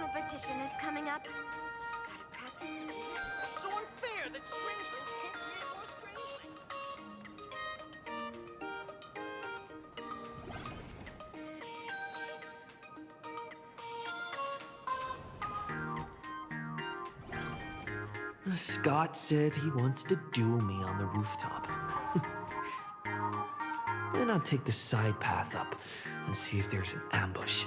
Competition is coming up. Gotta practice. It's so unfair that strangelings can't create more strangelings. Scott said he wants to duel me on the rooftop. Then I'll take the side path up and see if there's an ambush.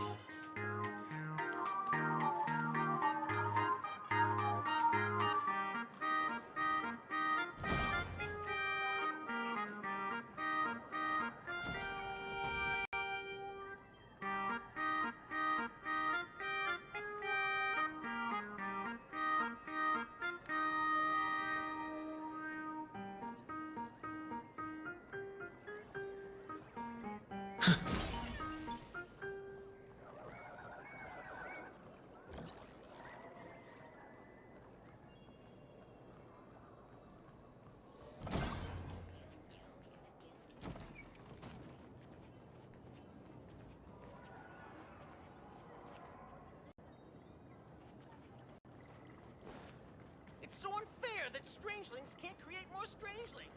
It's so unfair that strangelings can't create more strangelings.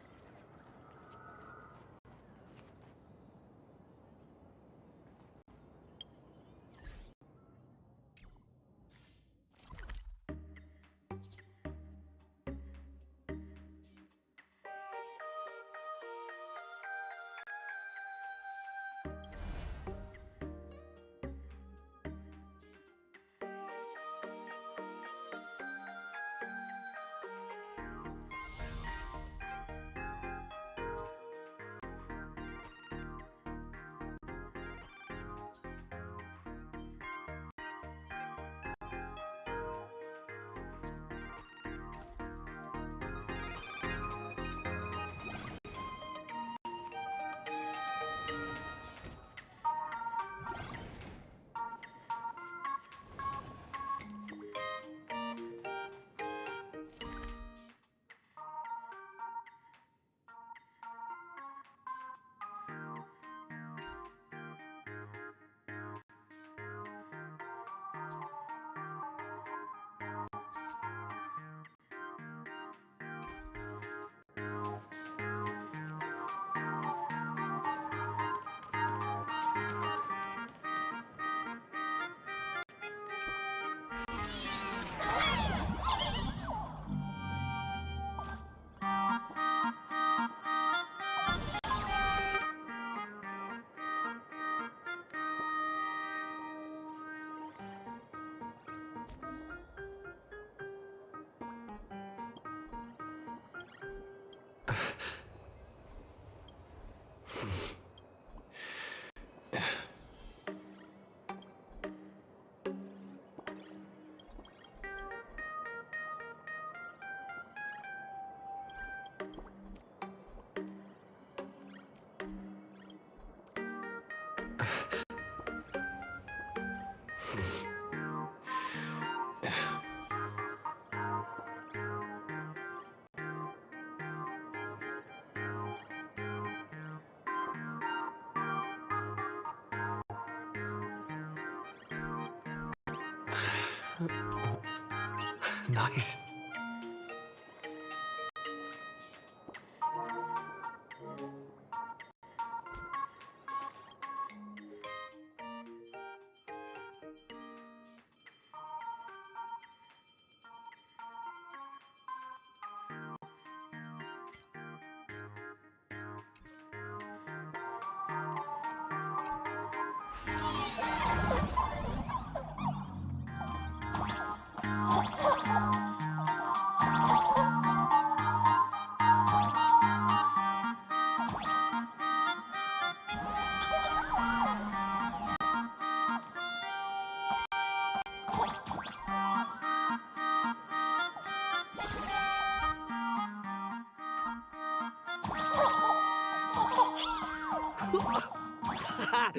Nice.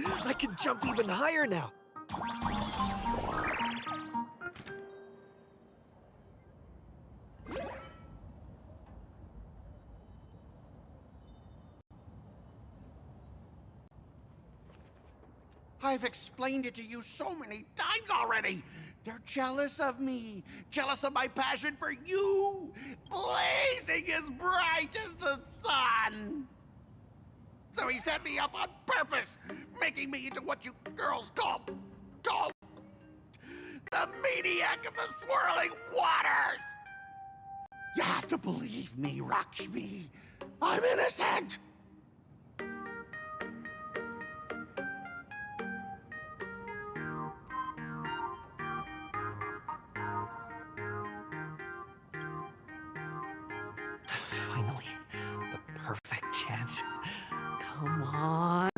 I can jump even higher now. I've explained it to you so many times already. They're jealous of me, jealous of my passion for you, blazing as bright as the sun. So he set me up on purpose, making me into what you girls call the maniac of the swirling waters. You have to believe me, Lakshmi. I'm innocent. Finally, the perfect chance. Come on.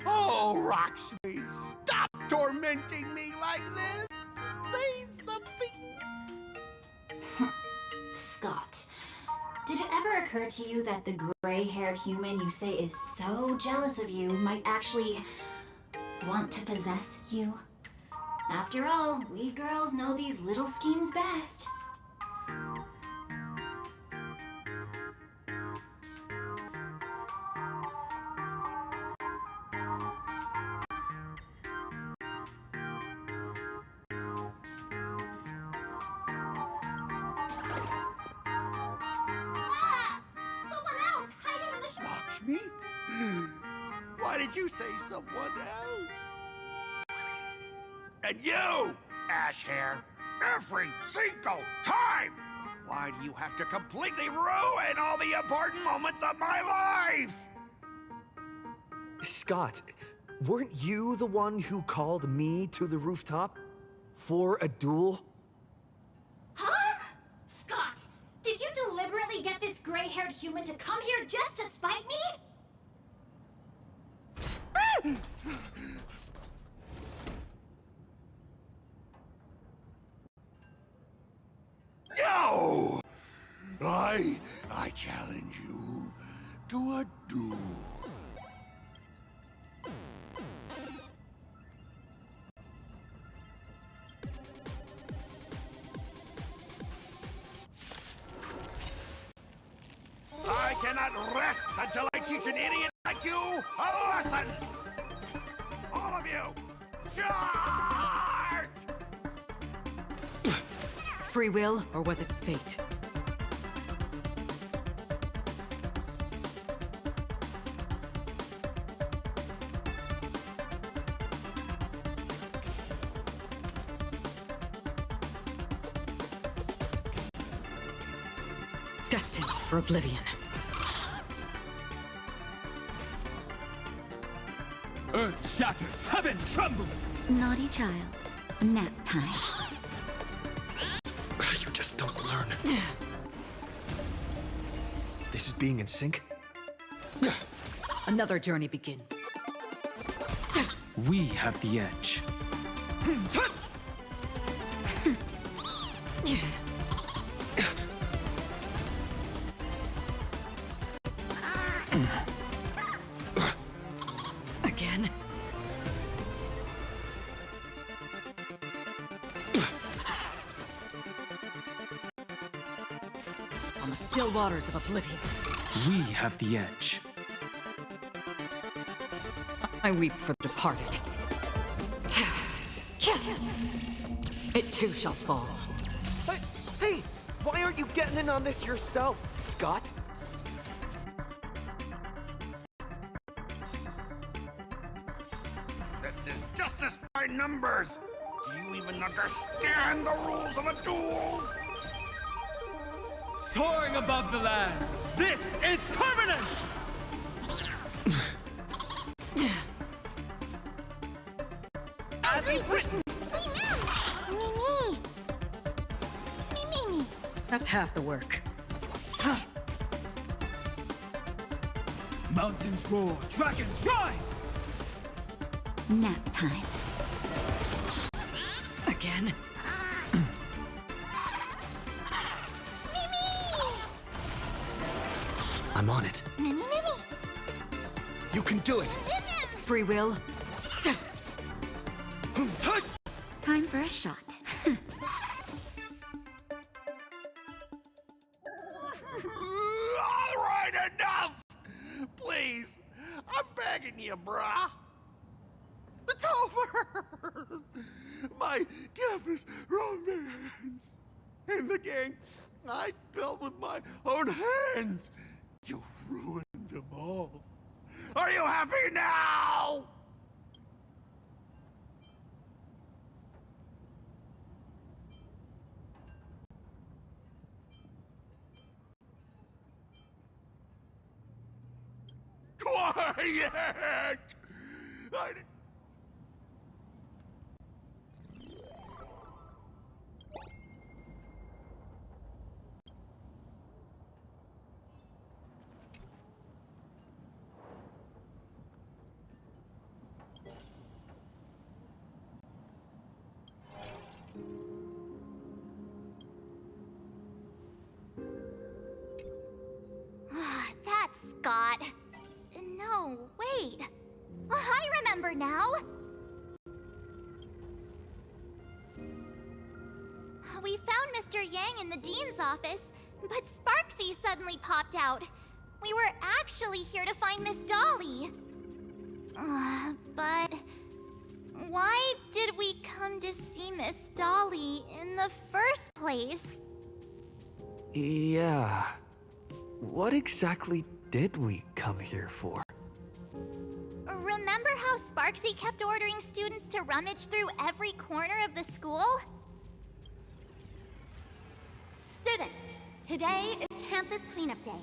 Oh, Lakshmi, stop tormenting me like this. Say something. Scott, did it ever occur to you that the gray-haired human you say is so jealous of you might actually want to possess you? After all, we girls know these little schemes best. Lakshmi? Why did you say someone else? And you, Ash Hair, every single time! Why do you have to completely ruin all the important moments of my life? Scott, weren't you the one who called me to the rooftop? For a duel? Huh? Scott, did you deliberately get this gray-haired human to come here just to spite me? No! I challenge you to a duel. I cannot rest until I teach an idiot like you a lesson! All of you, charge! Free will, or was it fate? Destined for oblivion. Earth shatters, heaven trembles! Naughty child. Nap time. You just don't learn. This is being in sync? Another journey begins. We have the edge. Again? On the still waters of oblivion, We have the edge. I weep for the departed. It too shall fall. Hey, why aren't you getting in on this yourself, Scott? This is justice by numbers. Do you even understand the rules of a duel? Soaring above the lands, this is permanence! As we've written, That's half the work. Mountains roar, dragons rise! Nap time. Again? I'm on it. You can do it. Free will, Time for a shot. All right, enough! Please, I'm begging you, brah. It's over! My campus romance in the game I built with my own hands. You ruined them all. Are you happy now? Quiet! That's Scott. No, wait. I remember now. We found Mr. Yang in the dean's office, but Sparksy suddenly popped out. We were actually here to find Miss Dolly. But why did we come to see Miss Dolly in the first place? Yeah. What exactly did we come here for? Remember how Sparksy kept ordering students to rummage through every corner of the school? Students, today is campus cleanup day,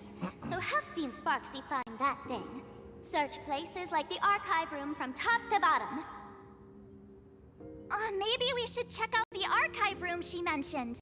so help Dean Sparksy find that thing. Search places like the archive room from top to bottom. Maybe we should check out the archive room she mentioned.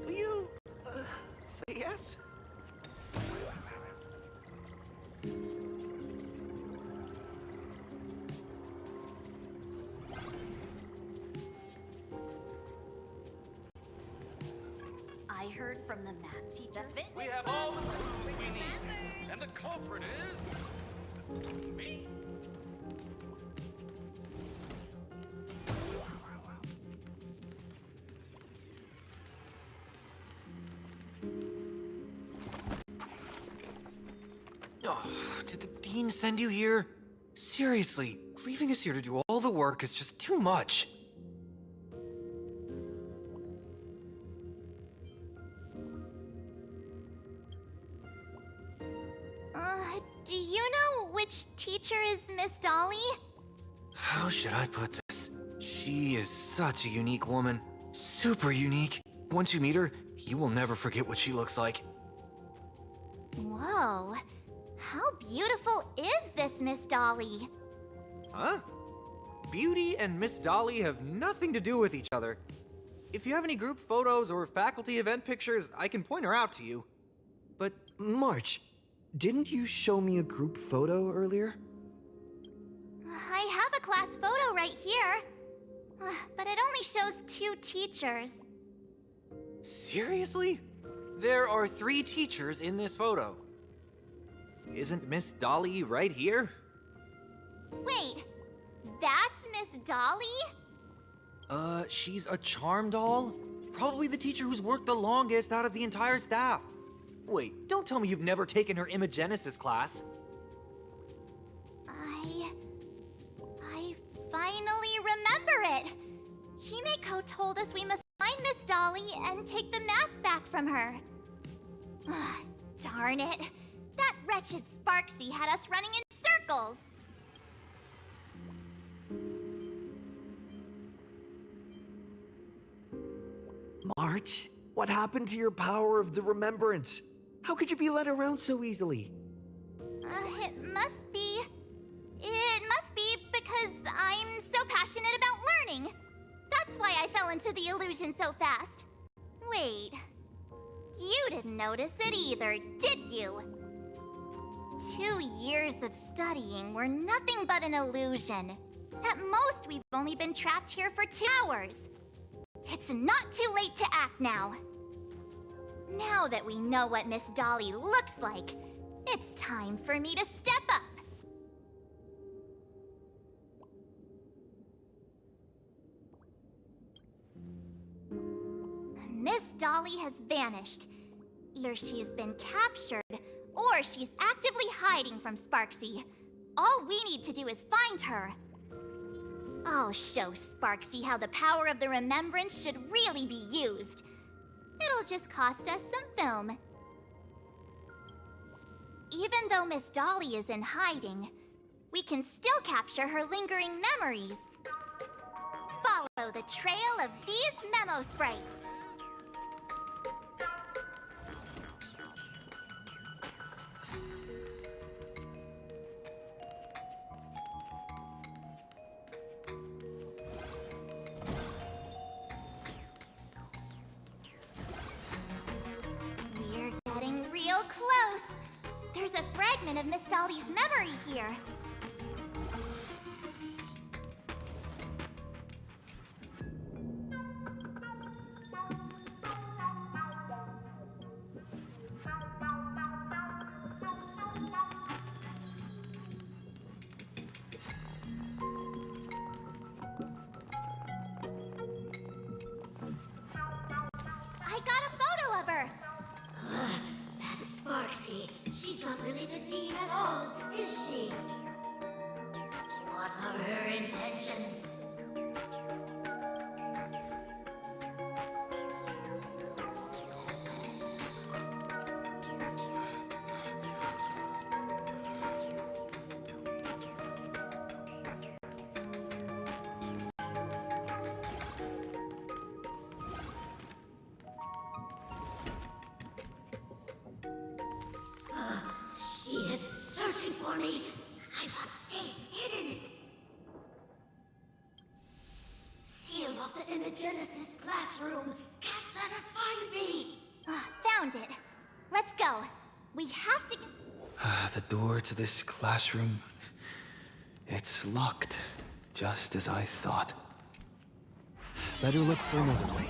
Will you, say yes? I heard from the math teacher. We have all the clues we need. And the culprit is... me. Oh, did the dean send you here? Seriously, leaving us here to do all the work is just too much. Do you know which teacher is Miss Dolly? How should I put this? She is such a unique woman. Super unique. Once you meet her, you will never forget what she looks like. Whoa. How beautiful is this Miss Dolly? Huh? Beauty and Miss Dolly have nothing to do with each other. If you have any group photos or faculty event pictures, I can point her out to you. But March, didn't you show me a group photo earlier? I have a class photo right here. But it only shows 2 teachers. seriously? There are 3 teachers in this photo. Isn't Miss Dolly right here? Wait, that's Miss Dolly? She's a charm doll? Probably the teacher who's worked the longest out of the entire staff. Wait, don't tell me you've never taken her Imagenesis class. I finally remember it. Himeko told us we must find Miss Dolly and take the mask back from her. Darn it. That wretched Sparksy had us running in circles. March, what happened to your power of the remembrance? How could you be led around so easily? It must be because I'm so passionate about learning. That's why I fell into the illusion so fast. Wait, you didn't notice it either, did you? 2 years of studying were nothing but an illusion. At most, we've only been trapped here for 2 hours. It's not too late to act now. Now that we know what Miss Dolly looks like, it's time for me to step up. Miss Dolly has vanished. Either she's been captured, or she's actively hiding from Sparksy. All we need to do is find her. I'll show Sparksy how the power of the remembrance should really be used. It'll just cost us some film. Even though Miss Dolly is in hiding, we can still capture her lingering memories. Follow the trail of these memo sprites. We're getting real close. There's a fragment of Miss Dolly's memory here. I got a photo of her. That's Sparksy. She's not really the dean at all, is she? What are her intentions? She is searching for me. I must stay hidden. Seal off the Imagenesis classroom. Can't let her find me. Found it. Let's go. We have to... The door to this classroom... It's locked, just as I thought. Better look for another way.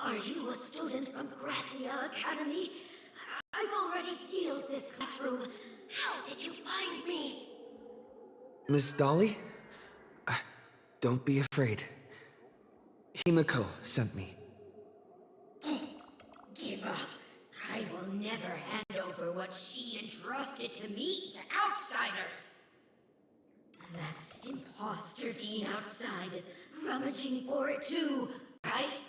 Are you a student from Grathia Academy? I've already sealed this classroom. How did you find me? Miss Dolly? Don't be afraid. Himiko sent me. Give up. I will never hand over what she entrusted to me to outsiders. That imposter Dean outside is rummaging for it too, right?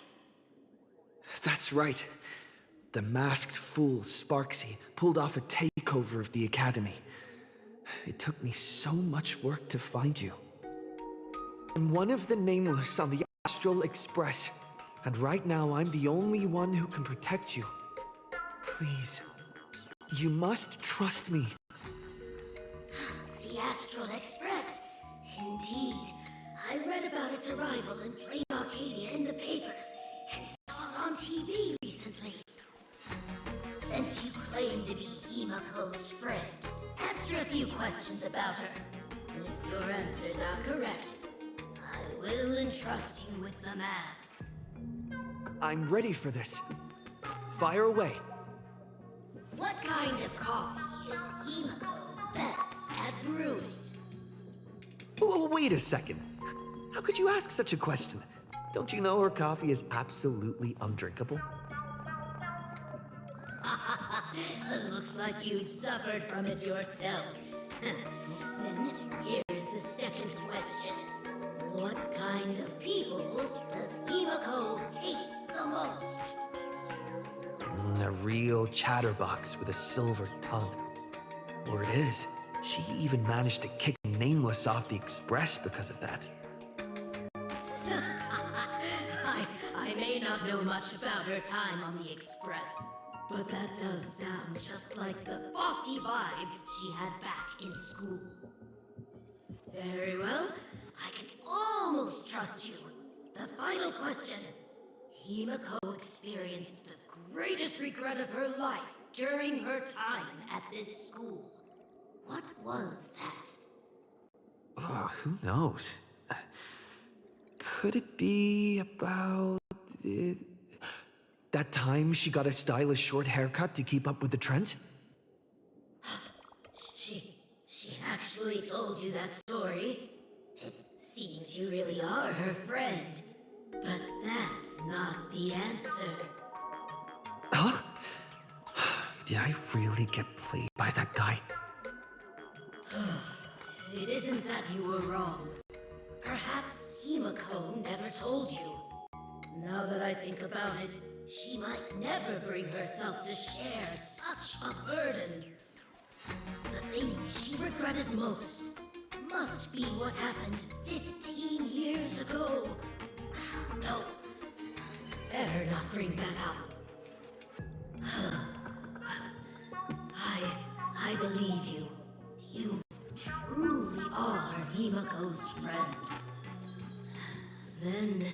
That's right. The masked fool Sparksy pulled off a takeover of the academy. It took me so much work to find you. I'm one of the nameless on the Astral Express, and right now I'm the only one who can protect you. Please, you must trust me. The Astral Express? Indeed. I read about its arrival in plain Arcadia in the papers, and saw it on TV recently. Since you claim to be Himiko's friend, answer a few questions about her. And if your answers are correct, I will entrust you with the mask. I'm ready for this. Fire away. What kind of coffee is Himiko best at brewing? Wait a second. How could you ask such a question? Don't you know her coffee is absolutely undrinkable? Looks like you've suffered from it yourself. Then here's the second question. What kind of people does Himiko hate the most? A real chatterbox with a silver tongue. Or it is. She even managed to kick Nameless off the Express because of that. I may not know much about her time on the Express, but that does sound just like the bossy vibe she had back in school. Very well, I can almost trust you. The final question. Himiko experienced the greatest regret of her life during her time at this school. What was that? Who knows? Could it be about... that time she got a stylish short haircut to keep up with the trends? She actually told you that story. It seems you really are her friend. But that's not the answer. Huh? Did I really get played by that guy? It isn't that you were wrong. Perhaps Himiko never told you. Now that I think about it, she might never bring herself to share such a burden. The thing she regretted most must be what happened 15 years ago. No, better not bring that up. I believe you. You truly are Himiko's friend. Then...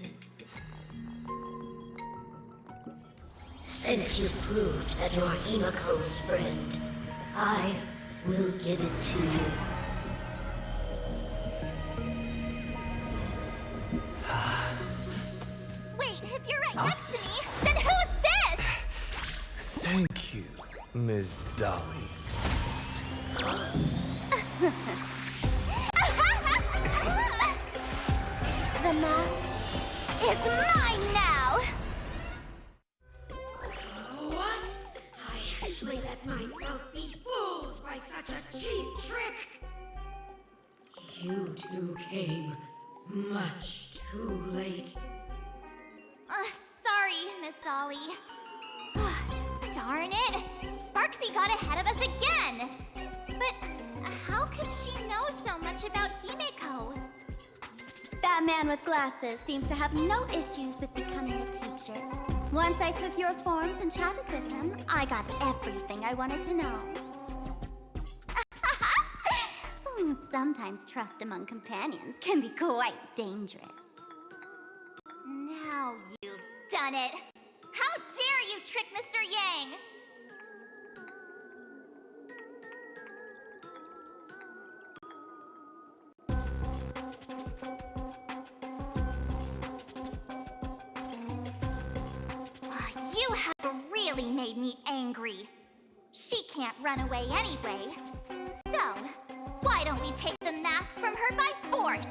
since you've proved that you're Himiko's friend, I will give it to you. Wait, if you're right next to me, then who's this? Thank you, Ms. Dolly. The mask is mine now! What? I actually let myself be fooled by such a cheap trick! You two came much too late. Sorry, Miss Dolly. Darn it! Sparksy got ahead of us again! But how could she know so much about Himiko? That man with glasses seems to have no issues with becoming a teacher. Once I took your forms and chatted with him, I got everything I wanted to know. Sometimes trust among companions can be quite dangerous. Now you've done it! How dare you trick Mr. Yang! You have really made me angry. She can't run away anyway. So, why don't we take the mask from her by force?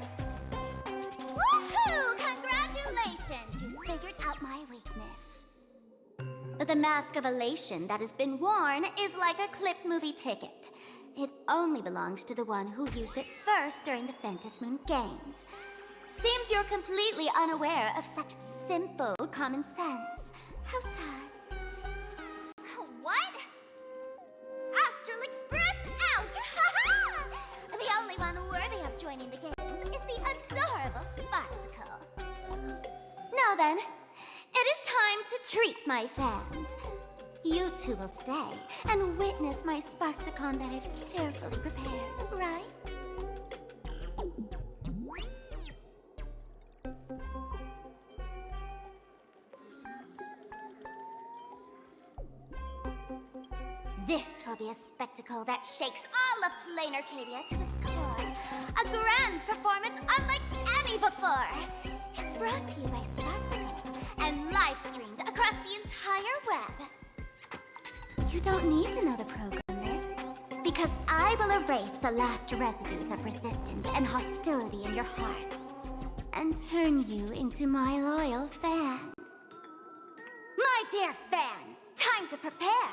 Woohoo! Congratulations! Congratulations, you figured out my weakness. The mask of elation that has been worn is like a clipped movie ticket. It only belongs to the one who used it first during the Phantom Moon Games. Seems you're completely unaware of such simple common sense. How sad. What? Astral Express out! The only one worthy of joining the games is the adorable Sparksicle. Now then, it is time to treat my fans. You two will stay and witness my Sparksicon that I've carefully prepared, right? This will be a spectacle that shakes all of Plain Arcadia to its core. A grand performance unlike any before. It's brought to you by Sparksicle and live streamed across the entire web. You don't need to know the program list, because I will erase the last residues of resistance and hostility in your hearts and turn you into my loyal fans. My dear fans, time to prepare.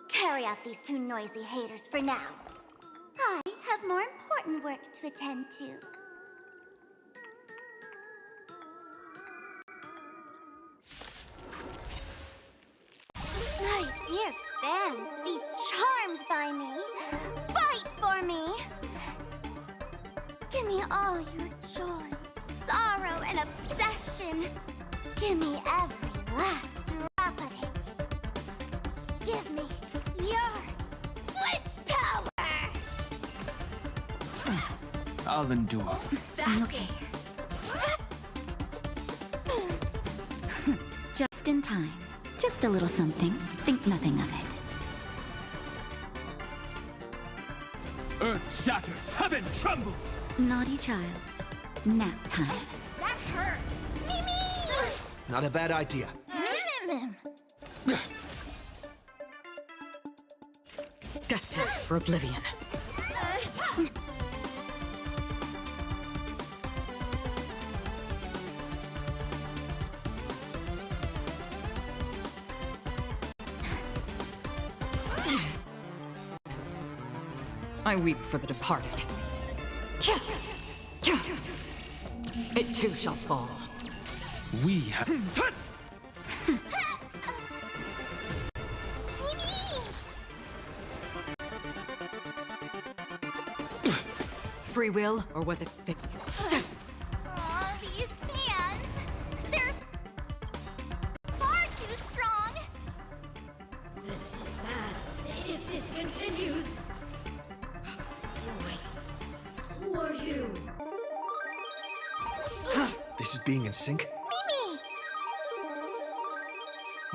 Carry off these two noisy haters for now. I have more important work to attend to. My dear fans, be charmed by me. Fight for me. Give me all your joy, sorrow, and obsession. Give me every last drop of it. Give me your wish power! I'll endure. I'm okay. Just in time. Just a little something. Think nothing of it. Earth shatters, heaven trembles! Naughty child. Nap time. That hurt. Mimi! Not a bad idea. Mim. Destined for oblivion. I weep for the departed. It too shall fall. We have... Free will, or was it fate? Aw, these fans. They're far too strong. This is bad. If this continues... Wait. Who are you? This is being in sync?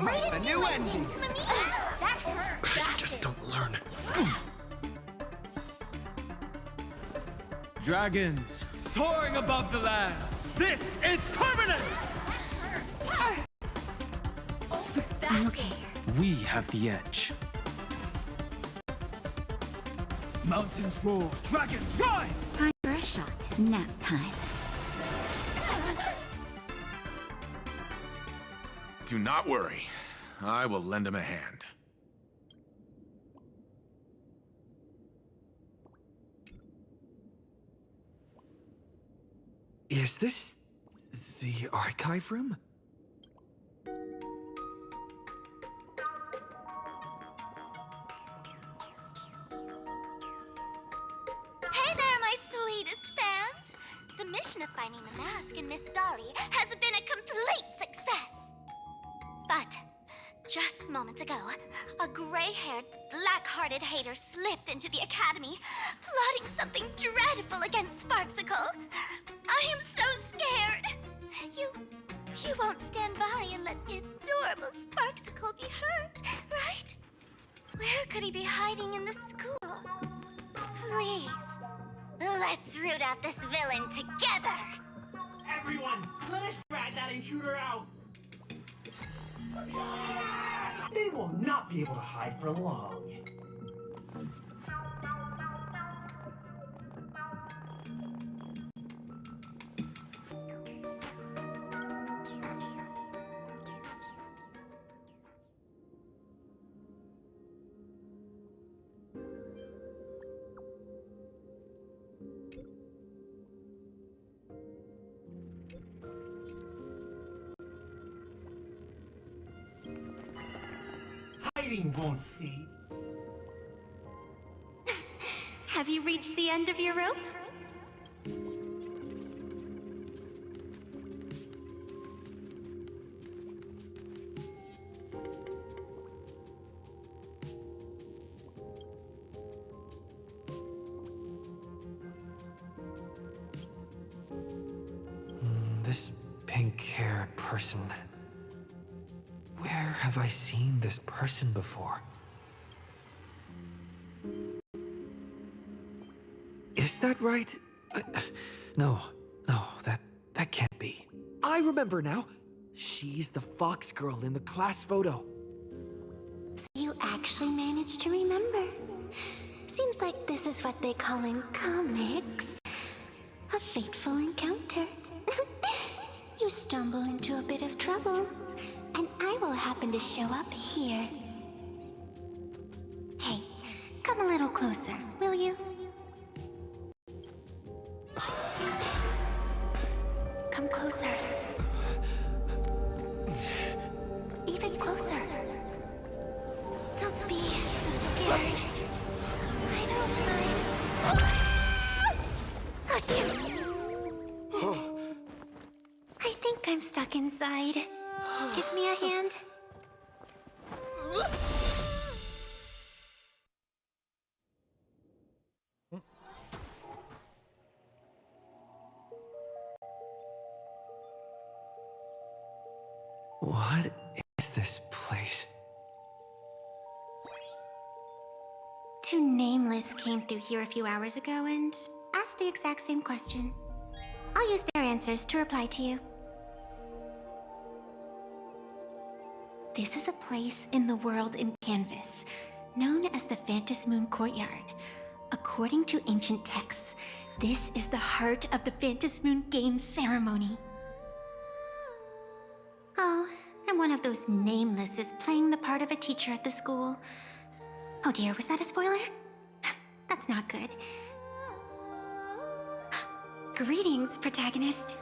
Mimi! That's the new ending! Mimi! That hurt. Just don't learn. Dragons, soaring above the lands! This is permanence! I'm okay. We have the edge. Mountains roar, dragons rise! Time for a shot. Nap time. Do not worry. I will lend him a hand. Is this the archive room? Hey there, my sweetest fans! The mission of finding the mask in Miss Dolly has been a complete success. But just moments ago, a gray-haired, black-hearted hater slipped into the academy, plotting something dreadful against Sparksicle. I am so scared. You won't stand by and let the adorable Sparksicle be hurt, right? Where could he be hiding in the school? Please, let's root out this villain together. Everyone, let us drag that intruder out. They will not be able to hide for long. waiting, Bossy. Have you reached the end of your rope? This pink-haired person. Where have I seen this person before? Is that right? No, that can't be. I remember now. She's the fox girl in the class photo. So you actually managed to remember. Seems like this is what they call in comics a fateful encounter. You stumble into a bit of trouble, and I will happen to show up here. Hey, come a little closer, will you? Come closer. Even closer. Don't be so scared. I don't mind. Oh, shoot! I think I'm stuck inside. Give me a hand. What is this place? Two nameless came through here a few hours ago and asked the exact same question. I'll use their answers to reply to you. This is a place in the world in Canvas, known as the Phantom Moon Courtyard. According to ancient texts, this is the heart of the Phantom Moon Games ceremony. Oh, and one of those nameless is playing the part of a teacher at the school. Oh dear, was that a spoiler? That's not good. Greetings, protagonist.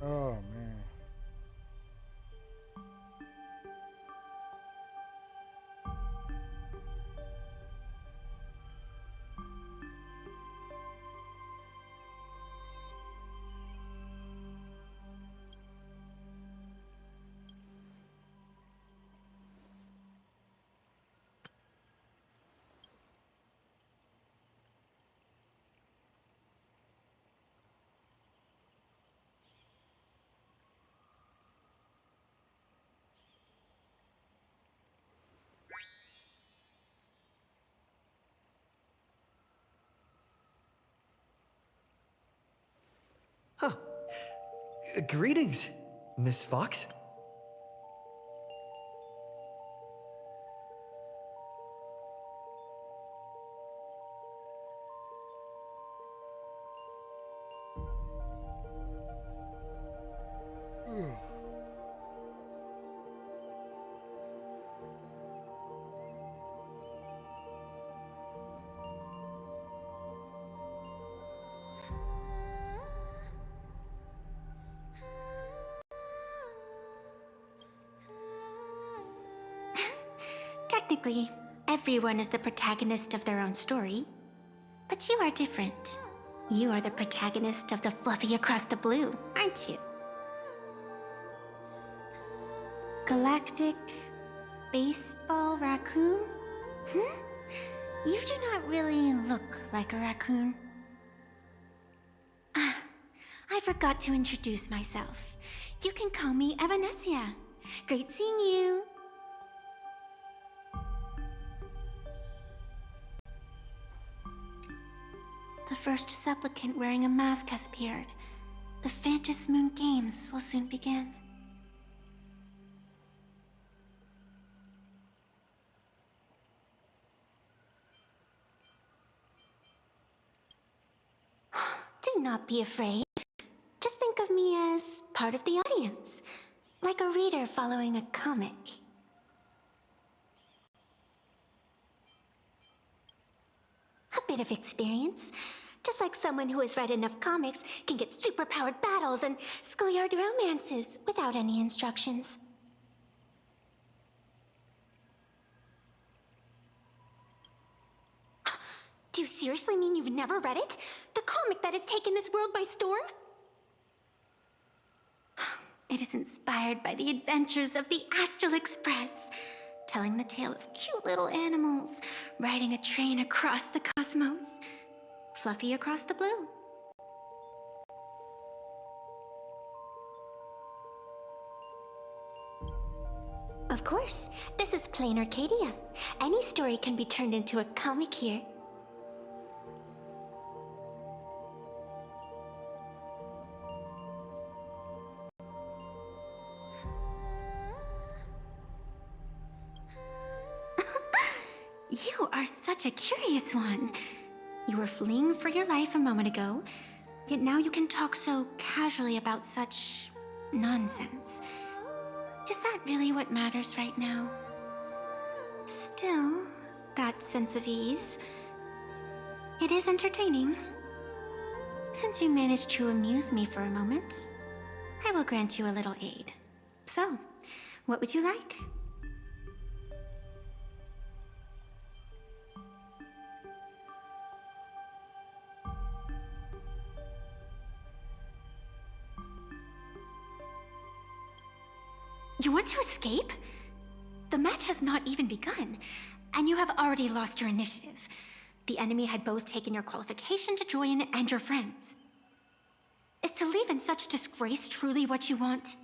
Oh, man. Huh. Greetings, Miss Fox. Technically, everyone is the protagonist of their own story. But you are different. You are the protagonist of the Fluffy Across the Blue, aren't you? Galactic Baseball Raccoon? You do not really look like a raccoon. I forgot to introduce myself. You can call me Evanessia. Great seeing you. The first supplicant wearing a mask has appeared. The Phantom Moon Games will soon begin. Do not be afraid. Just think of me as part of the audience, like a reader following a comic. bit of experience. Just like someone who has read enough comics can get superpowered battles and schoolyard romances without any instructions. Do you seriously mean you've never read it? The comic that has taken this world by storm? It is inspired by the adventures of the Astral Express, telling the tale of cute little animals riding a train across the cosmos, fluffy across the blue. Of course, this is plain Arcadia. Any story can be turned into a comic here. You are such a curious one. You were fleeing for your life a moment ago, yet now you can talk so casually about such nonsense. Is that really what matters right now? Still, that sense of ease, it is entertaining. Since you managed to amuse me for a moment, I will grant you a little aid. So, what would you like? You want to escape? The match has not even begun, and you have already lost your initiative. The enemy had both taken your qualification to join and your friends. Is to leave in such disgrace truly what you want?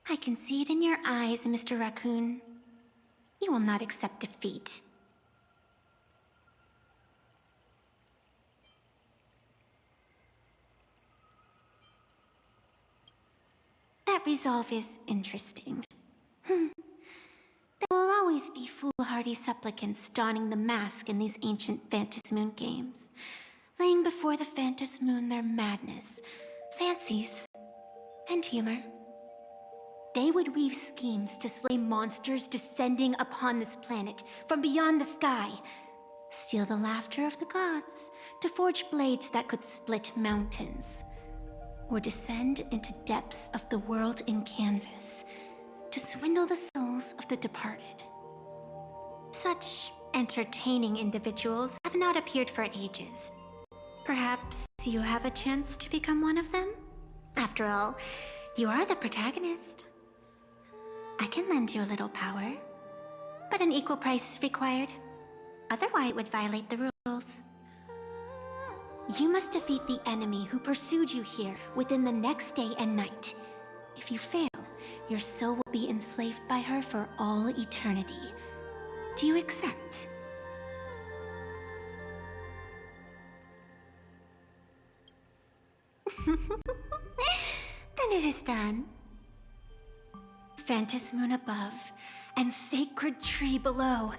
I can see it in your eyes, Mr. Raccoon. You will not accept defeat. That resolve is interesting. There will always be foolhardy supplicants donning the mask in these ancient Phantasmoon games, laying before the Phantasmoon their madness, fancies, and humor. They would weave schemes to slay monsters descending upon this planet from beyond the sky, steal the laughter of the gods to forge blades that could split mountains, or descend into depths of the world in canvas to swindle the souls of the departed. Such entertaining individuals have not appeared for ages. Perhaps you have a chance to become one of them? After all, you are the protagonist. I can lend you a little power, but an equal price is required. Otherwise, it would violate the rules. You must defeat the enemy who pursued you here within the next day and night. If you fail, your soul will be enslaved by her for all eternity. Do you accept? Then it is done. Phantasmoon above and sacred tree below,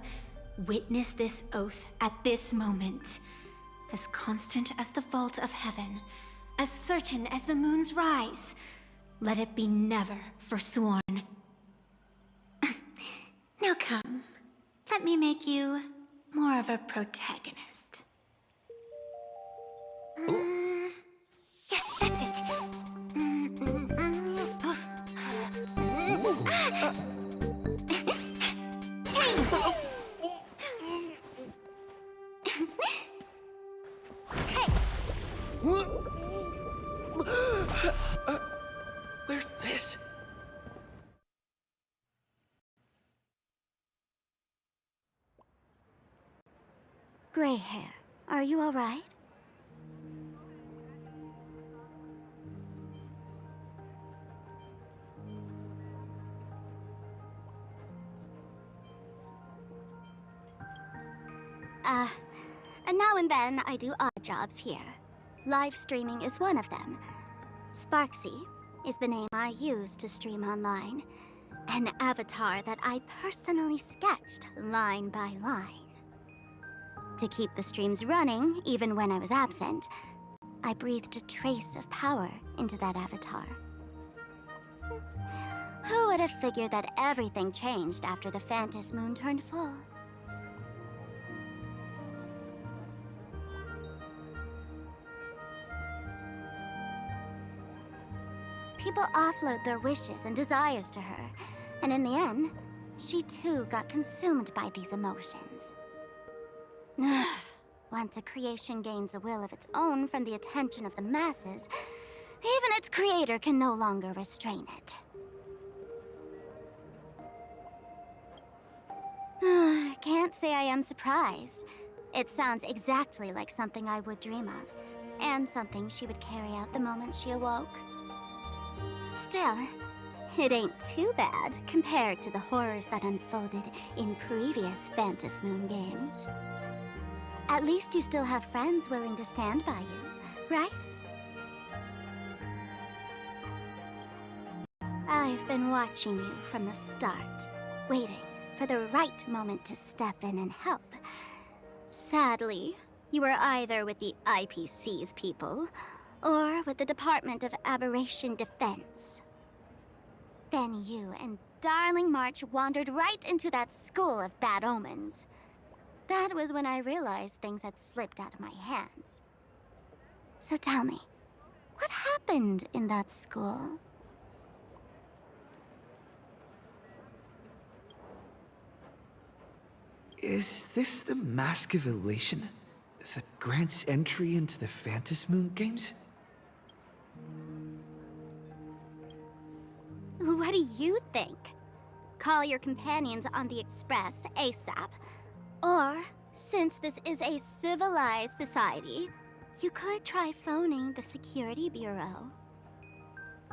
witness this oath at this moment. As constant as the vault of heaven, as certain as the moon's rise, let it be never forsworn. Now come, let me make you more of a protagonist. Yes, that's it. Where's this? Gray hair, are you all right? Now and then I do odd jobs here. Live streaming is one of them. Sparksy is the name I use to stream online. An avatar that I personally sketched line by line. To keep the streams running, even when I was absent, I breathed a trace of power into that avatar. Who would have figured that everything changed after the Phantasmoon turned full? people offload their wishes and desires to her, and in the end, she too got consumed by these emotions. Once a creation gains a will of its own from the attention of the masses, even its creator can no longer restrain it. Can't say I am surprised. It sounds exactly like something I would dream of, and something she would carry out the moment she awoke. Still, it ain't too bad compared to the horrors that unfolded in previous Phantom Moon games. At least you still have friends willing to stand by you, right? I've been watching you from the start, waiting for the right moment to step in and help. Sadly, you were either with the IPC's people, or with the Department of Aberration Defense. Then you and Darling March wandered right into that school of bad omens. That was when I realized things had slipped out of my hands. So tell me, what happened in that school? Is this the Mask of Elation that grants entry into the Phantom Moon games? What do you think? Call your companions on the Express ASAP. Or, since this is a civilized society, you could try phoning the Security Bureau.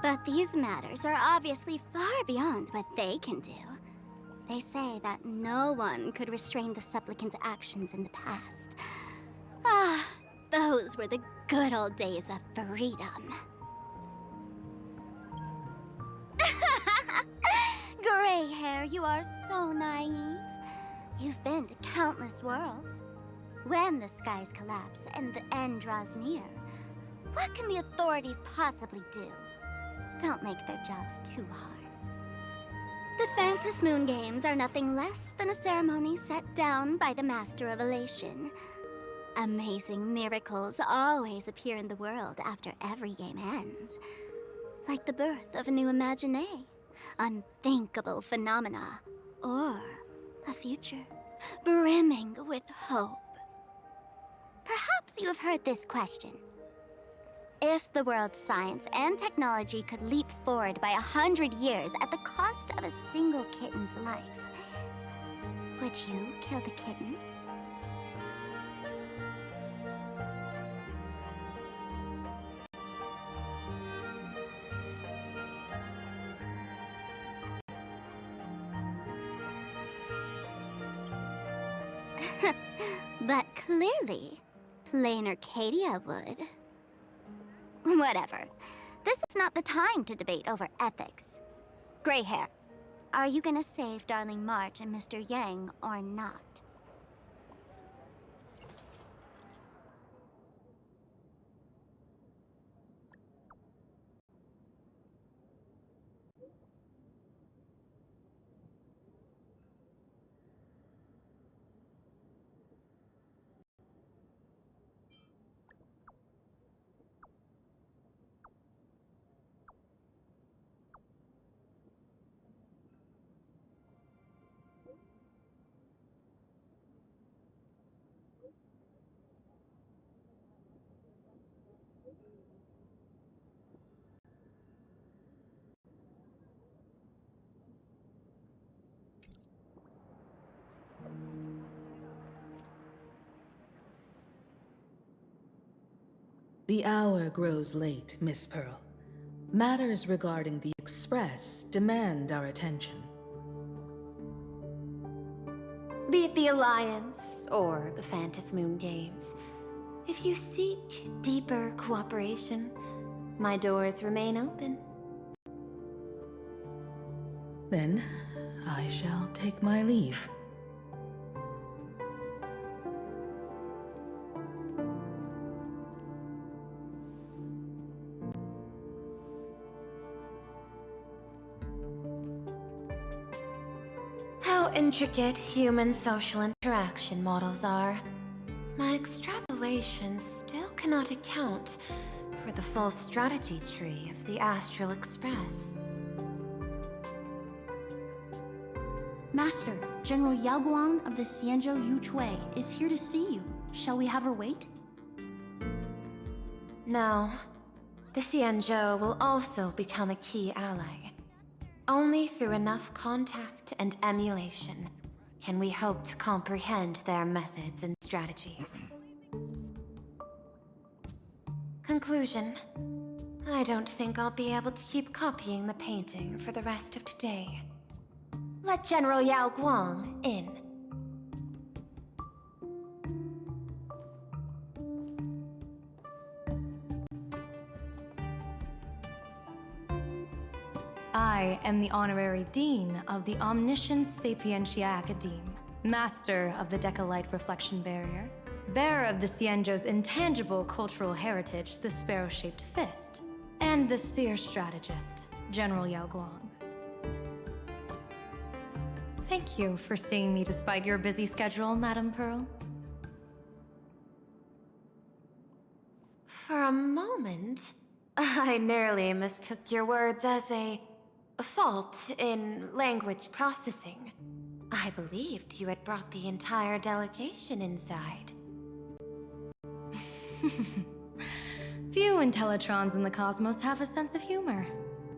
But these matters are obviously far beyond what they can do. They say that no one could restrain the supplicant's actions in the past. Ah, those were the good old days of freedom. Gray hair, you are so naive. You've been to countless worlds. When the skies collapse and the end draws near, what can the authorities possibly do? Don't make their jobs too hard. The Phantom Moon games are nothing less than a ceremony set down by the Master of Elation. Amazing miracles always appear in the world after every game ends. Like the birth of a new imaginée, unthinkable phenomena, or a future brimming with hope. Perhaps you have heard this question. If the world's science and technology could leap forward by 100 years at the cost of a single kitten's life, would you kill the kitten? But clearly, plain Arcadia would. Whatever. This is not the time to debate over ethics. Gray hair, are you gonna save Darling March and Mr. Yang or not? The hour grows late, Miss Pearl. Matters regarding the Express demand our attention. Be it the Alliance or the Phantom Moon games, if you seek deeper cooperation, my doors remain open. Then, I shall take my leave. How intricate human social interaction models are. My extrapolations still cannot account for the full strategy tree of the Astral Express. Master, General Yao Guang of the Xianzhou Yu Chui is here to see you. Shall we have her wait? No. The Xianzhou will also become a key ally. Only through enough contact and emulation can we hope to comprehend their methods and strategies. Conclusion. I don't think I'll be able to keep copying the painting for the rest of today. Let General Yao Guang in. I am the Honorary Dean of the Omniscience Sapientia Academe, Master of the Decalight Reflection Barrier, bearer of the Xianzhou's intangible cultural heritage, the Sparrow-Shaped Fist, and the Seer Strategist, General Yao Guang. Thank you for seeing me despite your busy schedule, Madame Pearl. For a moment, I nearly mistook your words as a fault in language processing. I believed you had brought the entire delegation inside. Few Intellitrons in the cosmos have a sense of humor.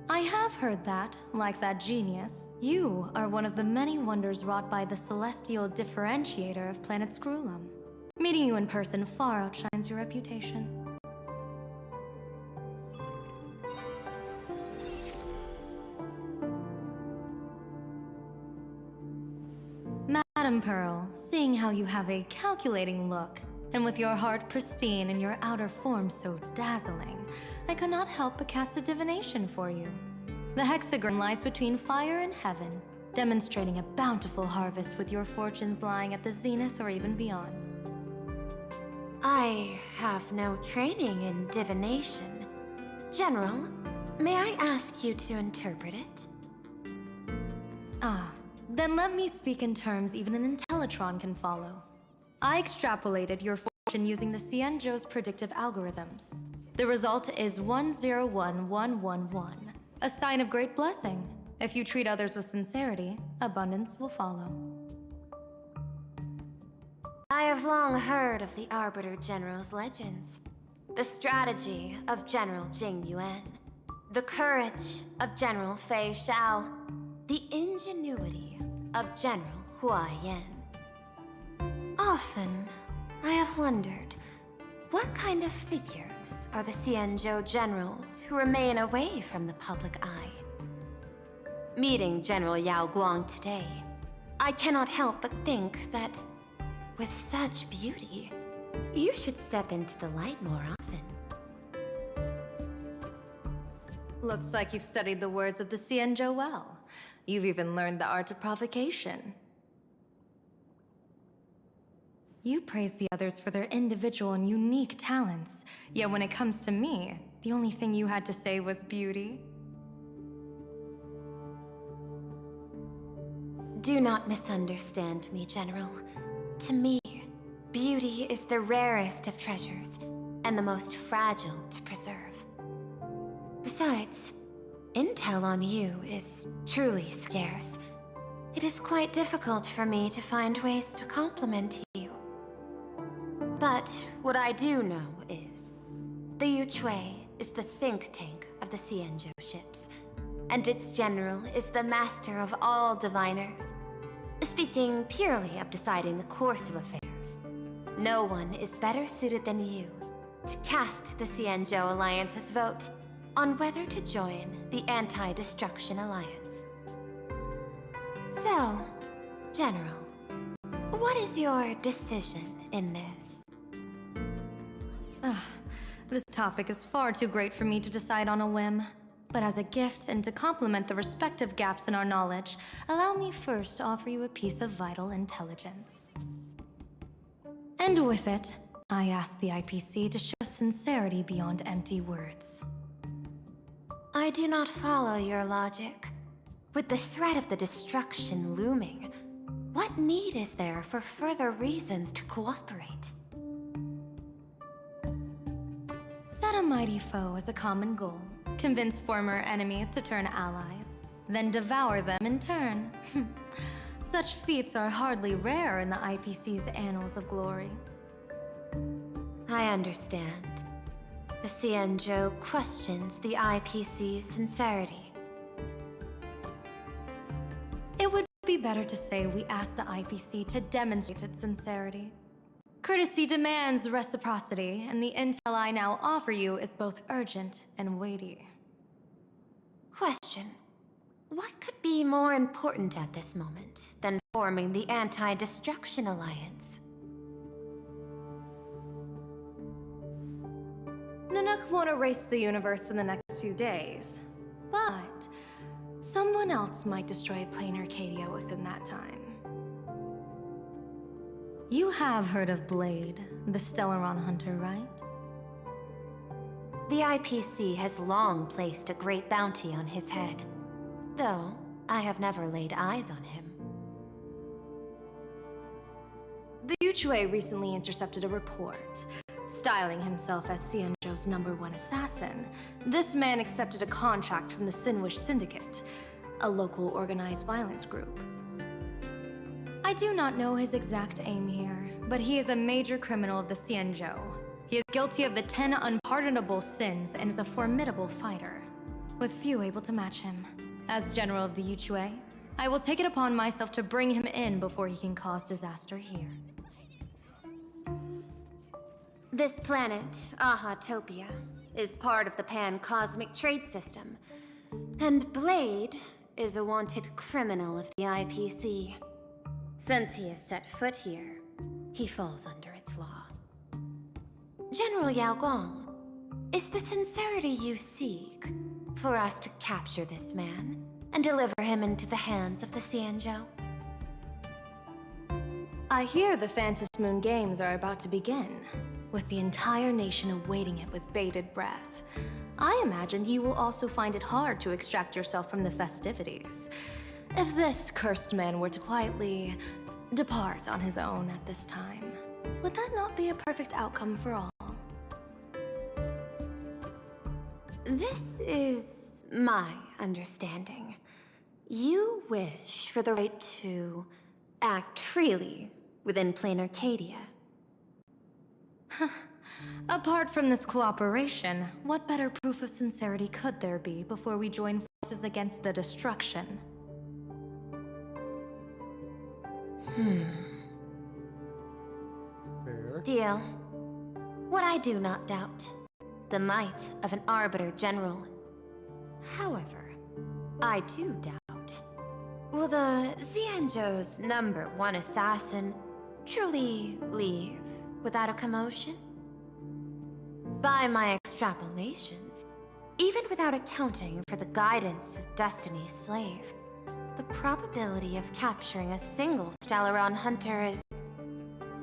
I have heard that, like that genius, you are one of the many wonders wrought by the celestial differentiator of planet Screwlum. Meeting you in person far outshines your reputation. Madame Pearl, seeing how you have a calculating look, and with your heart pristine and your outer form so dazzling, I could not help but cast a divination for you. The hexagram lies between fire and heaven, demonstrating a bountiful harvest with your fortunes lying at the zenith or even beyond. I have no training in divination. General, may I ask you to interpret it? Ah, then let me speak in terms even an Intellitron can follow. I extrapolated your fortune using the Xianzhou's predictive algorithms. The result is 101111, a sign of great blessing. If you treat others with sincerity, abundance will follow. I have long heard of the Arbiter General's legends. The strategy of General Jing Yuan. The courage of General Fei Xiao. The ingenuity of General Hua Yan. Often, I have wondered, what kind of figures are the Xianzhou generals who remain away from the public eye? Meeting General Yao Guang today, I cannot help but think that, with such beauty, you should step into the light more often. Looks like you've studied the words of the Xianzhou well. You've even learned the art of provocation. You praise the others for their individual and unique talents, yet when it comes to me, the only thing you had to say was beauty. Do not misunderstand me, General. To me, beauty is the rarest of treasures, and the most fragile to preserve. Besides, intel on you is truly scarce. It is quite difficult for me to find ways to compliment you. But what I do know is, the Yu Chui is the think tank of the Xianzhou ships, and its general is the master of all diviners. Speaking purely of deciding the course of affairs, no one is better suited than you to cast the Xianzhou Alliance's vote on whether to join the Anti-Destruction Alliance. So, General, what is your decision in this? This topic is far too great for me to decide on a whim. But as a gift and to complement the respective gaps in our knowledge, allow me first to offer you a piece of vital intelligence. And with it, I ask the IPC to show sincerity beyond empty words. I do not follow your logic. With the threat of the destruction looming, what need is there for further reasons to cooperate? Set a mighty foe as a common goal, convince former enemies to turn allies, then devour them in turn. Such feats are hardly rare in the IPC's annals of glory. I understand. The Cienjo questions the IPC's sincerity. It would be better to say we ask the IPC to demonstrate its sincerity. Courtesy demands reciprocity, and the intel I now offer you is both urgent and weighty. Question. What could be more important at this moment than forming the Anti-Destruction Alliance? Nanook won't erase the universe in the next few days, but someone else might destroy plain Arcadia within that time. You have heard of Blade, the Stellaron hunter, right? The IPC has long placed a great bounty on his head, though I have never laid eyes on him. The Yuchue recently intercepted a report. Styling himself as Cienjo's #1 assassin, this man accepted a contract from the Sinwish Syndicate, a local organized violence group. I do not know his exact aim here, but he is a major criminal of the Cienjo. He is guilty of the 10 unpardonable sins and is a formidable fighter, with few able to match him. As General of the Yuchue, I will take it upon myself to bring him in before he can cause disaster here. This planet, Ahatopia, is part of the pan-cosmic trade system, and Blade is a wanted criminal of the IPC. Since he has set foot here, he falls under its law. General Yao Guang, is the sincerity you seek for us to capture this man and deliver him into the hands of the Cienjo? I hear the Phantom Moon Games are about to begin, with the entire nation awaiting it with bated breath. I imagine you will also find it hard to extract yourself from the festivities. If this cursed man were to quietly depart on his own at this time, would that not be a perfect outcome for all? This is my understanding. You wish for the right to act freely within plain Arcadia. Apart from this cooperation, what better proof of sincerity could there be before we join forces against the destruction? Fair. Deal. What I do not doubt, the might of an Arbiter General. However, I do doubt, will the Cienjo's #1 assassin truly leave without a commotion? By my extrapolations, even without accounting for the guidance of Destiny's slave, the probability of capturing a single Stellaron hunter is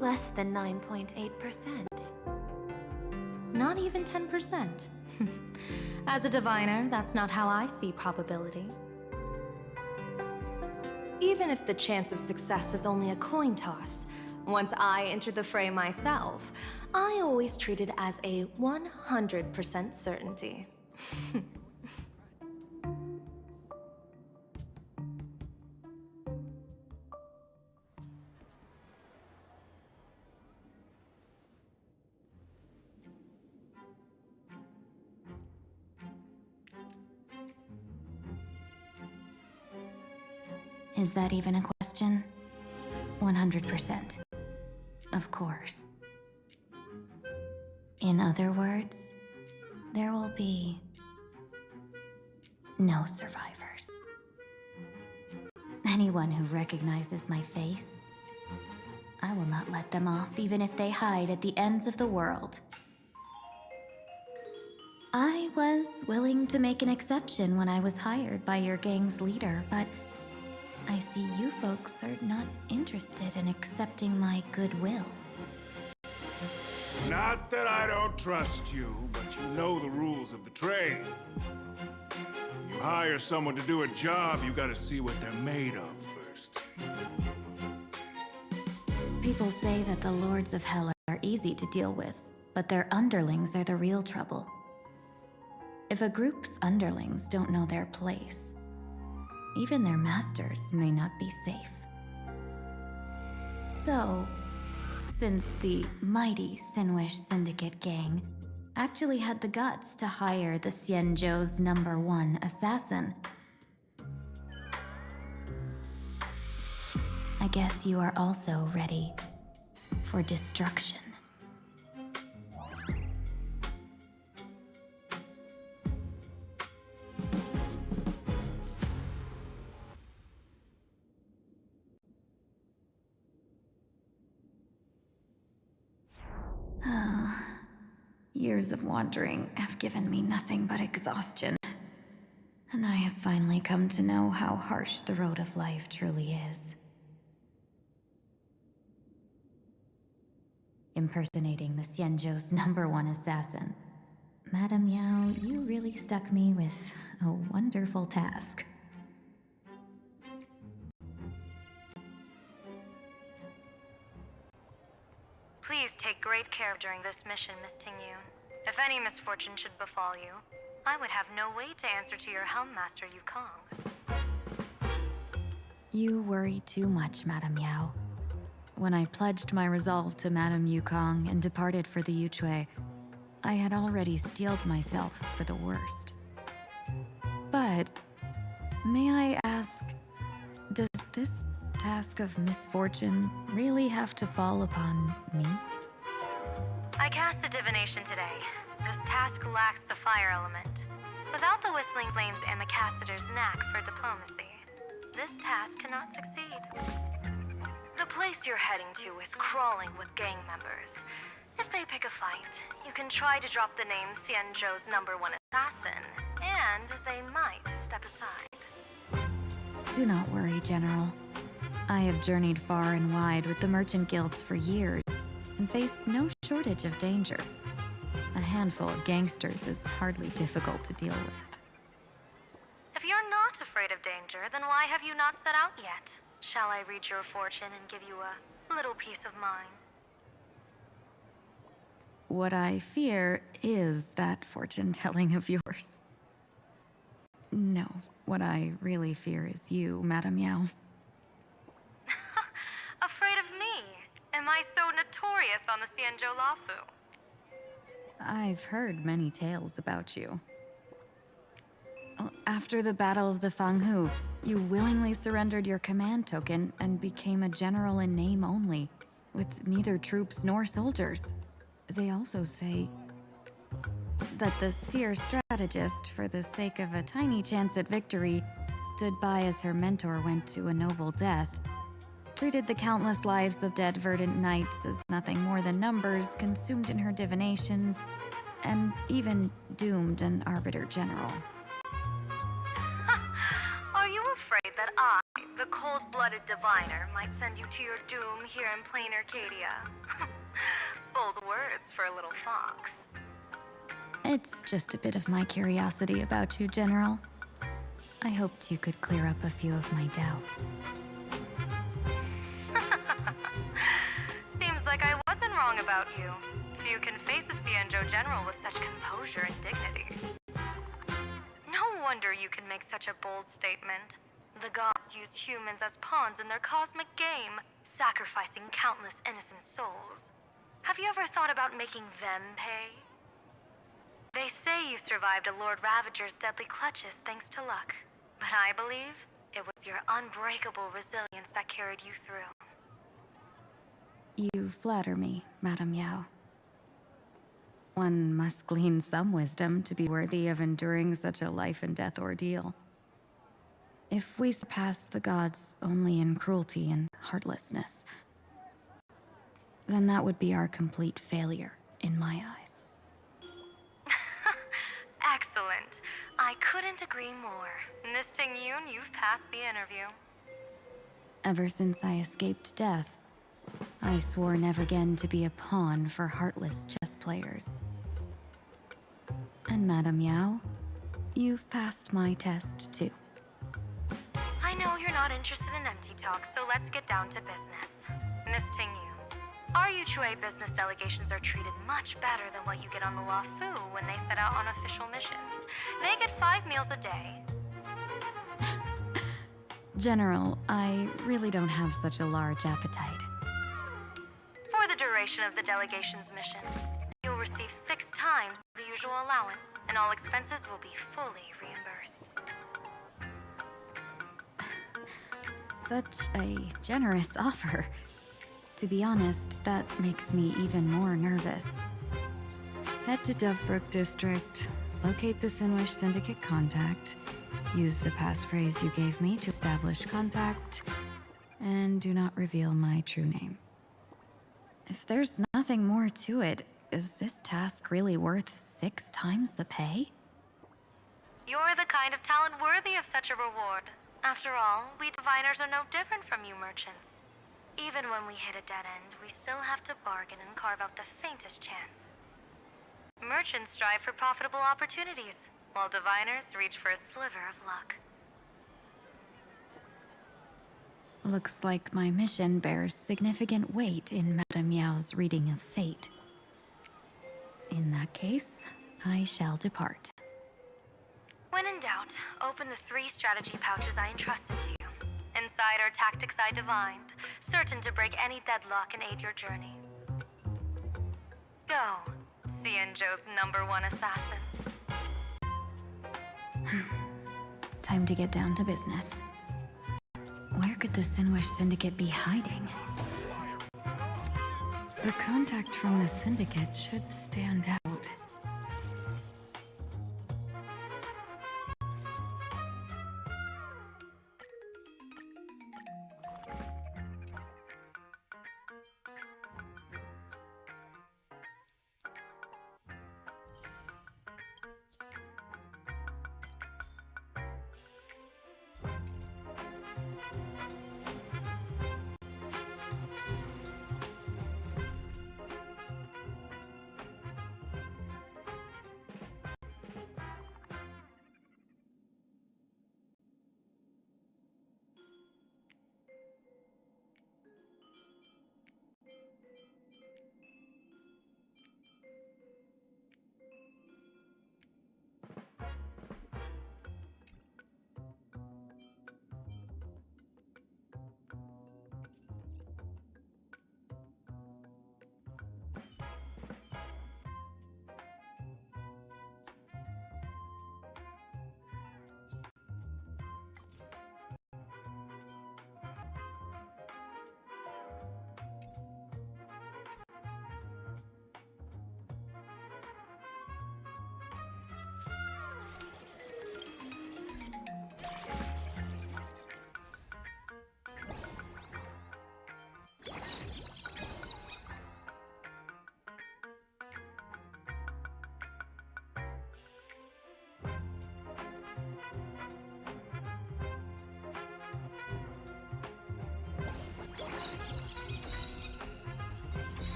less than 9.8%. Not even 10%. As a diviner, that's not how I see probability. Even if the chance of success is only a coin toss, once I enter the fray myself, I always treat it as a 100% certainty. Is that even a question? 100%. Of course. In other words, there will be no survivors. Anyone who recognizes my face, I will not let them off even if they hide at the ends of the world. I was willing to make an exception when I was hired by your gang's leader, but I see you folks are not interested in accepting my goodwill. Not that I don't trust you, but you know the rules of the trade. You hire someone to do a job, you gotta see what they're made of first. People say that the Lords of Hell are easy to deal with, but their underlings are the real trouble. If a group's underlings don't know their place, even their masters may not be safe. So, since the mighty Sinwish Syndicate gang actually had the guts to hire the Xianzhou's #1 assassin, I guess you are also ready for destruction. Years of wandering have given me nothing but exhaustion, and I have finally come to know how harsh the road of life truly is. Impersonating the Xianzhou's #1 assassin. Madame Yao, you really stuck me with a wonderful task. Please take great care during this mission, Miss Tingyun. If any misfortune should befall you, I would have no way to answer to your Helm Master Yukong. You worry too much, Madame Yao. When I pledged my resolve to Madame Yukong and departed for the Yuchui, I had already steeled myself for the worst. But, may I ask, does this task of misfortune really have to fall upon me? I cast a divination today. This task lacks the fire element. Without the Whistling Flames Ambassador's knack for diplomacy, this task cannot succeed. The place you're heading to is crawling with gang members. If they pick a fight, you can try to drop the name Xianzhou's #1 assassin, and they might step aside. Do not worry, General. I have journeyed far and wide with the merchant guilds for years and faced no shortage of danger. A handful of gangsters is hardly difficult to deal with. If you're not afraid of danger, then why have you not set out yet? Shall I read your fortune and give you a little peace of mind? What I fear is that fortune-telling of yours. No, what I really fear is you, Madame Yao. Afraid of me? Am I so notorious on the Xianzhou Lafu? I've heard many tales about you. After the Battle of the Fanghu, you willingly surrendered your command token and became a general in name only, with neither troops nor soldiers. They also say that the seer strategist, for the sake of a tiny chance at victory, stood by as her mentor went to a noble death, treated the countless lives of dead verdant knights as nothing more than numbers consumed in her divinations, and even doomed an arbiter general. Are you afraid that I, the cold-blooded diviner, might send you to your doom here in plain Arcadia? Bold words for a little fox. It's just a bit of my curiosity about you, General. I hoped you could clear up a few of my doubts. Seems like I wasn't wrong about you. Few can face a Xianzhou general with such composure and dignity. No wonder you can make such a bold statement. The gods use humans as pawns in their cosmic game, sacrificing countless innocent souls. Have you ever thought about making them pay? They say you survived a Lord Ravager's deadly clutches thanks to luck, but I believe it was your unbreakable resilience that carried you through. You flatter me, Madame Yao. One must glean some wisdom to be worthy of enduring such a life-and-death ordeal. If we surpass the gods only in cruelty and heartlessness, then that would be our complete failure, in my eyes. Excellent. I couldn't agree more. Miss Tingyun, you've passed the interview. Ever since I escaped death, I swore never again to be a pawn for heartless chess players. And Madame Yao, you've passed my test too. I know you're not interested in empty talk, so let's get down to business. Miss Tingyun, Our Yuchue business delegations are treated much better than what you get on the Wafu when they set out on official missions. They get 5 meals a day. General, I really don't have such a large appetite. For the duration of the delegation's mission, you'll receive 6 times the usual allowance, and all expenses will be fully reimbursed. Such a generous offer. To be honest, that makes me even more nervous. Head to Dovebrook District, locate the Sinwish Syndicate contact, use the passphrase you gave me to establish contact, and do not reveal my true name. If there's nothing more to it, is this task really worth 6 times the pay? You're the kind of talent worthy of such a reward. After all, we diviners are no different from you merchants. Even when we hit a dead end, we still have to bargain and carve out the faintest chance. Merchants strive for profitable opportunities, while diviners reach for a sliver of luck. Looks like my mission bears significant weight in Madame Yao's reading of fate. In that case, I shall depart. When in doubt, open the 3 strategy pouches I entrusted to you. Inside are tactics I divined, certain to break any deadlock and aid your journey. Go, Xianzhou's #1 assassin. Time to get down to business. Where could the Sinwish Syndicate be hiding? The contact from the Syndicate should stand out.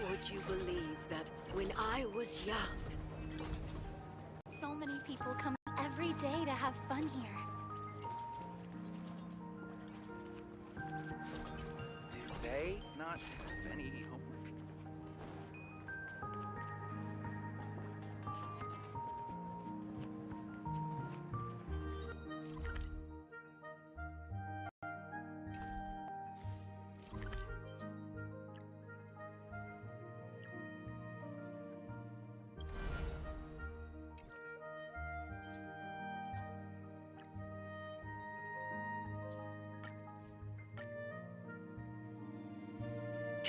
Would you believe that when I was young... So many people come every day to have fun here. Did they not have any homework?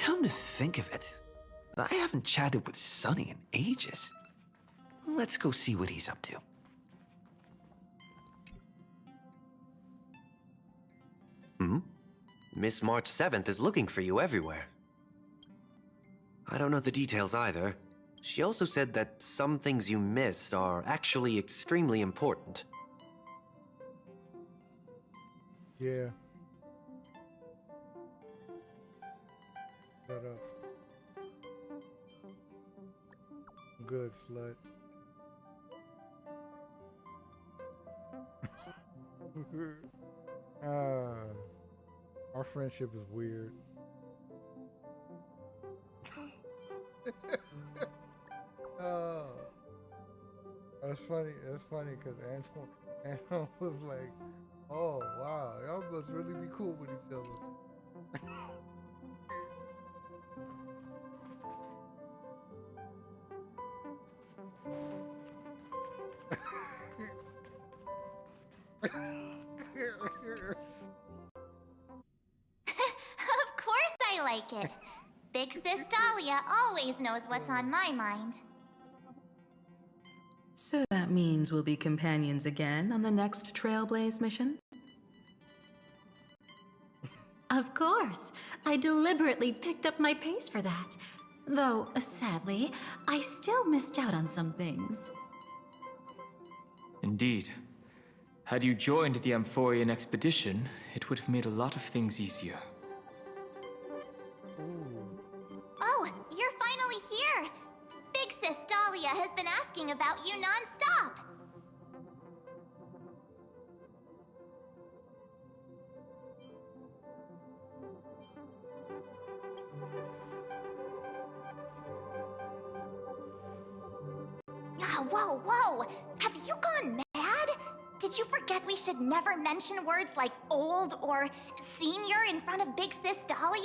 Come to think of it, I haven't chatted with Sonny in ages. Let's go see what he's up to. Miss March 7th is looking for you everywhere. I don't know the details either. She also said that some things you missed are actually extremely important. Yeah. Shut up. Good slut. Our friendship is weird. That's funny. That's funny because Anton was like, "Oh wow, y'all must really be cool with each other." Of course I like it. Big Sis Dahlia always knows what's on my mind. So that means we'll be companions again on the next Trailblaze mission? Of course. I deliberately picked up my pace for that. Though, sadly, I still missed out on some things. Indeed. Had you joined the Amphorian expedition, it would have made a lot of things easier. Oh, you're finally here! Big Sis Dahlia has been asking about you non-stop! Whoa, whoa! Have you gone mad? Did you forget we should never mention words like old or senior in front of Big Sis Dahlia?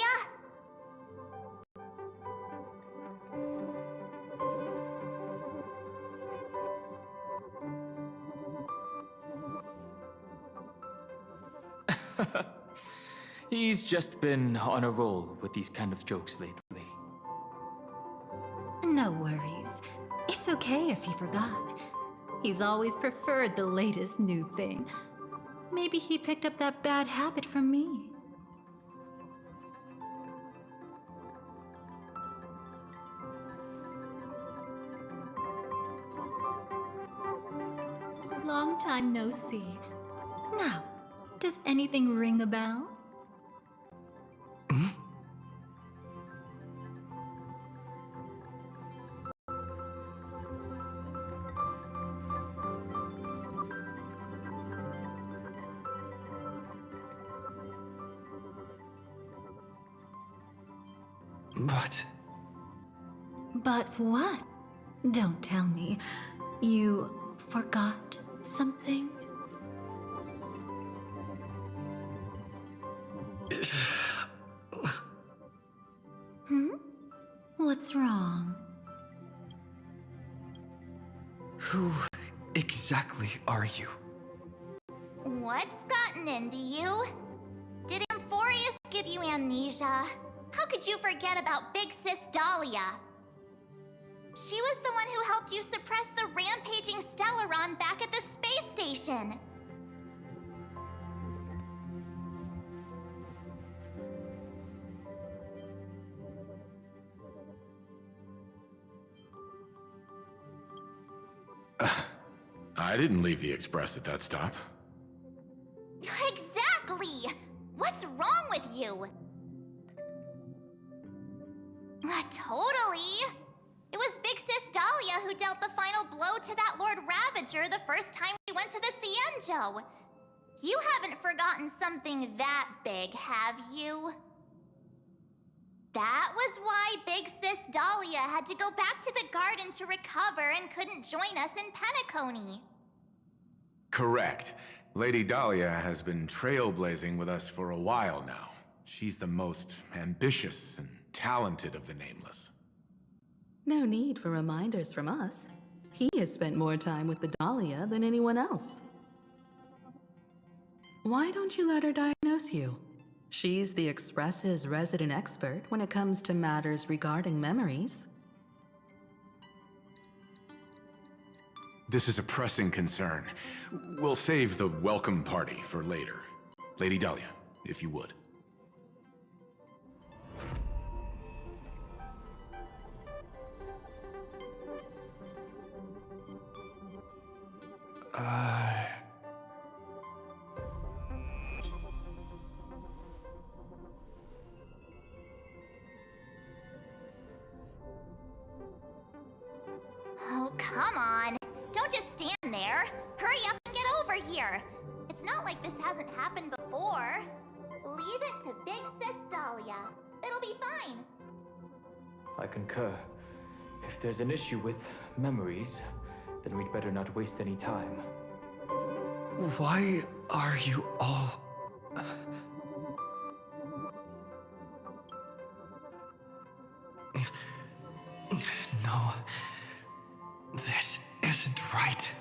He's just been on a roll with these kind of jokes lately. No worries. It's okay if he forgot. He's always preferred the latest new thing. Maybe he picked up that bad habit from me. Long time no see. Now, does anything ring a bell? But what? Don't tell me. You forgot something? What's wrong? Who exactly are you? What's gotten into you? Did Amphorius give you amnesia? How could you forget about Big Sis Dahlia? She was the one who helped you suppress the rampaging Stellaron back at the space station. I didn't leave the Express at that stop. Exactly! What's wrong with you? Totally! It was Big Sis Dahlia who dealt the final blow to that Lord Ravager the first time we went to the Cienjo. You haven't forgotten something that big, have you? That was why Big Sis Dahlia had to go back to the garden to recover and couldn't join us in Penacony. Correct. Lady Dahlia has been trailblazing with us for a while now. She's the most ambitious and talented of the Nameless. No need for reminders from us. He has spent more time with the Dahlia than anyone else. Why don't you let her diagnose you? She's the Express's resident expert when it comes to matters regarding memories. This is a pressing concern. We'll save the welcome party for later. Lady Dahlia, if you would. Hurry up and get over here! It's not like this hasn't happened before. Leave it to Big Sis Dahlia. It'll be fine. I concur. If there's an issue with memories, then we'd better not waste any time. Why are you all... No, this isn't right.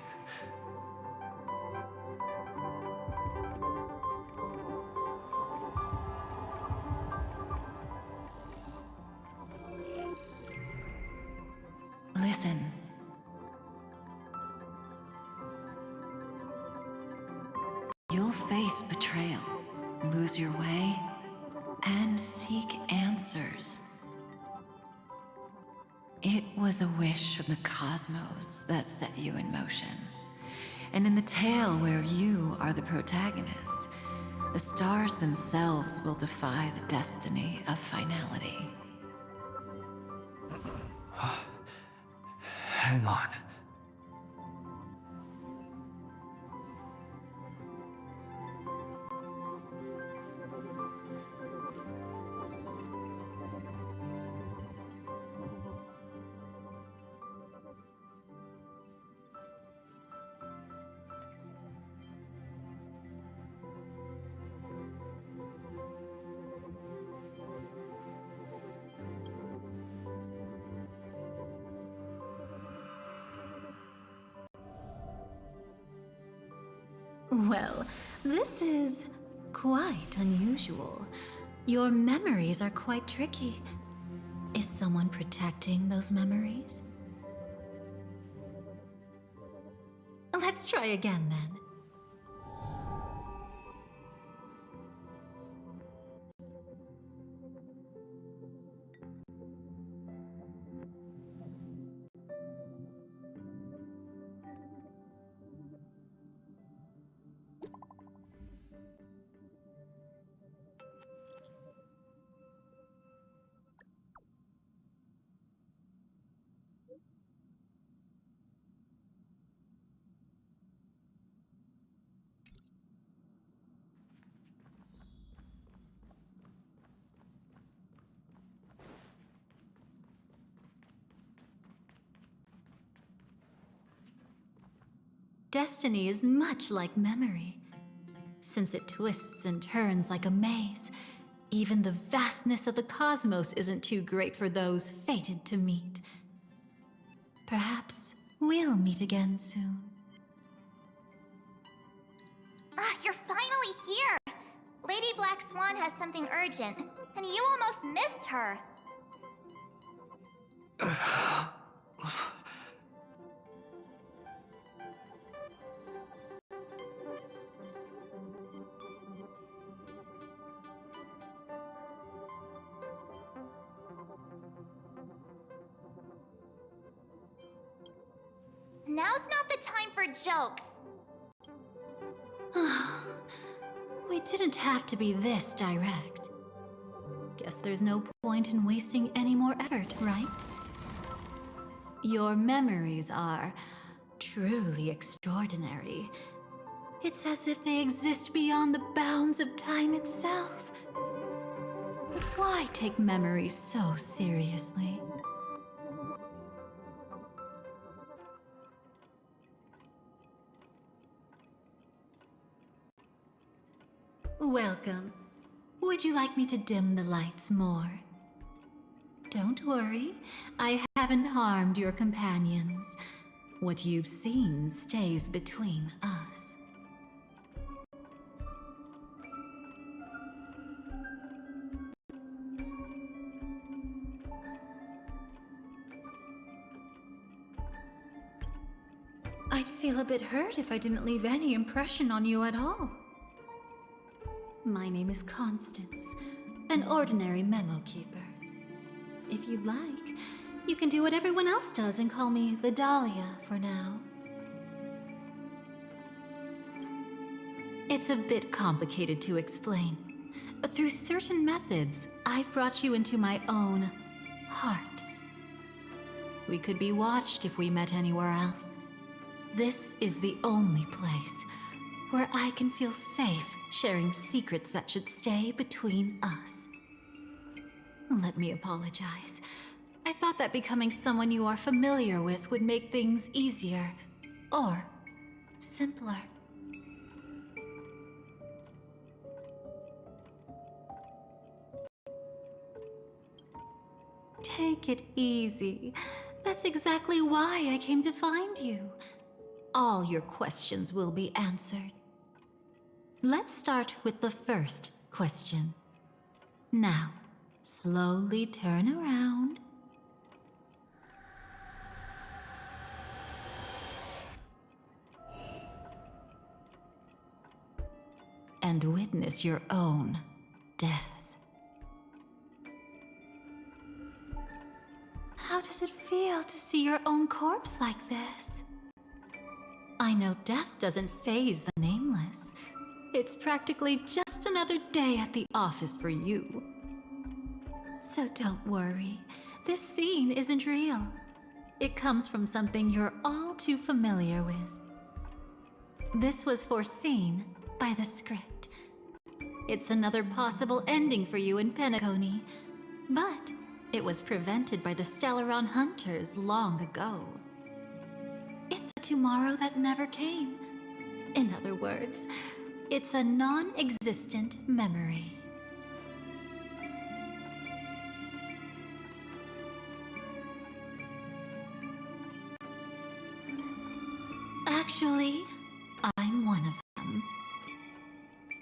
Listen. You'll face betrayal, lose your way, and seek answers. It was a wish from the cosmos that set you in motion. And in the tale where you are the protagonist, the stars themselves will defy the destiny of finality. Hang on. Well, this is quite unusual. Your memories are quite tricky. Is someone protecting those memories? Let's try again then. Destiny is much like memory. Since it twists and turns like a maze, even the vastness of the cosmos isn't too great for those fated to meet. Perhaps we'll meet again soon. You're finally here! Lady Black Swan has something urgent, and you almost missed her. Now's not the time for jokes. We didn't have to be this direct. Guess there's no point in wasting any more effort, right? Your memories are truly extraordinary. It's as if they exist beyond the bounds of time itself. But why take memories so seriously? Welcome. Would you like me to dim the lights more? Don't worry, I haven't harmed your companions. What you've seen stays between us. I'd feel a bit hurt if I didn't leave any impression on you at all. My name is Constance, an ordinary memo keeper. If you'd like, you can do what everyone else does and call me the Dahlia for now. It's a bit complicated to explain, but through certain methods, I've brought you into my own heart. We could be watched if we met anywhere else. This is the only place where I can feel safe sharing secrets that should stay between us. Let me apologize. I thought that becoming someone you are familiar with would make things easier, or simpler. Take it easy. That's exactly why I came to find you. All your questions will be answered. Let's start with the first question. Now, slowly turn around. And witness your own death. How does it feel to see your own corpse like this? I know death doesn't faze the nameless. It's practically just another day at the office for you. So don't worry, this scene isn't real. It comes from something you're all too familiar with. This was foreseen by the script. It's another possible ending for you in Penacony, but it was prevented by the Stellaron Hunters long ago. It's a tomorrow that never came. In other words, it's a non-existent memory. Actually, I'm one of them.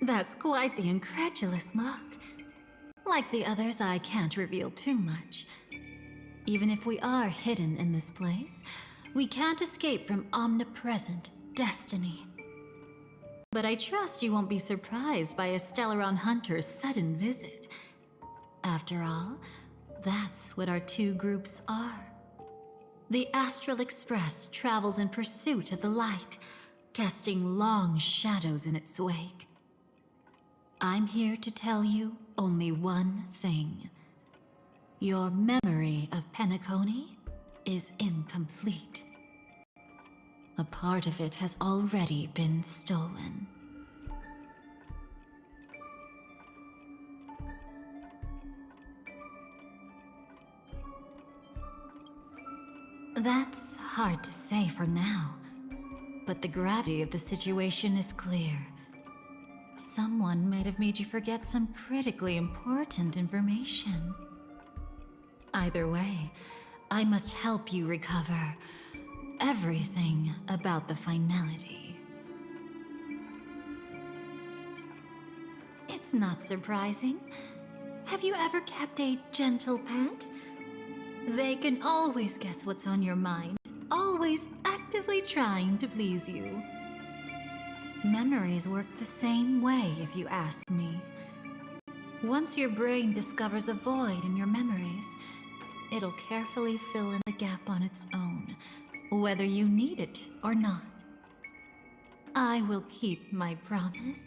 That's quite the incredulous look. Like the others, I can't reveal too much. Even if we are hidden in this place, we can't escape from omnipresent destiny. But I trust you won't be surprised by a Stellaron Hunter's sudden visit. After all, that's what our two groups are. The Astral Express travels in pursuit of the light, casting long shadows in its wake. I'm here to tell you only one thing. Your memory of Penacony is incomplete. A part of it has already been stolen. That's hard to say for now, but the gravity of the situation is clear. Someone might have made you forget some critically important information. Either way, I must help you recover everything about the finality. It's not surprising. Have you ever kept a gentle pet? They can always guess what's on your mind, always actively trying to please you. Memories work the same way, if you ask me. Once your brain discovers a void in your memories, it'll carefully fill in the gap on its own, whether you need it or not. I will keep my promise.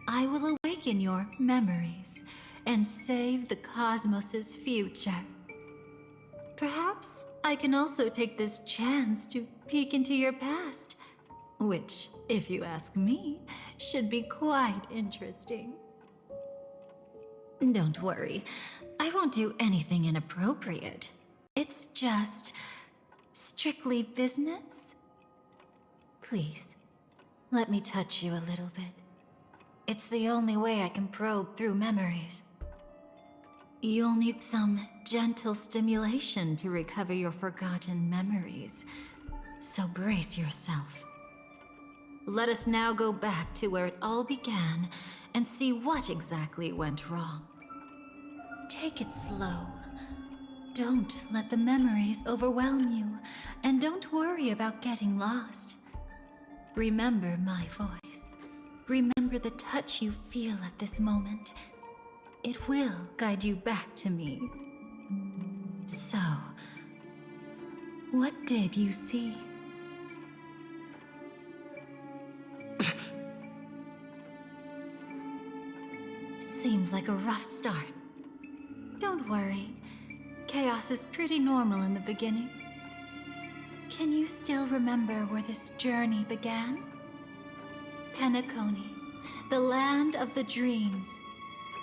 I will awaken your memories and save the cosmos's future. Perhaps I can also take this chance to peek into your past, which, if you ask me, should be quite interesting. Don't worry, I won't do anything inappropriate. It's just strictly business. Please, let me touch you a little bit. It's the only way I can probe through memories. You'll need some gentle stimulation to recover your forgotten memories, so brace yourself. Let us now go back to where it all began and see what exactly went wrong. Take it slow. Don't let the memories overwhelm you, and don't worry about getting lost. Remember my voice. Remember the touch you feel at this moment. It will guide you back to me. So, what did you see? Seems like a rough start. Don't worry. Chaos is pretty normal in the beginning. Can you still remember where this journey began? Penacony, the land of the dreams,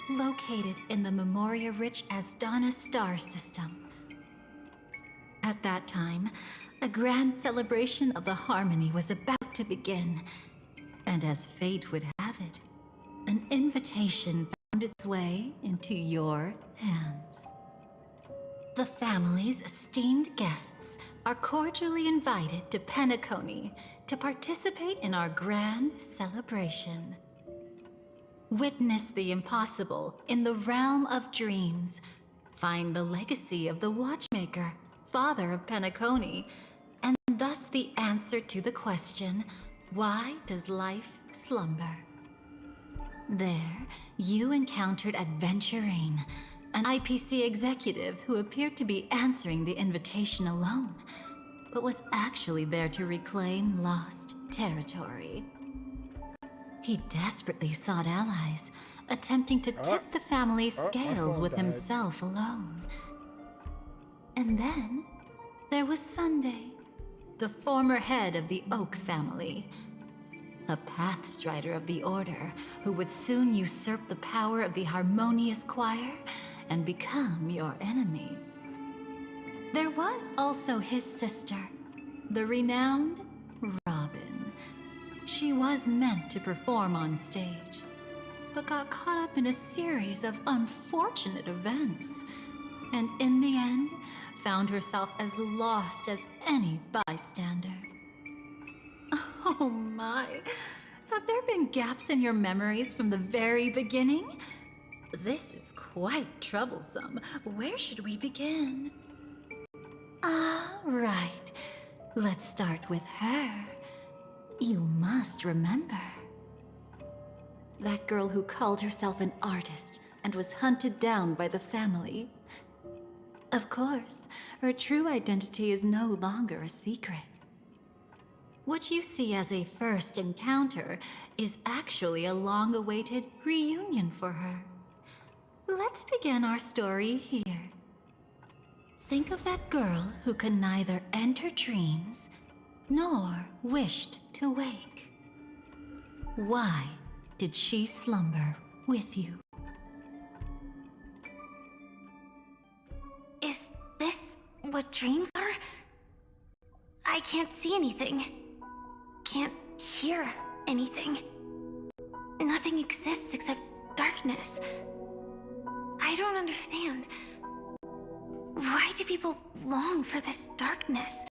located in the Memoria-rich Asdana star system. At that time, a grand celebration of the harmony was about to begin, and as fate would have it, an invitation found its way into your hands. The family's esteemed guests are cordially invited to Penacony to participate in our grand celebration. Witness the impossible in the realm of dreams. Find the legacy of the Watchmaker, father of Penacony, and thus the answer to the question, why does life slumber? There, you encountered Adventurine, an IPC executive who appeared to be answering the invitation alone, but was actually there to reclaim lost territory. He desperately sought allies, attempting to tip the family's scales with himself alone. And then, there was Sunday, the former head of the Oak family, a Pathstrider of the Order who would soon usurp the power of the Harmonious Choir and become your enemy. There was also his sister, the renowned Robin. She was meant to perform on stage, but got caught up in a series of unfortunate events, and in the end, found herself as lost as any bystander. Oh my, have there been gaps in your memories from the very beginning? This is quite troublesome. Where should we begin? All right, let's start with her. You must remember. That girl who called herself an artist and was hunted down by the family. Of course, her true identity is no longer a secret. What you see as a first encounter is actually a long-awaited reunion for her. Let's begin our story here. Think of that girl who could neither enter dreams nor wished to wake. Why did she slumber with you? Is this what dreams are? I can't see anything. Can't hear anything. Nothing exists except darkness. I don't understand. Why do people long for this darkness?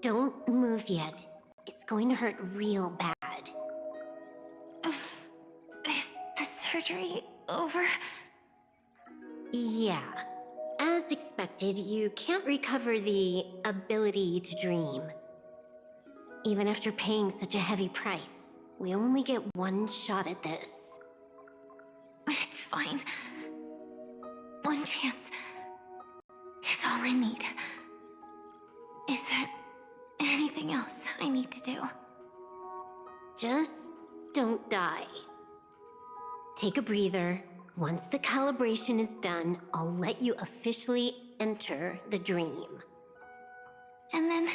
Don't move yet. It's going to hurt real bad. Is the surgery over? Yeah. As expected, you can't recover the ability to dream. Even after paying such a heavy price, we only get one shot at this. It's fine. One chance is all I need. Is there anything else I need to do? Just don't die. Take a breather. Once the calibration is done, I'll let you officially enter the dream. And then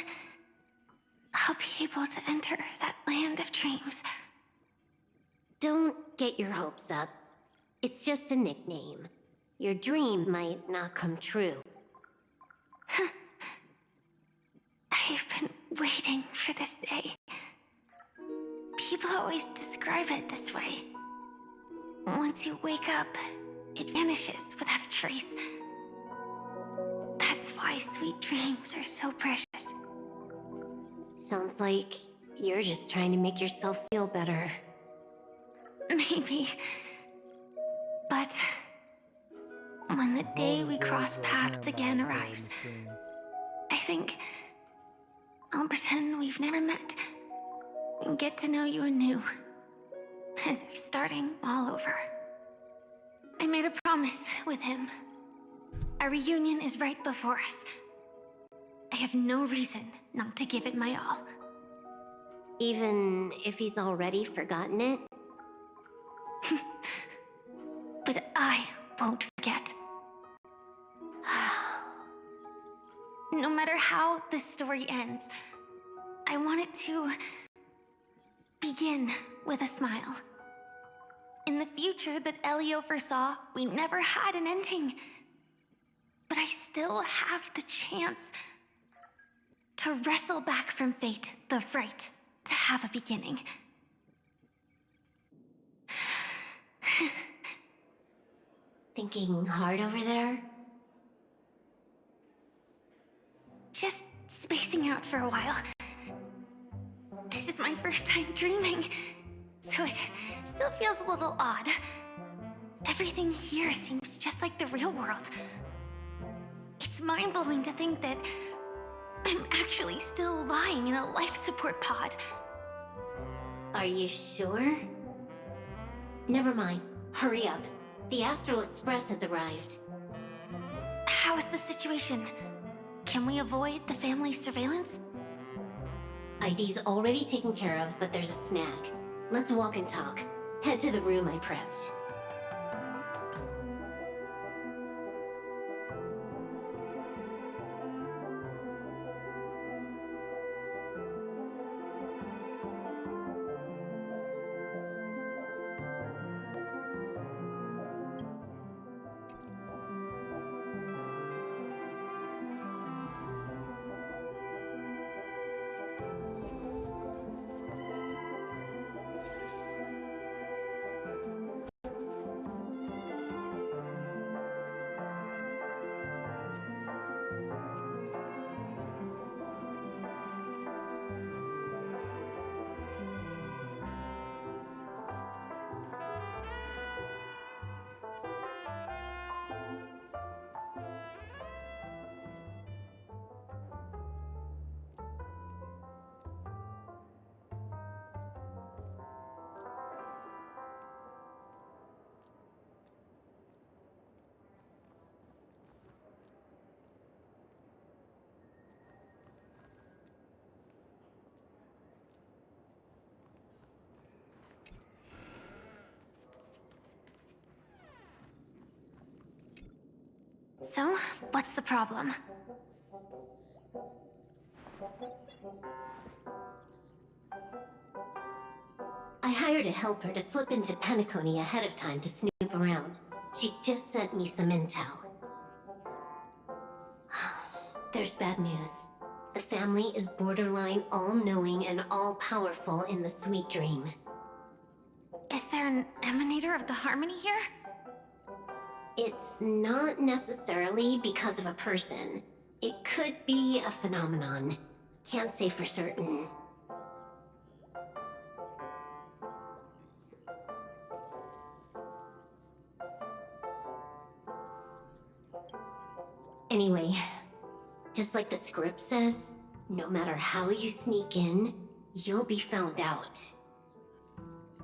I'll be able to enter that land of dreams. Don't get your hopes up. It's just a nickname. Your dream might not come true. I've been waiting for this day. People always describe it this way. Once you wake up, it vanishes without a trace. That's why sweet dreams are so precious. Sounds like you're just trying to make yourself feel better. Maybe. But when the day we cross paths again arrives, I think I'll pretend we've never met and get to know you anew. As if starting all over. I made a promise with him. Our reunion is right before us. I have no reason not to give it my all. Even if he's already forgotten it? But I won't forget. no matter how this story ends, I want it to begin with a smile. In the future that Elio foresaw, we never had an ending. But I still have the chance to wrestle back from fate the right to have a beginning. Thinking hard over there? Just spacing out for a while. This is my first time dreaming, so it still feels a little odd. Everything here seems just like the real world. It's mind-blowing to think that I'm actually still lying in a life support pod. Are you sure? Never mind. Hurry up. The Astral Express has arrived. How is the situation? Can we avoid the family's surveillance? ID's already taken care of, but there's a snag. Let's walk and talk. Head to the room I prepped. So, what's the problem? I hired a helper to slip into Penacony ahead of time to snoop around. She just sent me some intel. There's bad news. The family is borderline all-knowing and all-powerful in the sweet dream. Is there an emanator of the harmony here? It's not necessarily because of a person. It could be a phenomenon. Can't say for certain. Anyway, just like the script says, no matter how you sneak in, you'll be found out.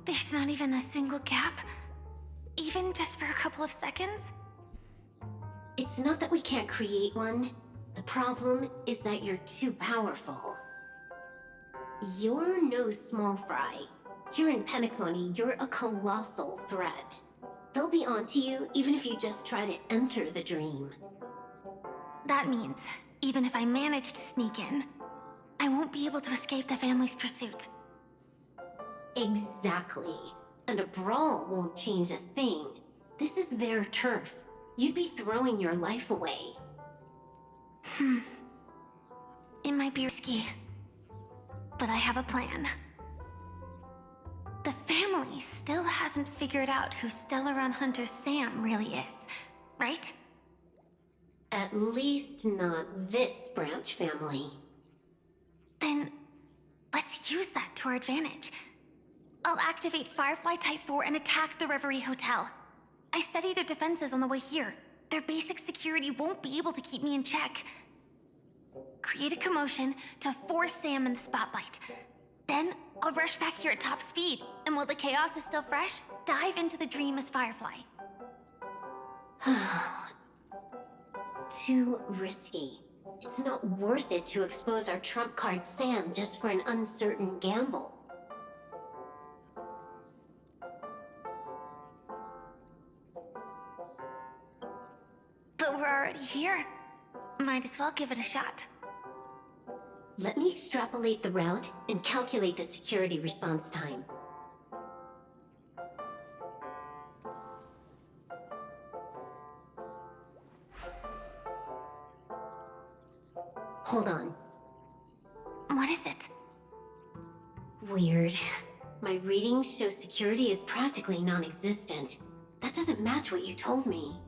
There's not even a single gap? Even just for a couple of seconds? It's not that we can't create one. The problem is that you're too powerful. You're no small fry. Here in Penacony, you're a colossal threat. They'll be onto you even if you just try to enter the dream. That means, even if I manage to sneak in, I won't be able to escape the family's pursuit. Exactly. And a brawl won't change a thing. This is their turf. You'd be throwing your life away. It might be risky, but I have a plan. The family still hasn't figured out who Stellaron Hunter Sam really is, right? At least not this branch family. Then, let's use that to our advantage. I'll activate Firefly Type 4 and attack the Reverie Hotel. I studied their defenses on the way here. Their basic security won't be able to keep me in check. Create a commotion to force Sam in the spotlight. Then, I'll rush back here at top speed, and while the chaos is still fresh, dive into the dream as Firefly. Too risky. It's not worth it to expose our trump card Sam just for an uncertain gamble. But we're already here. Might as well give it a shot. Let me extrapolate the route and calculate the security response time. Hold on. What is it? Weird. My readings show security is practically non-existent. That doesn't match what you told me.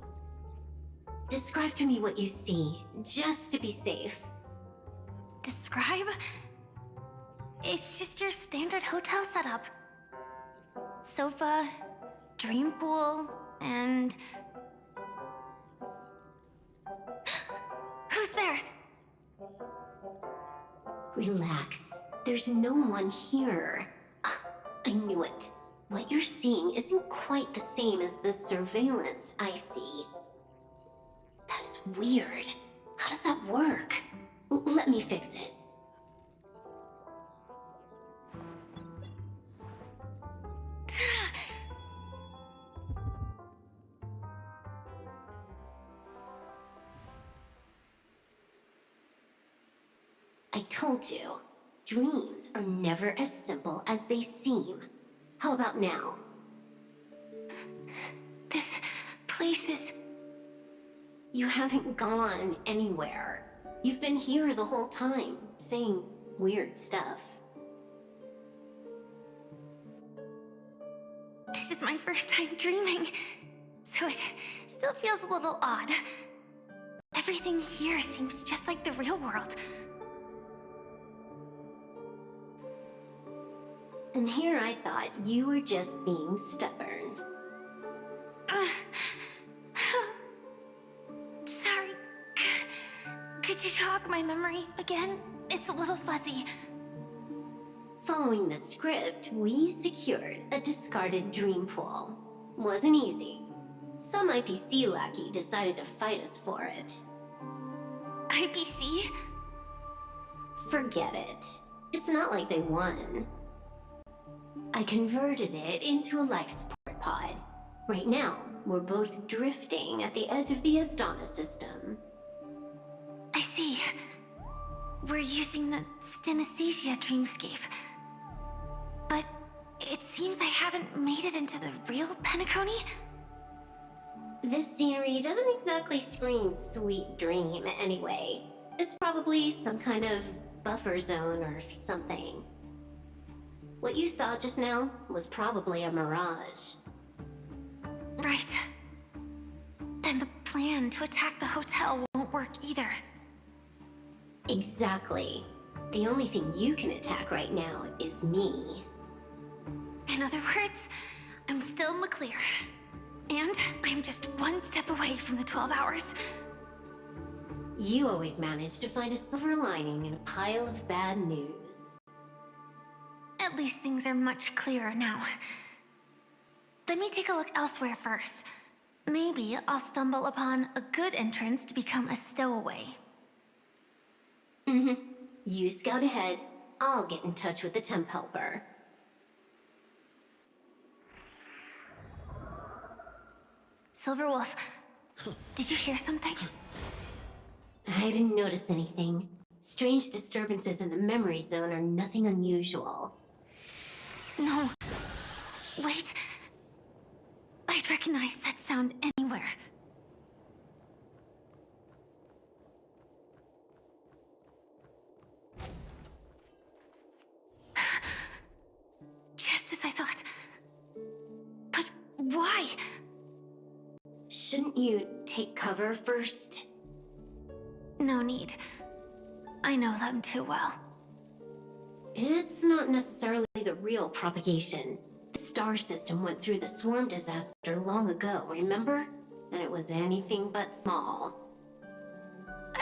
Describe to me what you see, just to be safe. Describe? It's just your standard hotel setup. Sofa, dream pool, and... Who's there? Relax. There's no one here. I knew it. What you're seeing isn't quite the same as the surveillance I see. That is weird. How does that work? Let me fix it. I told you, dreams are never as simple as they seem. How about now? This place is... You haven't gone anywhere. You've been here the whole time, saying weird stuff. This is my first time dreaming, so it still feels a little odd. Everything here seems just like the real world. And here I thought you were just being stubborn. Sorry. Could you jog my memory again? It's a little fuzzy. Following the script, we secured a discarded dream pool. Wasn't easy. Some IPC lackey decided to fight us for it. IPC? Forget it. It's not like they won. I converted it into a life support pod. Right now, we're both drifting at the edge of the Astana system. I see. We're using the synesthesia dreamscape. But it seems I haven't made it into the real Penacony? This scenery doesn't exactly scream sweet dream anyway. It's probably some kind of buffer zone or something. What you saw just now was probably a mirage. Right. Then the plan to attack the hotel won't work either. Exactly. The only thing you can attack right now is me. In other words, I'm still in the clear. And I'm just one step away from the 12 hours. You always manage to find a silver lining in a pile of bad news. At least things are much clearer now. Let me take a look elsewhere first. Maybe I'll stumble upon a good entrance to become a stowaway. You scout ahead. I'll get in touch with the temp helper. Silverwolf, did you hear something? I didn't notice anything. Strange disturbances in the memory zone are nothing unusual. No. Wait. I'd recognize that sound anywhere. Just as I thought. But why? Shouldn't you take cover first? No need. I know them too well. It's not necessarily the real propagation. The star system went through the swarm disaster long ago, remember? And it was anything but small.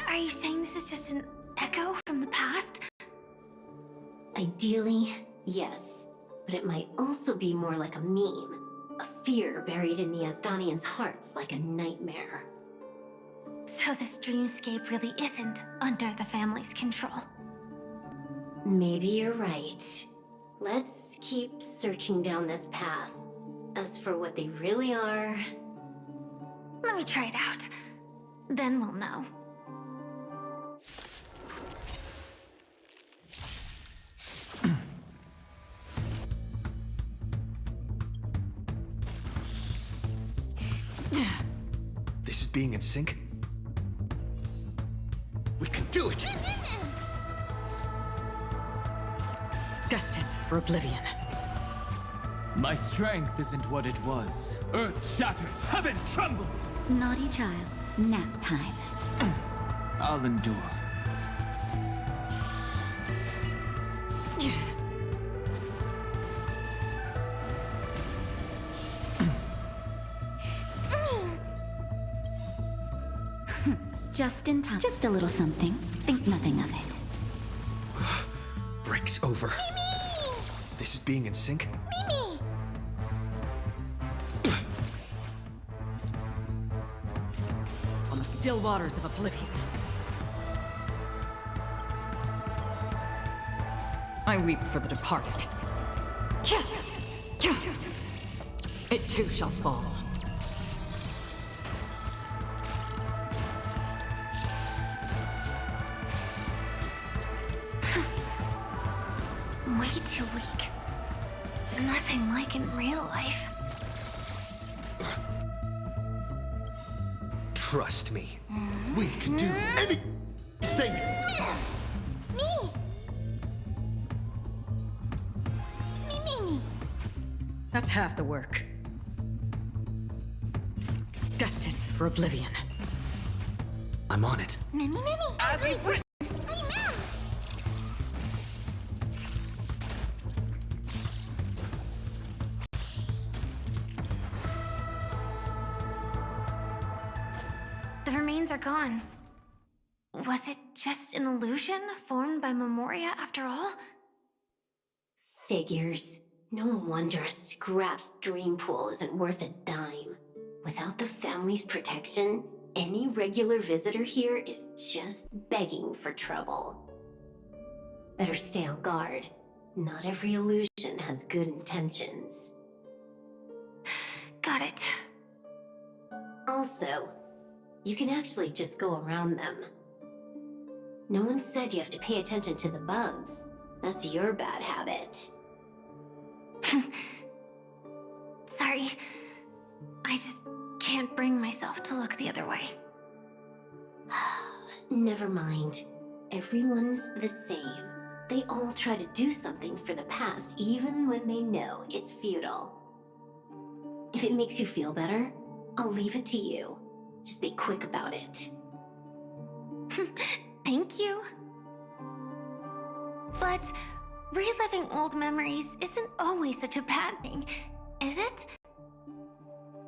Are you saying this is just an echo from the past? Ideally, yes. But it might also be more like a meme. A fear buried in the Asdanians' hearts like a nightmare. So this dreamscape really isn't under the family's control. Maybe you're right. Let's keep searching down this path. As for what they really are... Let me try it out. Then we'll know. is being in sync. We can do it! Destined for oblivion. My strength isn't what it was. Earth shatters, heaven trembles! Naughty child, nap time. I'll endure. Just in time. Just a little something. Think nothing of it. Breaks over. This is being in sync. Mimi! On the still waters of oblivion. I weep for the departed. It too shall fall. Way too weak. Nothing like in real life. Trust me. We can do anything! Me! Me. That's half the work. Destined for oblivion. I'm on it. Mimi. As we've written. The remains are gone. Was it just an illusion formed by Memoria after all? Figures. No wonder a scrapped dream pool isn't worth a dime. Without the family's protection, any regular visitor here is just begging for trouble. Better stay on guard. Not every illusion has good intentions. Got it. Also, you can actually just go around them. No one said you have to pay attention to the bugs. That's your bad habit. Sorry. I just can't bring myself to look the other way. Never mind. Everyone's the same. They all try to do something for the past, even when they know it's futile. If it makes you feel better, I'll leave it to you. Just be quick about it. Thank you. But reliving old memories isn't always such a bad thing, is it?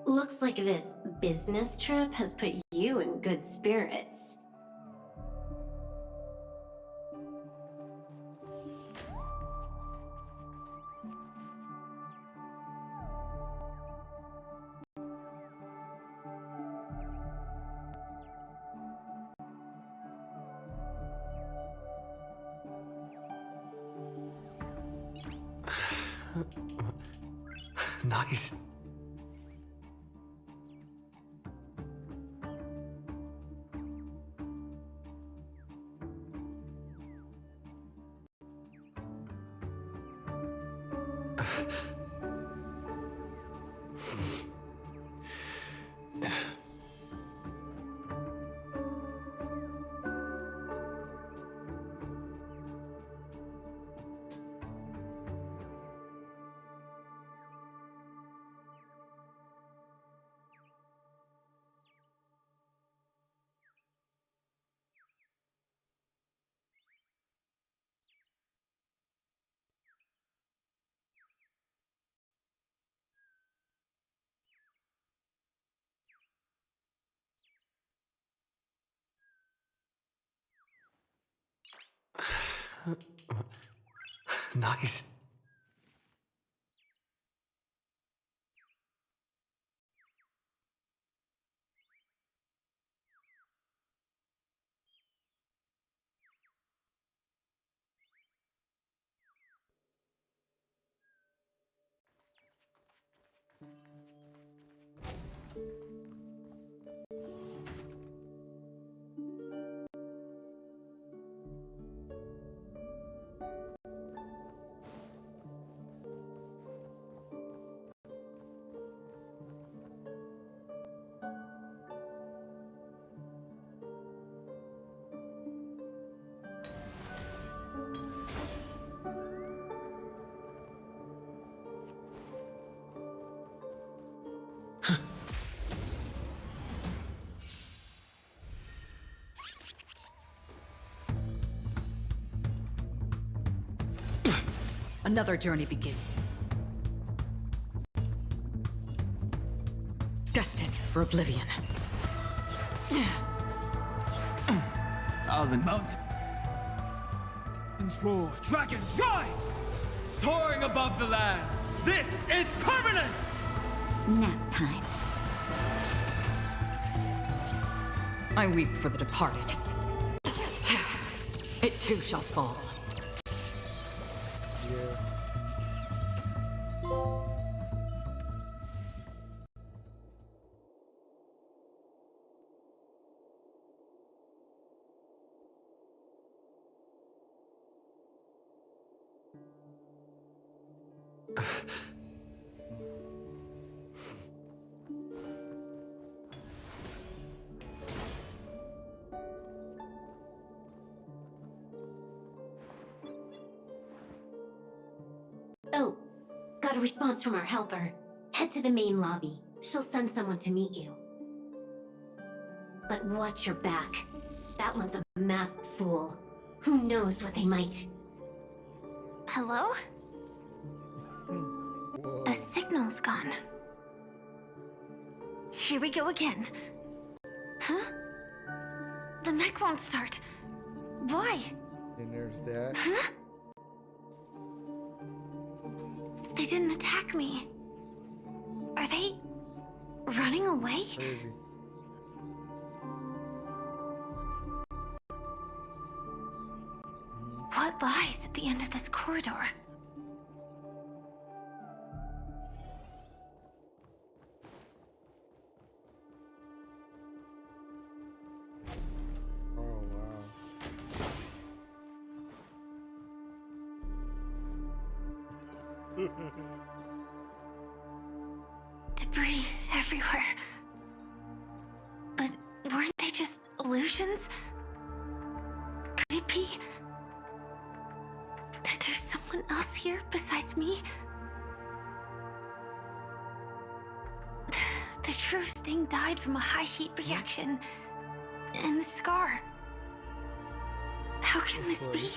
Looks like this business trip has put you in good spirits. Nice. Nice. Another journey begins. Destined for oblivion. Alvin Mount. Dragons roar, dragons rise! Soaring above the lands. This is permanence! Nap time. I weep for the departed. It too shall fall. Oh, got a response from our helper. Head to the main lobby. She'll send someone to meet you. But watch your back. That one's a masked fool. Who knows what they might... Hello? The signal's gone. Here we go again. Huh? The mech won't start. Why? And there's that. Huh? They didn't attack me. Are they running away? Crazy. What lies at the end of this corridor? Oh, wow. Debris everywhere. But weren't they just illusions? Could it be that there's someone else here besides me? The true Sting died from a high heat reaction. And the scar. How can this be?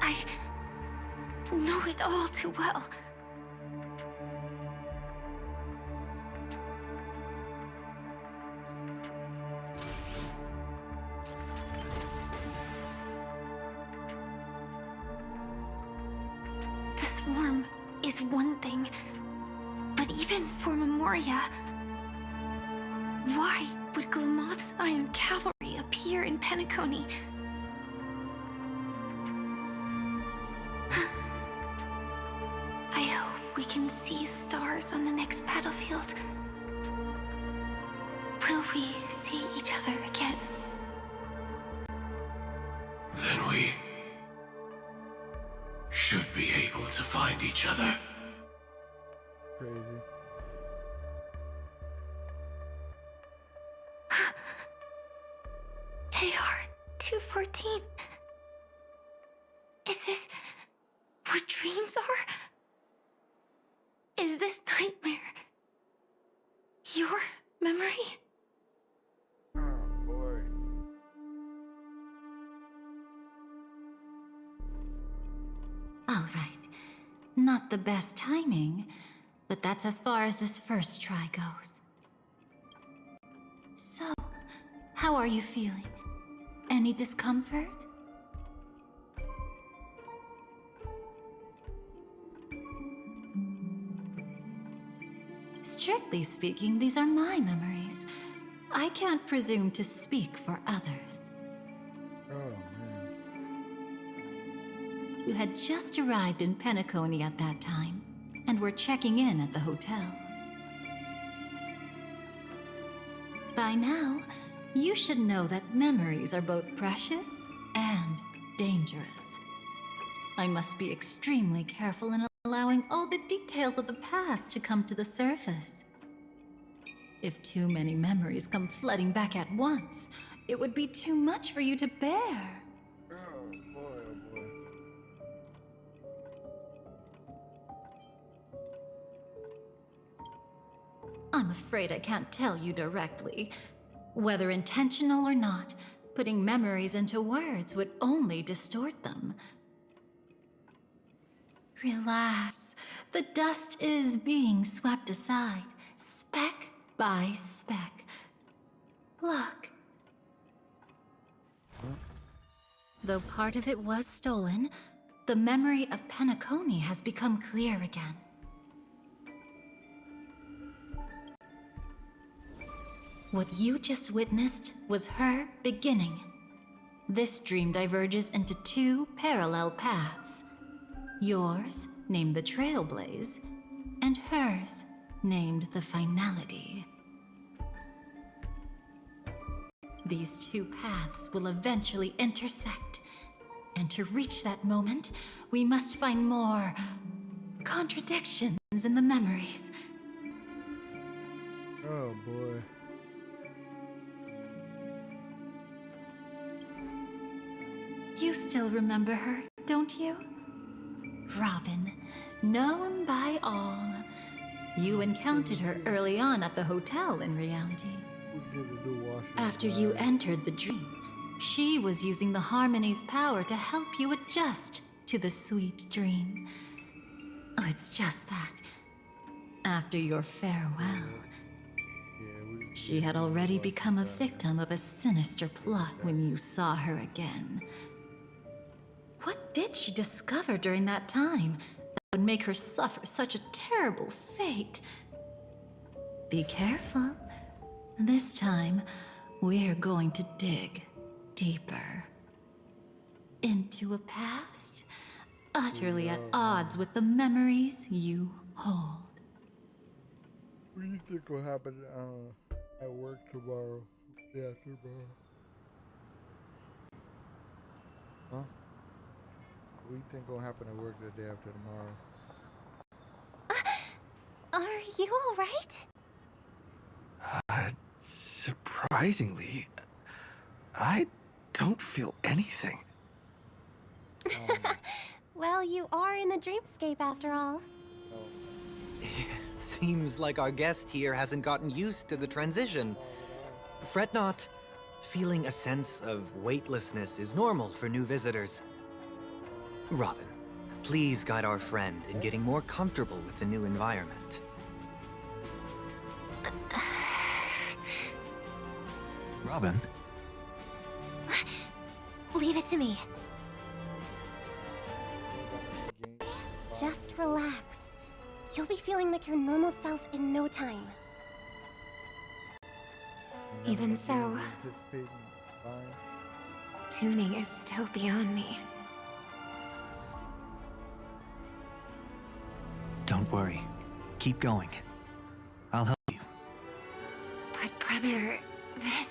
I know it all too well. The swarm is one thing, but even for Memoria, why would Glamoth's Iron Cavalry appear in Penacony? I hope we can see the stars on the next battlefield. Will we see each other again? Then we should be able to find each other. Crazy. AR-214. Is this what dreams are? Is this nightmare your memory? Oh, boy. All right. Not the best timing, but that's as far as this first try goes. So, how are you feeling? Any discomfort? Strictly speaking, these are my memories. I can't presume to speak for others. Oh, man. You had just arrived in Penacony at that time, and were checking in at the hotel. By now, you should know that memories are both precious and dangerous. I must be extremely careful in allowing all the details of the past to come to the surface. If too many memories come flooding back at once, it would be too much for you to bear. Oh, boy, oh, boy. I'm afraid I can't tell you directly. Whether intentional or not, putting memories into words would only distort them. Relax. The dust is being swept aside, speck by speck. Look. Though part of it was stolen, the memory of Penacony has become clear again. What you just witnessed was her beginning. This dream diverges into two parallel paths. Yours, named the Trailblaze, and hers, named the Finality. These two paths will eventually intersect, and to reach that moment, we must find more contradictions in the memories. Oh boy. You still remember her, don't you? Robin, known by all. You encountered her early on at the hotel in reality. After you entered the dream, she was using the Harmony's power to help you adjust to the sweet dream. Oh, it's just that. After your farewell, she had already become a victim of a sinister plot when you saw her again. What did she discover during that time that would make her suffer such a terrible fate? Be careful. This time, we're going to dig deeper into a past utterly at odds with the memories you hold. What do you think will happen at work tomorrow? Yeah, tomorrow. Huh? What do you think will happen at work the day after tomorrow? Are you alright? Surprisingly, I don't feel anything. Well, you are in the dreamscape after all. Seems like our guest here hasn't gotten used to the transition. Fret not. Feeling a sense of weightlessness is normal for new visitors. Robin, please guide our friend in getting more comfortable with the new environment. Robin? Leave it to me. Just relax. You'll be feeling like your normal self in no time. Even so, tuning is still beyond me. Don't worry. Keep going. I'll help you. But brother, this...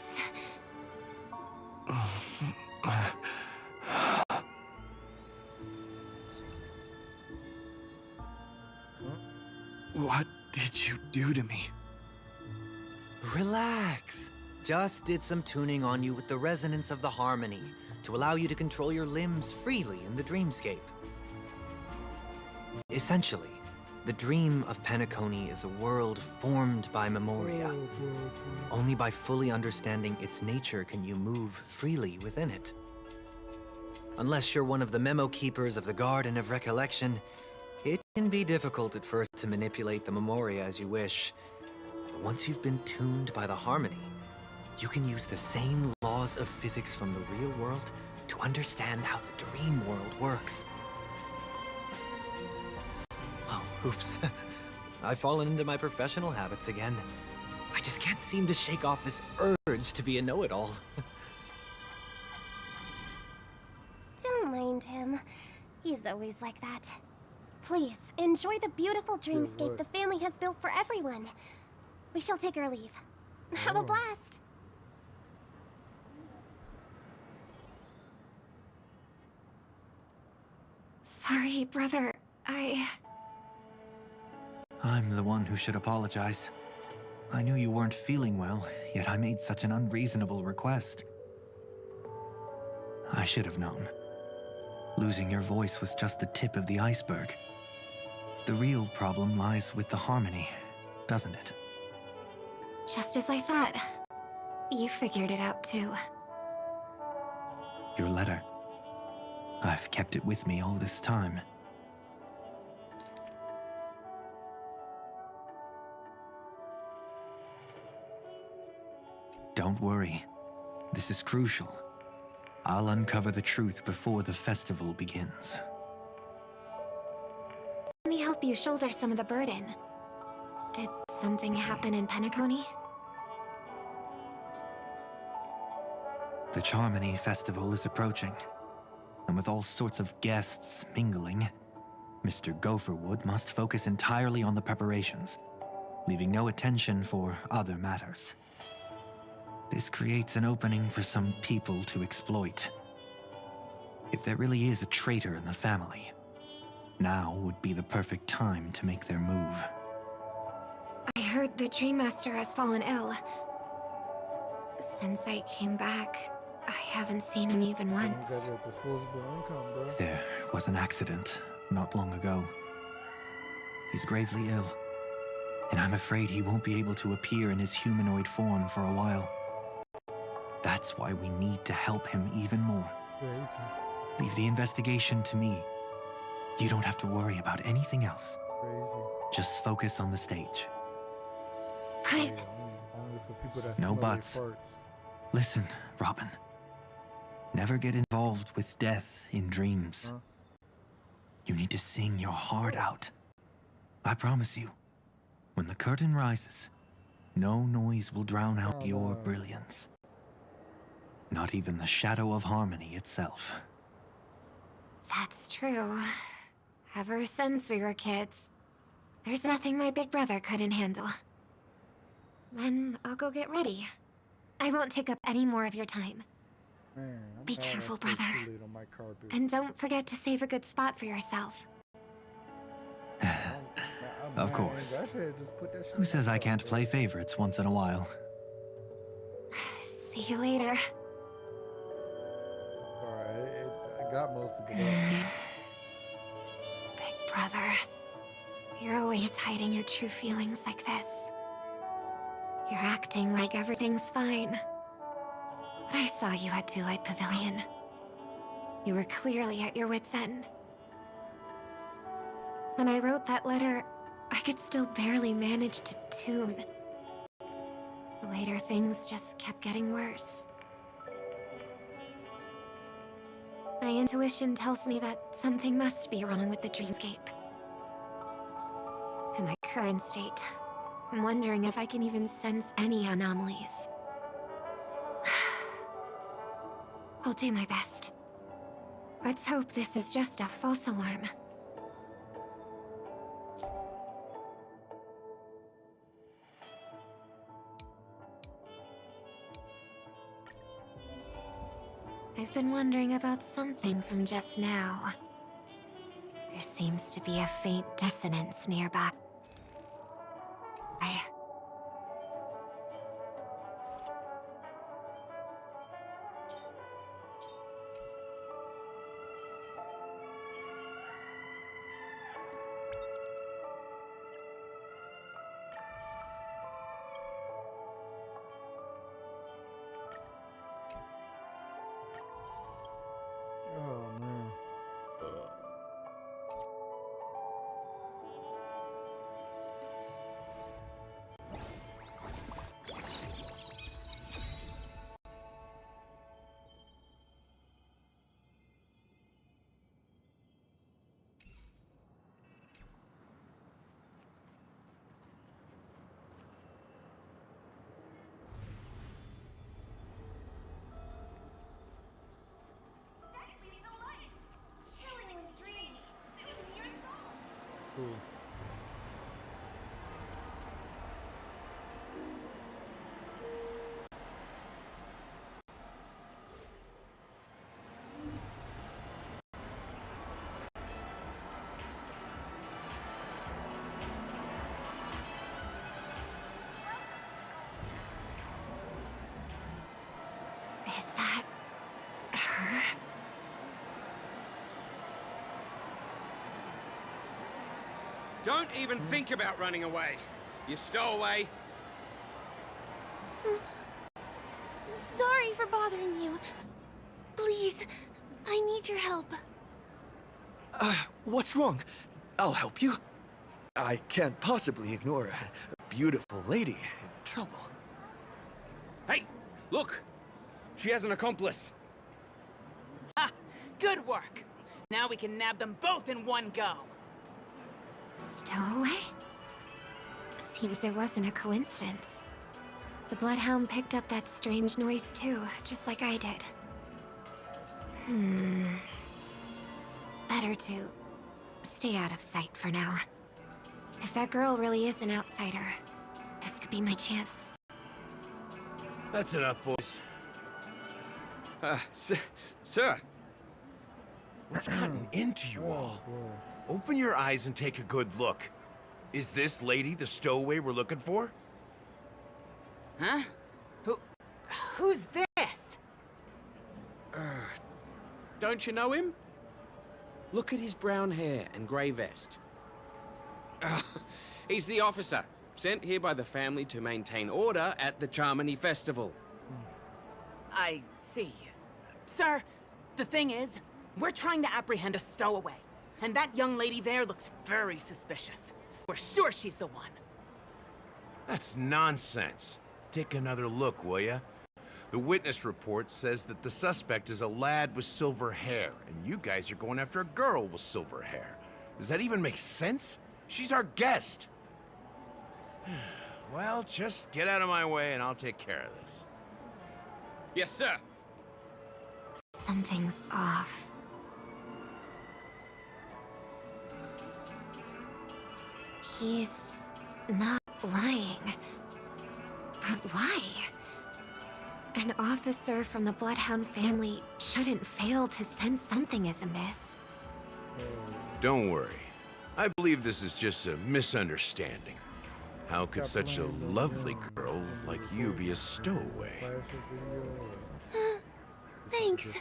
What did you do to me? Relax. Just did some tuning on you with the resonance of the harmony to allow you to control your limbs freely in the dreamscape. Essentially, the dream of Penacony is a world formed by memoria. Only by fully understanding its nature can you move freely within it. Unless you're one of the memo keepers of the Garden of Recollection, it can be difficult at first to manipulate the memoria as you wish. But once you've been tuned by the harmony, you can use the same laws of physics from the real world to understand how the dream world works. Oh, oops. I've fallen into my professional habits again. I just can't seem to shake off this urge to be a know-it-all. Don't mind him. He's always like that. Please, enjoy the beautiful dreamscape the family has built for everyone. We shall take our leave. Have a blast! Sorry, brother. I'm the one who should apologize. I knew you weren't feeling well, yet I made such an unreasonable request. I should have known. Losing your voice was just the tip of the iceberg. The real problem lies with the harmony, doesn't it? Just as I thought. You figured it out too. Your letter. I've kept it with me all this time. Don't worry. This is crucial. I'll uncover the truth before the festival begins. Let me help you shoulder some of the burden. Did something happen in Penacony? The Charmony Festival is approaching, and with all sorts of guests mingling, Mr. Gopherwood must focus entirely on the preparations, leaving no attention for other matters. This creates an opening for some people to exploit. If there really is a traitor in the family, now would be the perfect time to make their move. I heard the Dream Master has fallen ill. Since I came back, I haven't seen him even once. Got that disposable income, bro. There was an accident not long ago. He's gravely ill, and I'm afraid he won't be able to appear in his humanoid form for a while. That's why we need to help him even more. Crazy. Leave the investigation to me. You don't have to worry about anything else. Crazy. Just focus on the stage. But Only for people that No smell their buts. farts. Listen, Robin. Never get involved with death in dreams. Huh? You need to sing your heart out. I promise you, when the curtain rises, no noise will drown out your brilliance. Not even the shadow of harmony itself. that's true. Ever since we were kids, there's nothing my big brother couldn't handle. Then I'll go get ready. I won't take up any more of your time. Man, I'm Be glad I careful, sprayed brother. Kool-Aid on my carpet. And don't forget to save a good spot for yourself. Of course. I should just put that shit Who says I can't play favorites once in a while? See you later. Alright, I got most of it up. Big brother, you're always hiding your true feelings like this. You're acting like everything's fine. But I saw you at Daylight Pavilion. You were clearly at your wit's end. When I wrote that letter, I could still barely manage to tune. Later, things just kept getting worse. My intuition tells me that something must be wrong with the dreamscape. In my current state, I'm wondering if I can even sense any anomalies. I'll do my best. Let's hope this is just a false alarm. I've been wondering about something from just now. There seems to be a faint dissonance nearby. Oh man. Cool. Is that her? Don't even think about running away. You stowaway. Sorry for bothering you. Please, I need your help. What's wrong? I'll help you. I can't possibly ignore a beautiful lady in trouble. Hey, Look! She has an accomplice. Ha! Good work! Now we can nab them both in one go. Stowaway? Seems it wasn't a coincidence. The Bloodhound picked up that strange noise too, just like I did. Better to stay out of sight for now. If that girl really is an outsider, this could be my chance. That's enough, boys. Sir. What's cutting into you all? Open your eyes and take a good look. Is this lady the stowaway we're looking for? Huh? Who's this? Don't you know him? Look at his brown hair and grey vest. He's the officer, sent here by the family to maintain order at the Charmony Festival. I see. Sir, the thing is, we're trying to apprehend a stowaway. And that young lady there looks very suspicious. We're sure she's the one. That's nonsense. Take another look, will ya? The witness report says that the suspect is a lad with silver hair, and you guys are going after a girl with silver hair. Does that even make sense? She's our guest. Well, just get out of my way and I'll take care of this. Yes, sir. Something's off. He's not lying. But why? An officer from the Bloodhound family shouldn't fail to sense something is amiss. Don't worry. I believe this is just a misunderstanding. How could such a lovely girl like you be a stowaway? Thanks.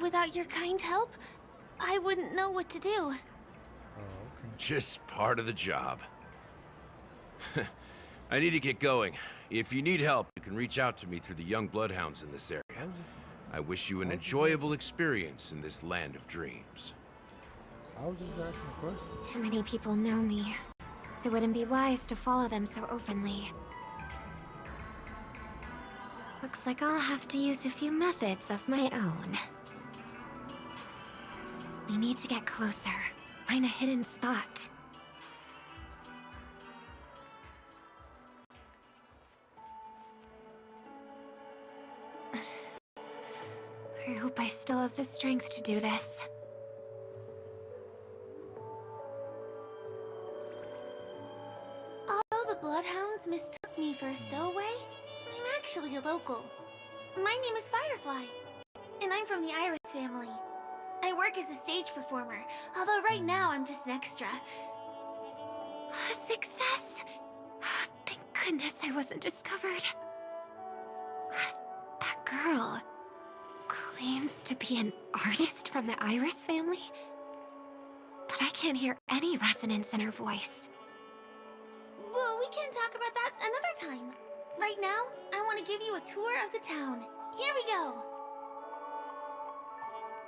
Without your kind help, I wouldn't know what to do. Just part of the job. I need to get going. If you need help, you can reach out to me through the young bloodhounds in this area. I wish you an enjoyable experience in this land of dreams. I was just asking a question. Too many people know me. It wouldn't be wise to follow them so openly. Looks like I'll have to use a few methods of my own. We need to get closer. Find a hidden spot. I hope I still have the strength to do this. Although the Bloodhounds mistook me for a stowaway, I'm actually a local. My name is Firefly, and I'm from the Iris family. I work as a stage performer, although right now I'm just an extra. Success! Thank goodness I wasn't discovered. That girl claims to be an artist from the Iris family, but I can't hear any resonance in her voice. Well, we can talk about that another time. Right now, I want to give you a tour of the town. Here we go.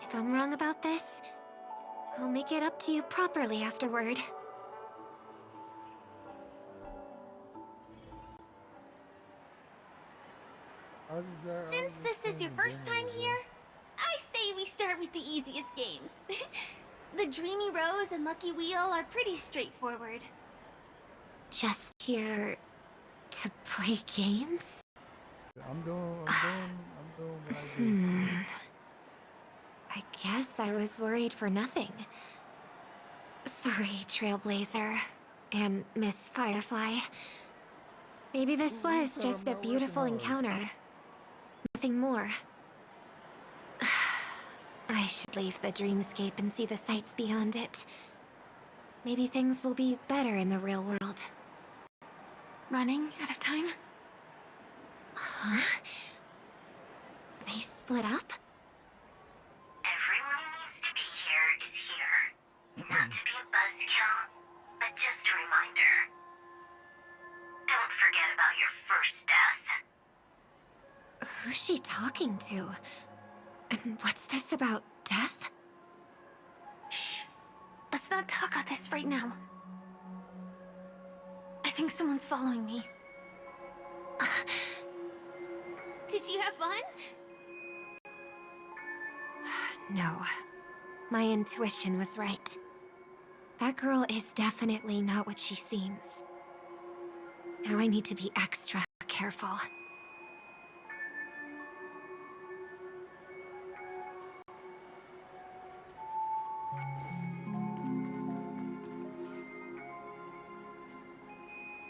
If I'm wrong about this, I'll make it up to you properly afterward. Since this is your first time here, I say we start with the easiest games. The Dreamy Rose and Lucky Wheel are pretty straightforward. Just here to play games? I'm doing what I do. I guess I was worried for nothing. Sorry, Trailblazer and Miss Firefly. Maybe this was just a beautiful encounter. Nothing more. I should leave the dreamscape and see the sights beyond it. Maybe things will be better in the real world. Running out of time? Huh? They split up? Everyone who needs to be here is here. Not to be a buzzkill, but just a reminder. Don't forget about your first death. Who's she talking to? And what's this about death? Shh. Let's not talk about this right now. I think someone's following me. Did you have fun? No. My intuition was right. That girl is definitely not what she seems. Now I need to be extra careful.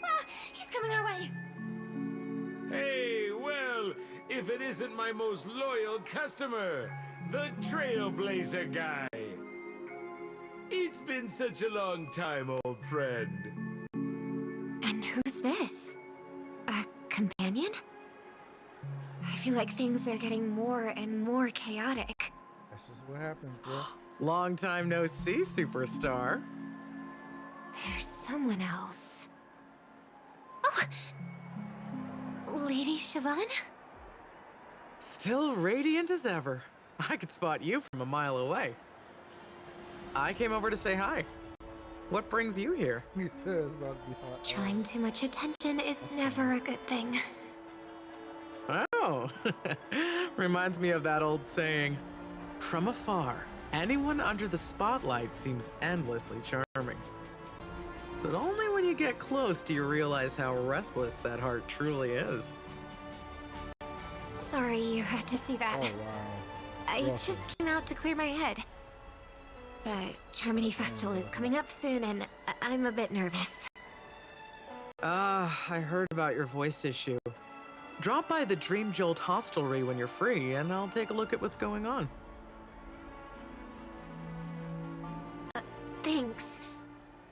Ah, he's coming our way. Hey, well, if it isn't my most loyal customer, the Trailblazer guy. It's been such a long time, old friend. And who's this? A companion? I feel like things are getting more and more chaotic. That's just what happens, bro. Long time no see, superstar. There's someone else. Oh! Lady Siobhan? Still radiant as ever. I could spot you from a mile away. I came over to say hi. What brings you here? He says about to be hot. Drawing too much attention is never a good thing. Oh, reminds me of that old saying, from afar, anyone under the spotlight seems endlessly charming. But only when you get close do you realize how restless that heart truly is. Sorry you had to see that. Oh, wow. I just came out to clear my head. The Charmony Festival is coming up soon, and I'm a bit nervous. I heard about your voice issue. Drop by the Dream Jolt hostelry when you're free, and I'll take a look at what's going on. Thanks.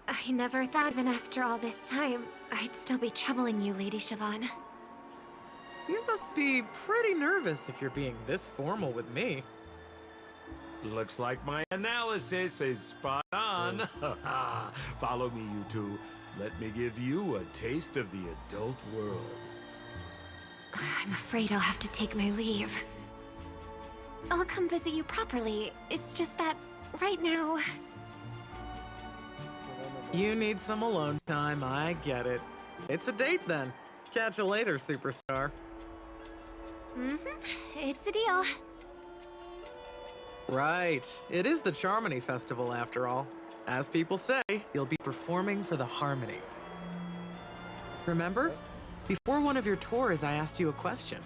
I never thought even after all this time, I'd still be troubling you, Lady Siobhan. You must be pretty nervous if you're being this formal with me. Looks like my analysis is spot on. Follow me, you two. Let me give you a taste of the adult world. I'm afraid I'll have to take my leave. I'll come visit you properly. It's just that, right now... You need some alone time, I get it. It's a date then. Catch you later, superstar. It's a deal. Right. It is the Charmony Festival after all. As people say, you'll be performing for the Harmony. Remember? Before one of your tours, I asked you a question.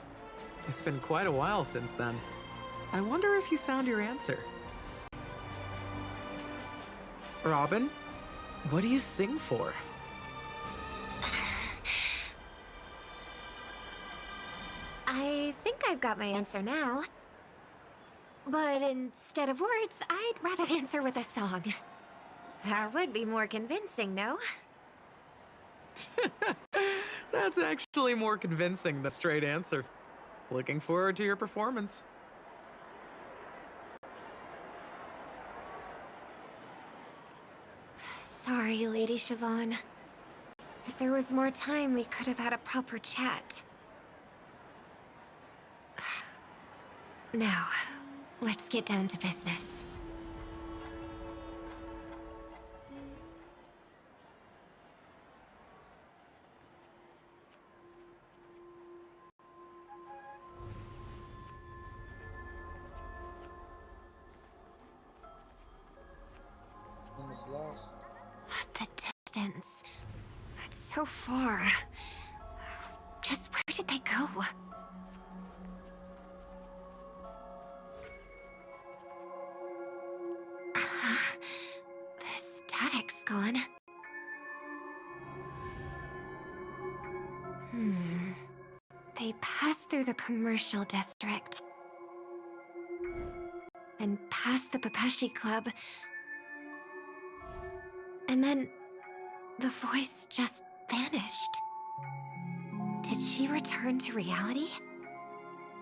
It's been quite a while since then. I wonder if you found your answer. Robin, what do you sing for? I think I've got my answer now. But instead of words, I'd rather answer with a song. That would be more convincing, no? That's actually more convincing than the straight answer. Looking forward to your performance. Sorry, Lady Siobhan. If there was more time, we could have had a proper chat. Now, let's get down to business. The distance. It's so far. Just where did they go? The static's gone. They passed through the commercial district. And past the Papashi Club. And then the voice just vanished. Did she return to reality?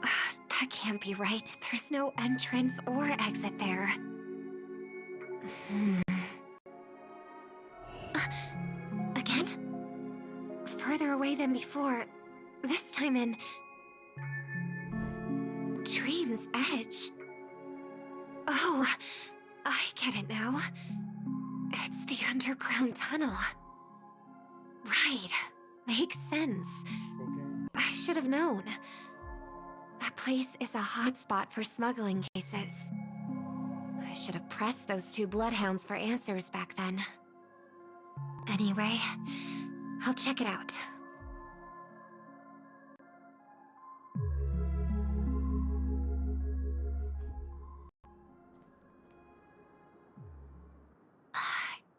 That can't be right. There's no entrance or exit there. Again? Further away than before. This time in... Dream's Edge. Oh, I get it now. It's the underground tunnel. Right. Makes sense. I should have known. That place is a hotspot for smuggling cases. I should have pressed those two bloodhounds for answers back then. Anyway, I'll check it out.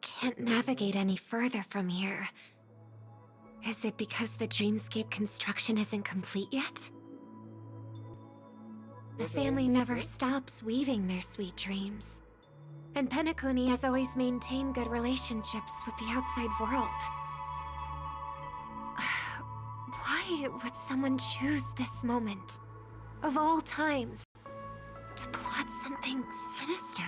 Can't navigate any further from here. Is it because the dreamscape construction isn't complete yet? The family never stops weaving their sweet dreams. And Penacony has always maintained good relationships with the outside world. Why would someone choose this moment, of all times, to plot something sinister?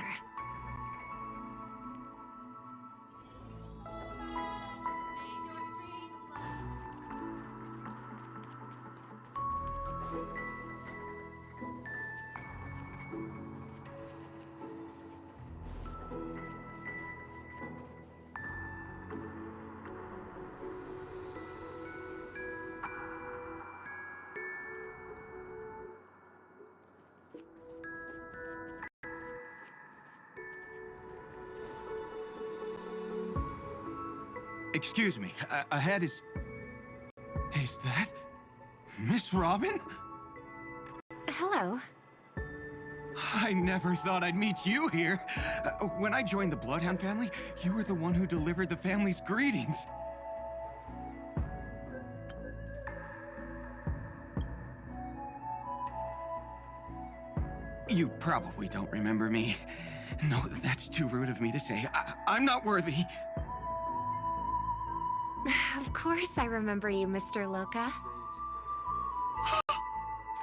Excuse me, ahead is... Is that... Miss Robin? Hello. I never thought I'd meet you here. When I joined the Bloodhound family, you were the one who delivered the family's greetings. You probably don't remember me. No, that's too rude of me to say. I'm not worthy. Of course I remember you, Mr. Loka.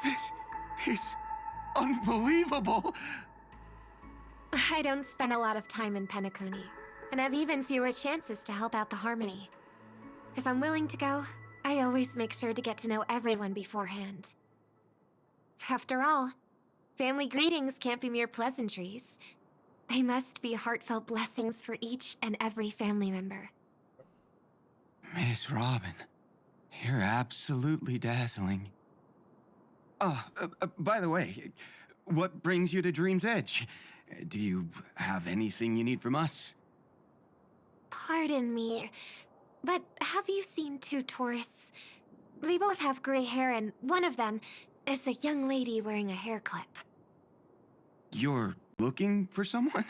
This is unbelievable! I don't spend a lot of time in Penacony, and have even fewer chances to help out the Harmony. If I'm willing to go, I always make sure to get to know everyone beforehand. After all, family greetings can't be mere pleasantries. They must be heartfelt blessings for each and every family member. Miss Robin, you're absolutely dazzling. By the way, what brings you to Dream's Edge? Do you have anything you need from us? Pardon me, but have you seen two tourists? They both have gray hair, and one of them is a young lady wearing a hair clip. You're looking for someone?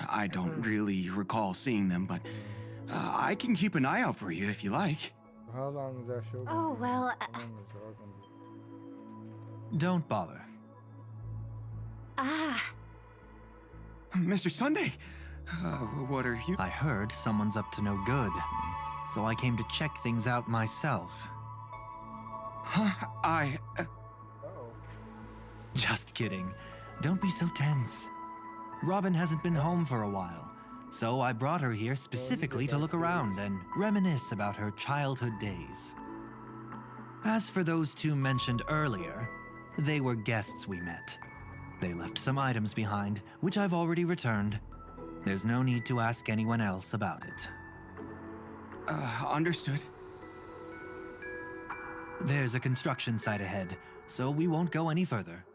I don't really recall seeing them, but I can keep an eye out for you if you like. How long is that show? Oh, well... Don't bother. Ah. Mr. Sunday, what are you... I heard someone's up to no good, so I came to check things out myself. Huh? Just kidding. Don't be so tense. Robin hasn't been home for a while, so I brought her here specifically to look around and reminisce about her childhood days. As for those two mentioned earlier, they were guests we met. They left some items behind, which I've already returned. There's no need to ask anyone else about it. Understood. There's a construction site ahead, so we won't go any further.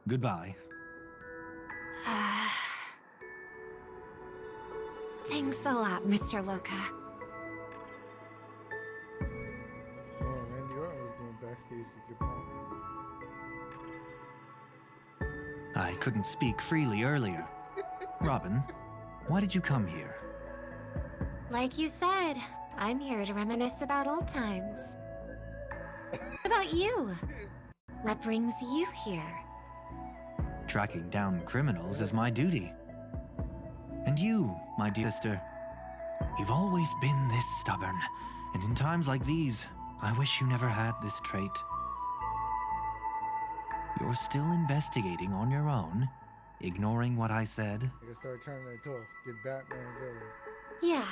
Goodbye. Thanks a lot, Mr. Loka. Oh, Randy Orton was doing backstage to get pumped. I couldn't speak freely earlier. Robin, why did you come here? Like you said, I'm here to reminisce about old times. What about you? What brings you here? Tracking down criminals is my duty. And you, my dear sister, you've always been this stubborn, and in times like these, I wish you never had this trait. You're still investigating on your own, ignoring what I said. You can start turning it tough. Get Batman villain. Yeah.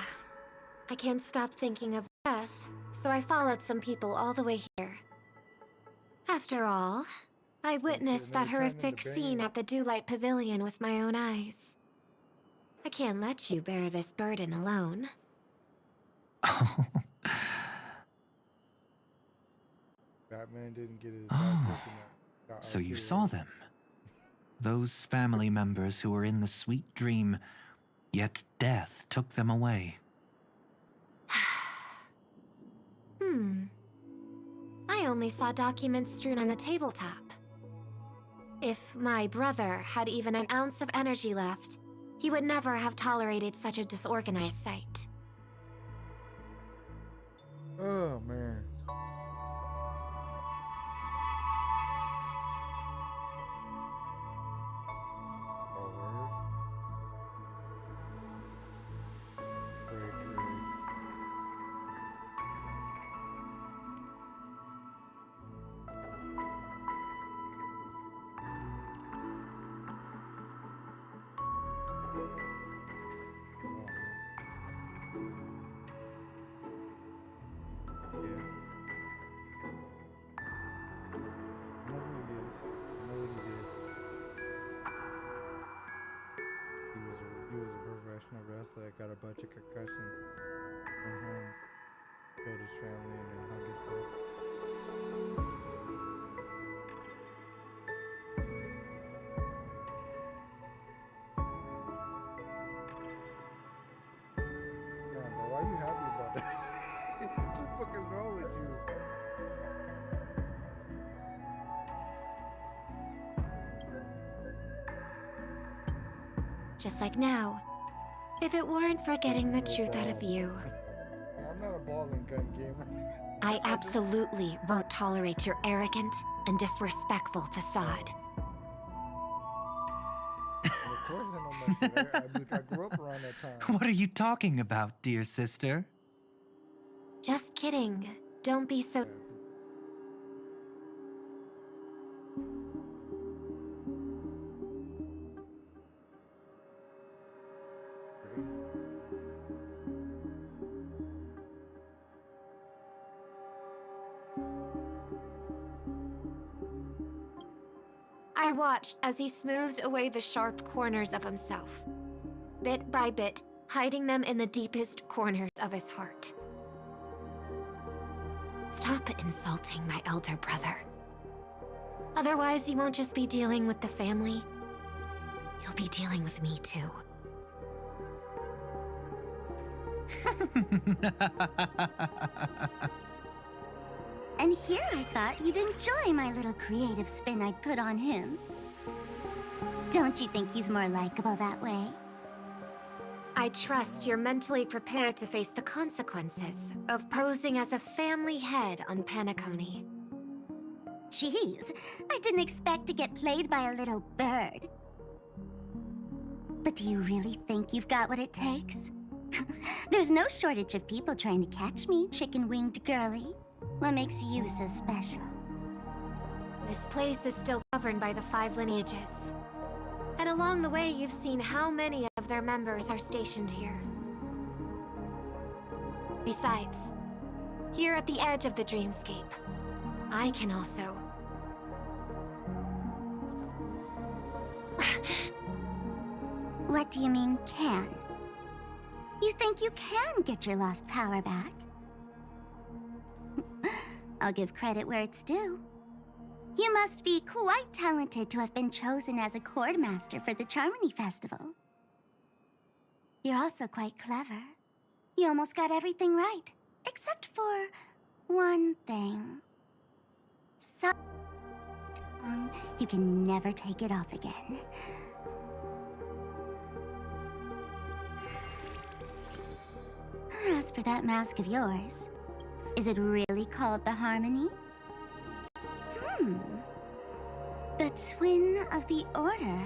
I can't stop thinking of death, so I followed some people all the way here. After all, I witnessed that horrific scene at the Dewlight Pavilion with my own eyes. I can't let you bear this burden alone. Batman didn't get his back taken out. So you saw them. Those family members who were in the sweet dream, yet death took them away. I only saw documents strewn on the tabletop. If my brother had even an ounce of energy left, he would never have tolerated such a disorganized sight. Oh, man. That got a bunch of concussions from home, killed his family, and then hung himself. Man, bro, why are you happy about that? What the fuck is wrong with you? Just like now. If it weren't for getting the truth out of you, I'm not a ball and gun gamer. I absolutely won't tolerate your arrogant and disrespectful facade. Of course I know my shit. I grew up around that time. What are you talking about, dear sister? Just kidding. Don't be so... I watched as he smoothed away the sharp corners of himself, bit by bit, hiding them in the deepest corners of his heart. Stop insulting my elder brother. Otherwise, you won't just be dealing with the family. You'll be dealing with me, too. And here I thought you'd enjoy my little creative spin I'd put on him. Don't you think he's more likable that way? I trust you're mentally prepared to face the consequences of posing as a family head on Penacony. Jeez, I didn't expect to get played by a little bird. But do you really think you've got what it takes? There's no shortage of people trying to catch me, chicken-winged girly. What makes you so special? This place is still governed by the 5 lineages. And along the way, you've seen how many of their members are stationed here. Besides, here at the edge of the dreamscape, I can also... What do you mean, can? You think you can get your lost power back? I'll give credit where it's due. You must be quite talented to have been chosen as a chord master for the Charmony Festival. You're also quite clever. You almost got everything right, except for one thing. You can never take it off again. As for that mask of yours, is it really called the Harmony? The Twin of the Order?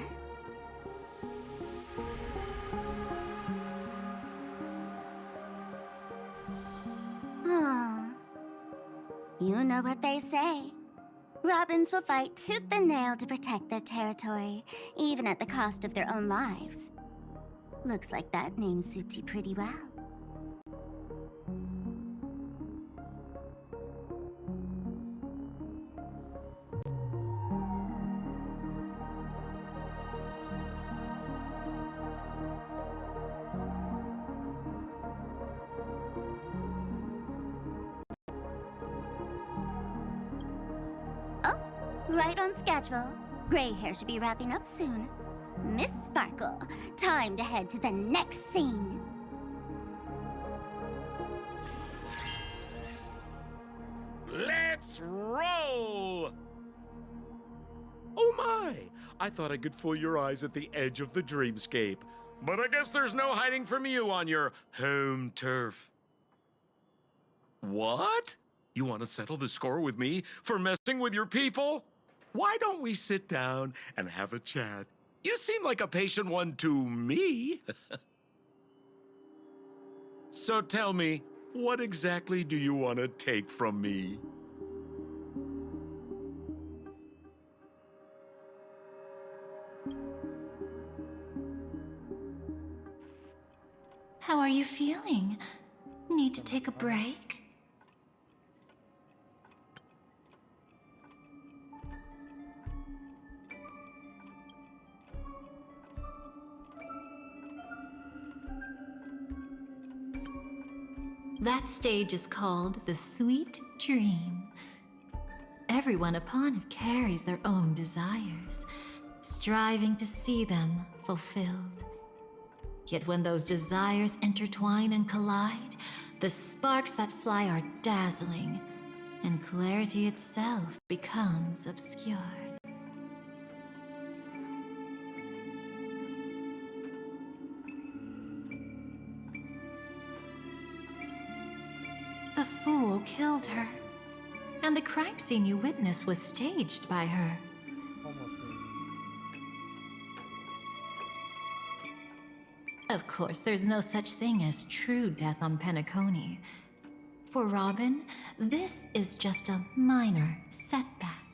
Oh. You know what they say. Robins will fight tooth and nail to protect their territory, even at the cost of their own lives. Looks like that name suits you pretty well. Right on schedule. Gray hair should be wrapping up soon. Miss Sparkle, time to head to the next scene. Let's roll! Oh my! I thought I could fool your eyes at the edge of the dreamscape. But I guess there's no hiding from you on your home turf. What? You want to settle the score with me for messing with your people? Why don't we sit down and have a chat? You seem like a patient one to me. So tell me, what exactly do you want to take from me? How are you feeling? Need to take a break? That stage is called the Sweet Dream. Everyone upon it carries their own desires, striving to see them fulfilled. Yet when those desires intertwine and collide, the sparks that fly are dazzling, and clarity itself becomes obscured. The fool killed her, and the crime scene you witnessed was staged by her. Of course, there's no such thing as true death on Penacony. For Robin, this is just a minor setback.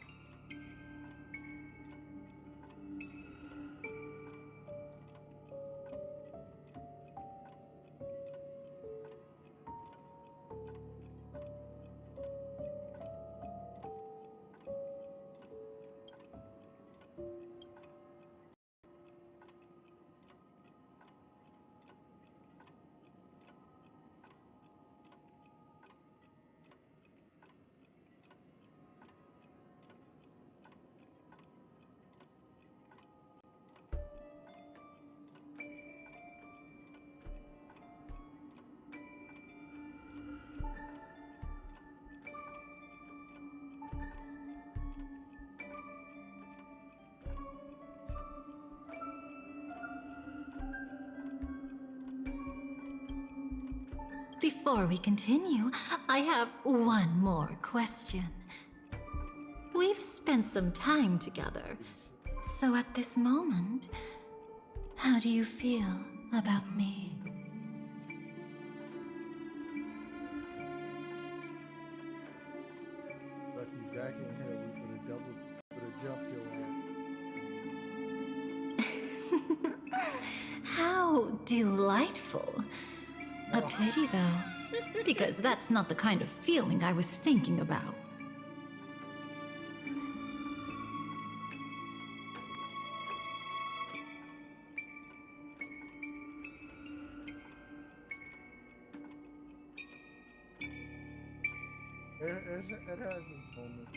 Before we continue, I have one more question. We've spent some time together, so at this moment, how do you feel about me? Lucky Jack in here, we would have jumped your ass. How delightful. A pity, though, because that's not the kind of feeling I was thinking about. It has its moments.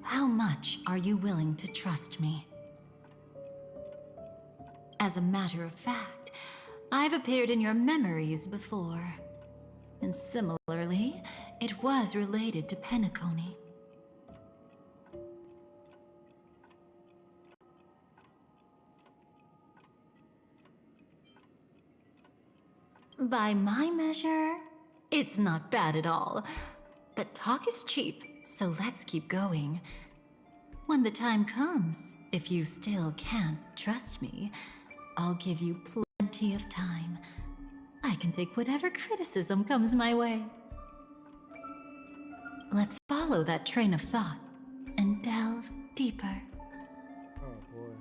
How much are you willing to trust me? As a matter of fact, I've appeared in your memories before. And similarly, it was related to Penacony. By my measure, it's not bad at all. But talk is cheap, so let's keep going. When the time comes, if you still can't trust me, I'll give you plenty of time. I can take whatever criticism comes my way. Let's follow that train of thought and delve deeper. Oh boy.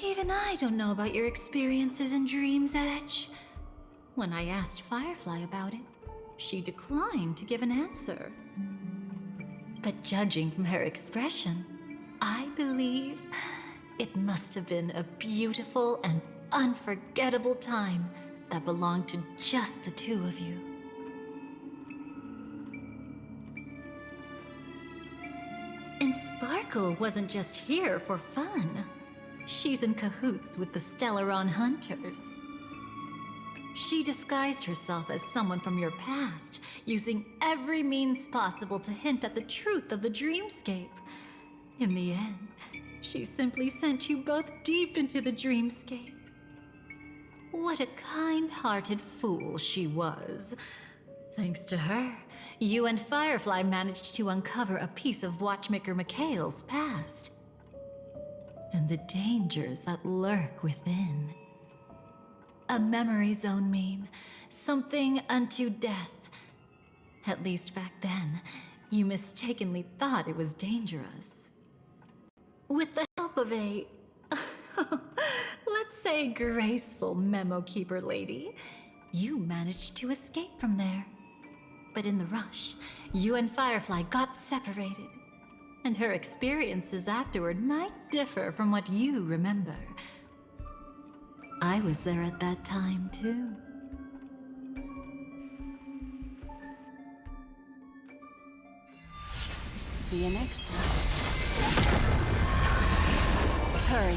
Even I don't know about your experiences in Dream's Edge. When I asked Firefly about it, she declined to give an answer. But judging from her expression, I believe it must have been a beautiful and unforgettable time that belonged to just the two of you. Echo wasn't just here for fun. She's in cahoots with the Stellaron Hunters. She disguised herself as someone from your past, using every means possible to hint at the truth of the dreamscape. In the end, she simply sent you both deep into the dreamscape. What a kind-hearted fool she was. Thanks to her, you and Firefly managed to uncover a piece of Watchmaker Mikhail's past. And the dangers that lurk within. A memory zone meme, something unto death. At least back then, you mistakenly thought it was dangerous. With the help of a, let's say, graceful memo keeper lady, you managed to escape from there. But in the rush, you and Firefly got separated. And her experiences afterward might differ from what you remember. I was there at that time, too. See you next time. Hurry.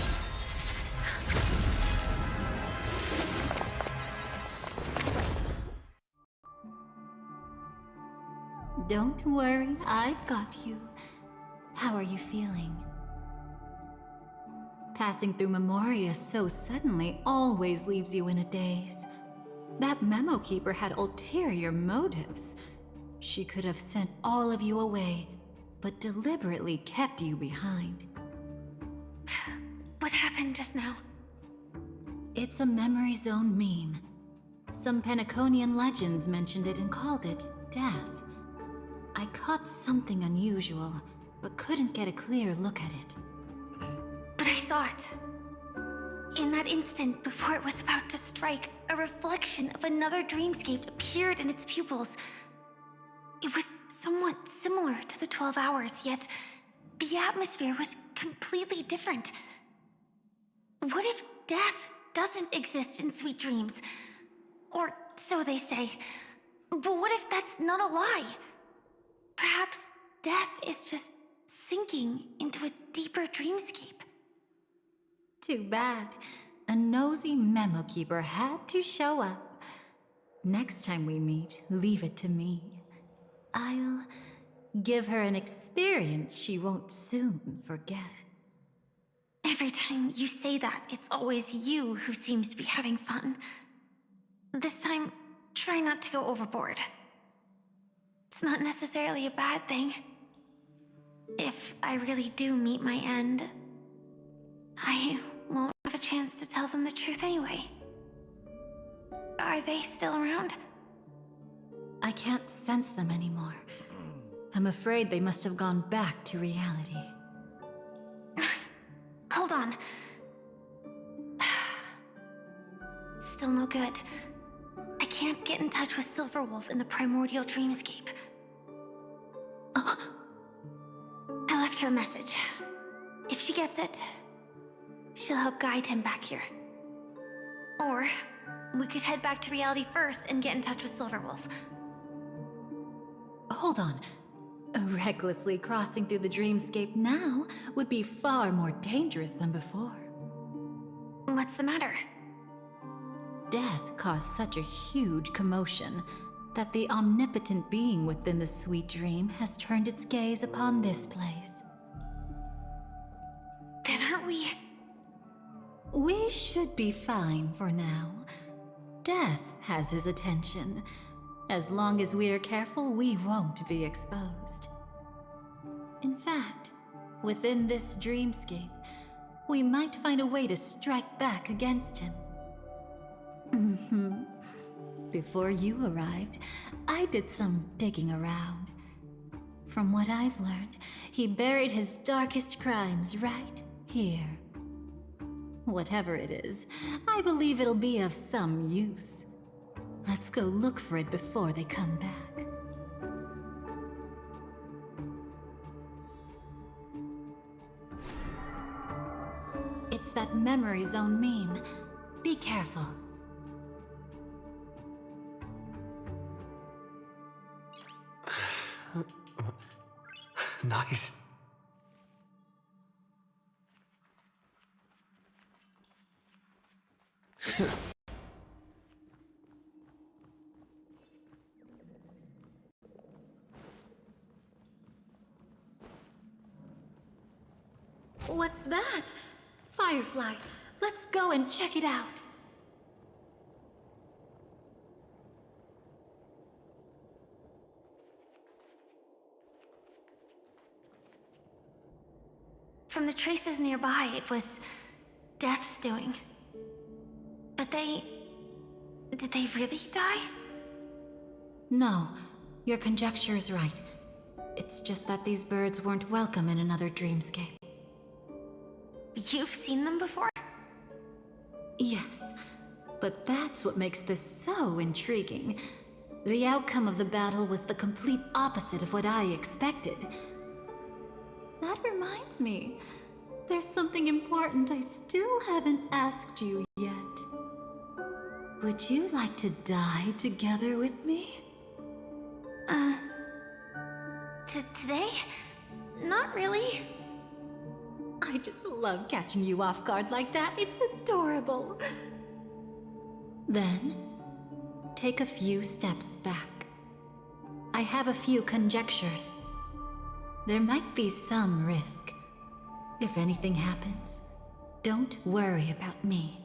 Don't worry, I've got you. How are you feeling? Passing through Memoria so suddenly always leaves you in a daze. That memo keeper had ulterior motives. She could have sent all of you away, but deliberately kept you behind. What happened just now? It's a memory zone meme. Some Penaconian legends mentioned it and called it death. I caught something unusual, but couldn't get a clear look at it. But I saw it. In that instant, before it was about to strike, a reflection of another dreamscape appeared in its pupils. It was somewhat similar to the 12 hours, yet the atmosphere was completely different. What if death doesn't exist in sweet dreams? Or so they say. But what if that's not a lie? Perhaps death is just sinking into a deeper dreamscape. Too bad. A nosy memo keeper had to show up. Next time we meet, leave it to me. I'll give her an experience she won't soon forget. Every time you say that, it's always you who seems to be having fun. This time, try not to go overboard. It's not necessarily a bad thing. If I really do meet my end, I won't have a chance to tell them the truth anyway. Are they still around? I can't sense them anymore. I'm afraid they must have gone back to reality. Hold on. Still no good. I can't get in touch with Silverwolf in the primordial dreamscape. I left her a message. If she gets it, she'll help guide him back here. Or we could head back to reality first and get in touch with Silverwolf. Hold on. Recklessly crossing through the dreamscape now would be far more dangerous than before. What's the matter? Death caused such a huge commotion that the omnipotent being within the sweet dream has turned its gaze upon this place. Then aren't we... We should be fine for now. Death has his attention. As long as we are careful, we won't be exposed. In fact, within this dreamscape, we might find a way to strike back against him. Before you arrived, I did some digging around. From what I've learned, he buried his darkest crimes right here. Whatever it is, I believe it'll be of some use. Let's go look for it before they come back. It's that memory zone meme. Be careful. Nice. What's that? Firefly, let's go and check it out. From the traces nearby, it was Death's doing. But did they really die? No, your conjecture is right. It's just that these birds weren't welcome in another dreamscape. You've seen them before? Yes, but that's what makes this so intriguing. The outcome of the battle was the complete opposite of what I expected. That reminds me, there's something important I still haven't asked you yet. Would you like to die together with me? Today? Not really. I just love catching you off guard like that. It's adorable. Then, take a few steps back. I have a few conjectures. There might be some risk. If anything happens, don't worry about me.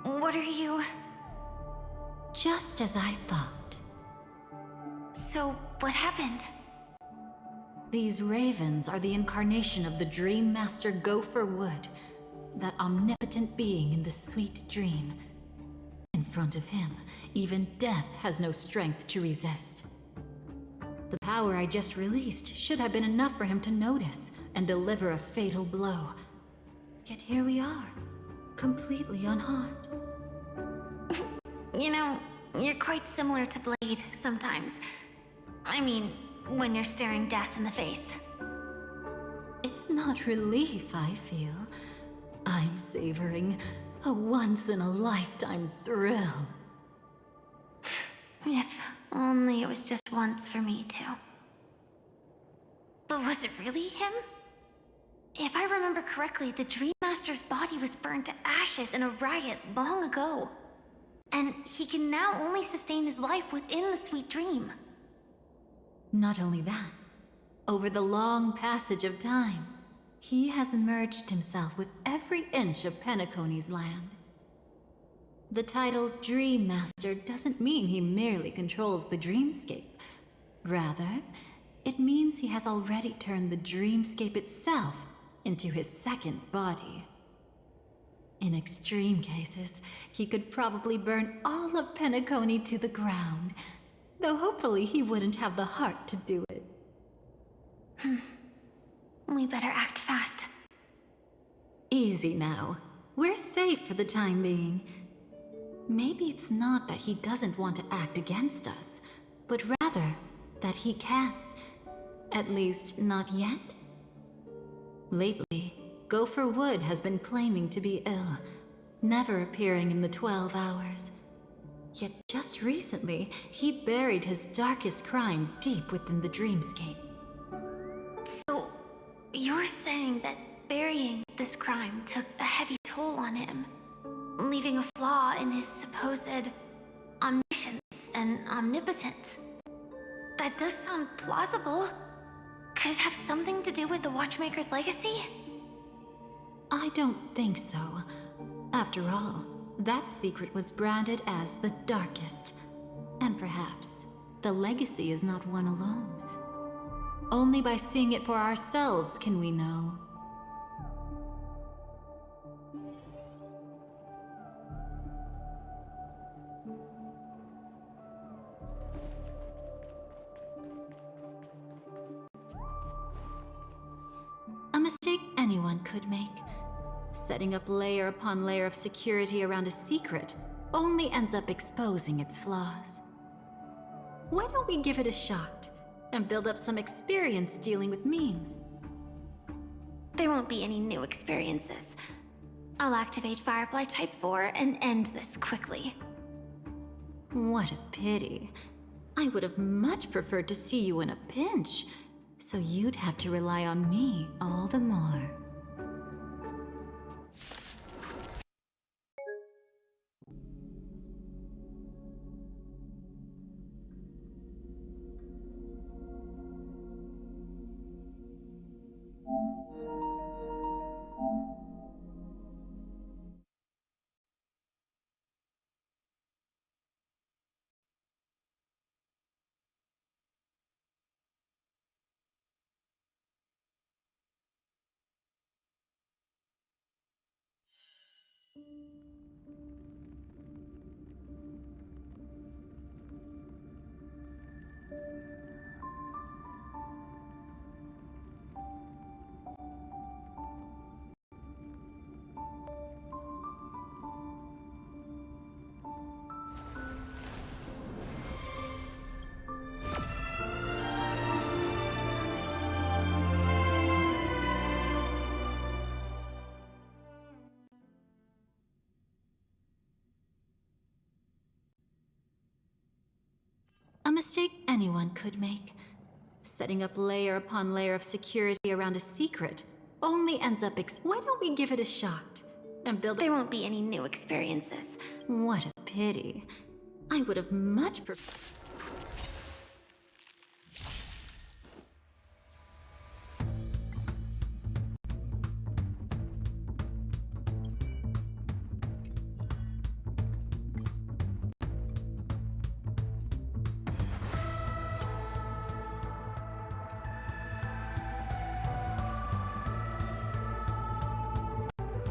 What are you... Just as I thought. So, what happened? These ravens are the incarnation of the Dream Master Gopher Wood, that omnipotent being in the sweet dream. In front of him, even death has no strength to resist. The power I just released should have been enough for him to notice and deliver a fatal blow. Yet here we are, completely unharmed. You know, you're quite similar to Blade sometimes. I mean, when you're staring death in the face. It's not relief I feel. I'm savoring a once-in-a-lifetime thrill. If only it was just once for me, too. But was it really him? If I remember correctly, the Dream Master's body was burned to ashes in a riot long ago. And he can now only sustain his life within the sweet dream. Not only that, over the long passage of time, he has merged himself with every inch of Penacony's land. The title Dream Master doesn't mean he merely controls the dreamscape. Rather, it means he has already turned the dreamscape itself into his second body. In extreme cases, he could probably burn all of Penacony to the ground, though hopefully he wouldn't have the heart to do it. We better act fast. Easy now. We're safe for the time being. Maybe it's not that he doesn't want to act against us, but rather that he can't. At least, not yet. Lately, Gopher Wood has been claiming to be ill, never appearing in the 12 hours. Yet just recently, he buried his darkest crime deep within the dreamscape. So, you're saying that burying this crime took a heavy toll on him, leaving a flaw in his supposed omniscience and omnipotence. That does sound plausible. Could it have something to do with the Watchmaker's legacy? I don't think so. After all, that secret was branded as the darkest. And perhaps, the legacy is not one alone. Only by seeing it for ourselves can we know. A mistake anyone could make. Setting up layer upon layer of security around a secret only ends up exposing its flaws. Why don't we give it a shot and build up some experience dealing with memes? There won't be any new experiences. I'll activate Firefly Type 4 and end this quickly. What a pity. I would have much preferred to see you in a pinch, so you'd have to rely on me all the more. A mistake anyone could make. Setting up layer upon layer of security around a secret only ends up why don't we give it a shot? And build There won't be any new experiences. What a pity. I would have much preferred...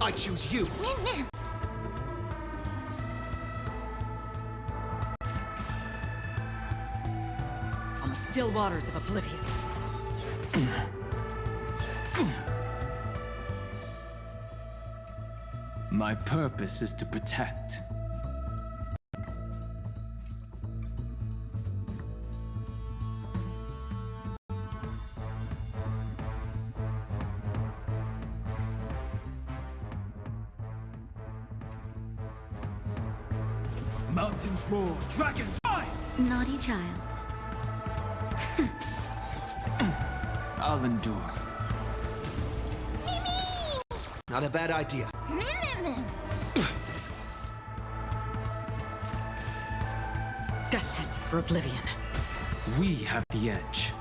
I choose you. On the still waters of oblivion. My purpose is to protect. Mountains roar, dragons rise! Naughty child. I'll endure. Not a bad idea. Destined for oblivion. We have the edge.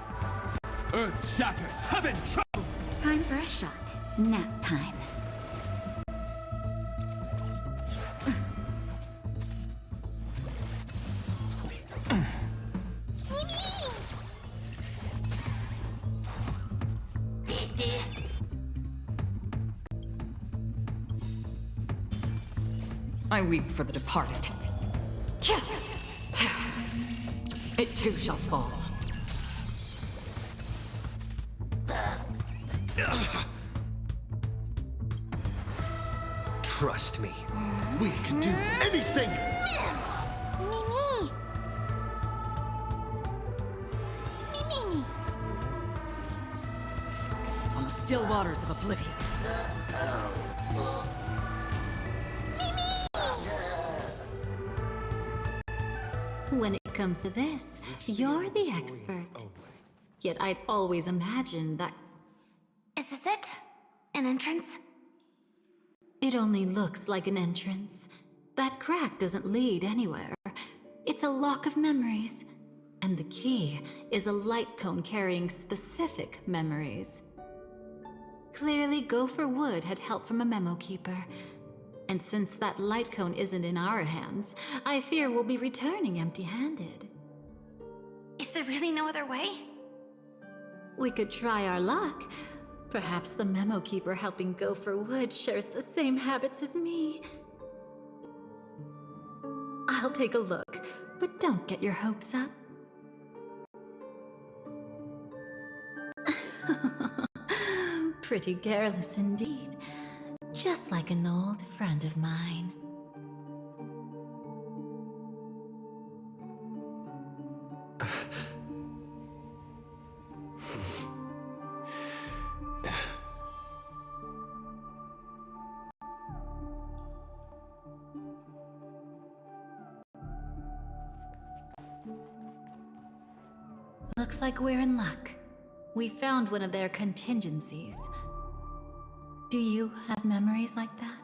Earth shatters, heaven trembles! Time for a shot. Nap time. I weep for the departed. It too shall fall. Trust me. We can do anything! Mimi! Mimi! On the still waters of oblivion. When it comes to this, you're the expert. Yet I'd always imagined that... Is this it? An entrance? It only looks like an entrance. That crack doesn't lead anywhere. It's a lock of memories. And the key is a light cone carrying specific memories. Clearly, Gopher Wood had help from a memo keeper. And since that light cone isn't in our hands, I fear we'll be returning empty-handed. Is there really no other way? We could try our luck. Perhaps the memo keeper helping Gopher Wood shares the same habits as me. I'll take a look, but don't get your hopes up. Pretty careless indeed. Just like an old friend of mine. Looks like we're in luck. We found one of their contingencies. Do you have memories like that?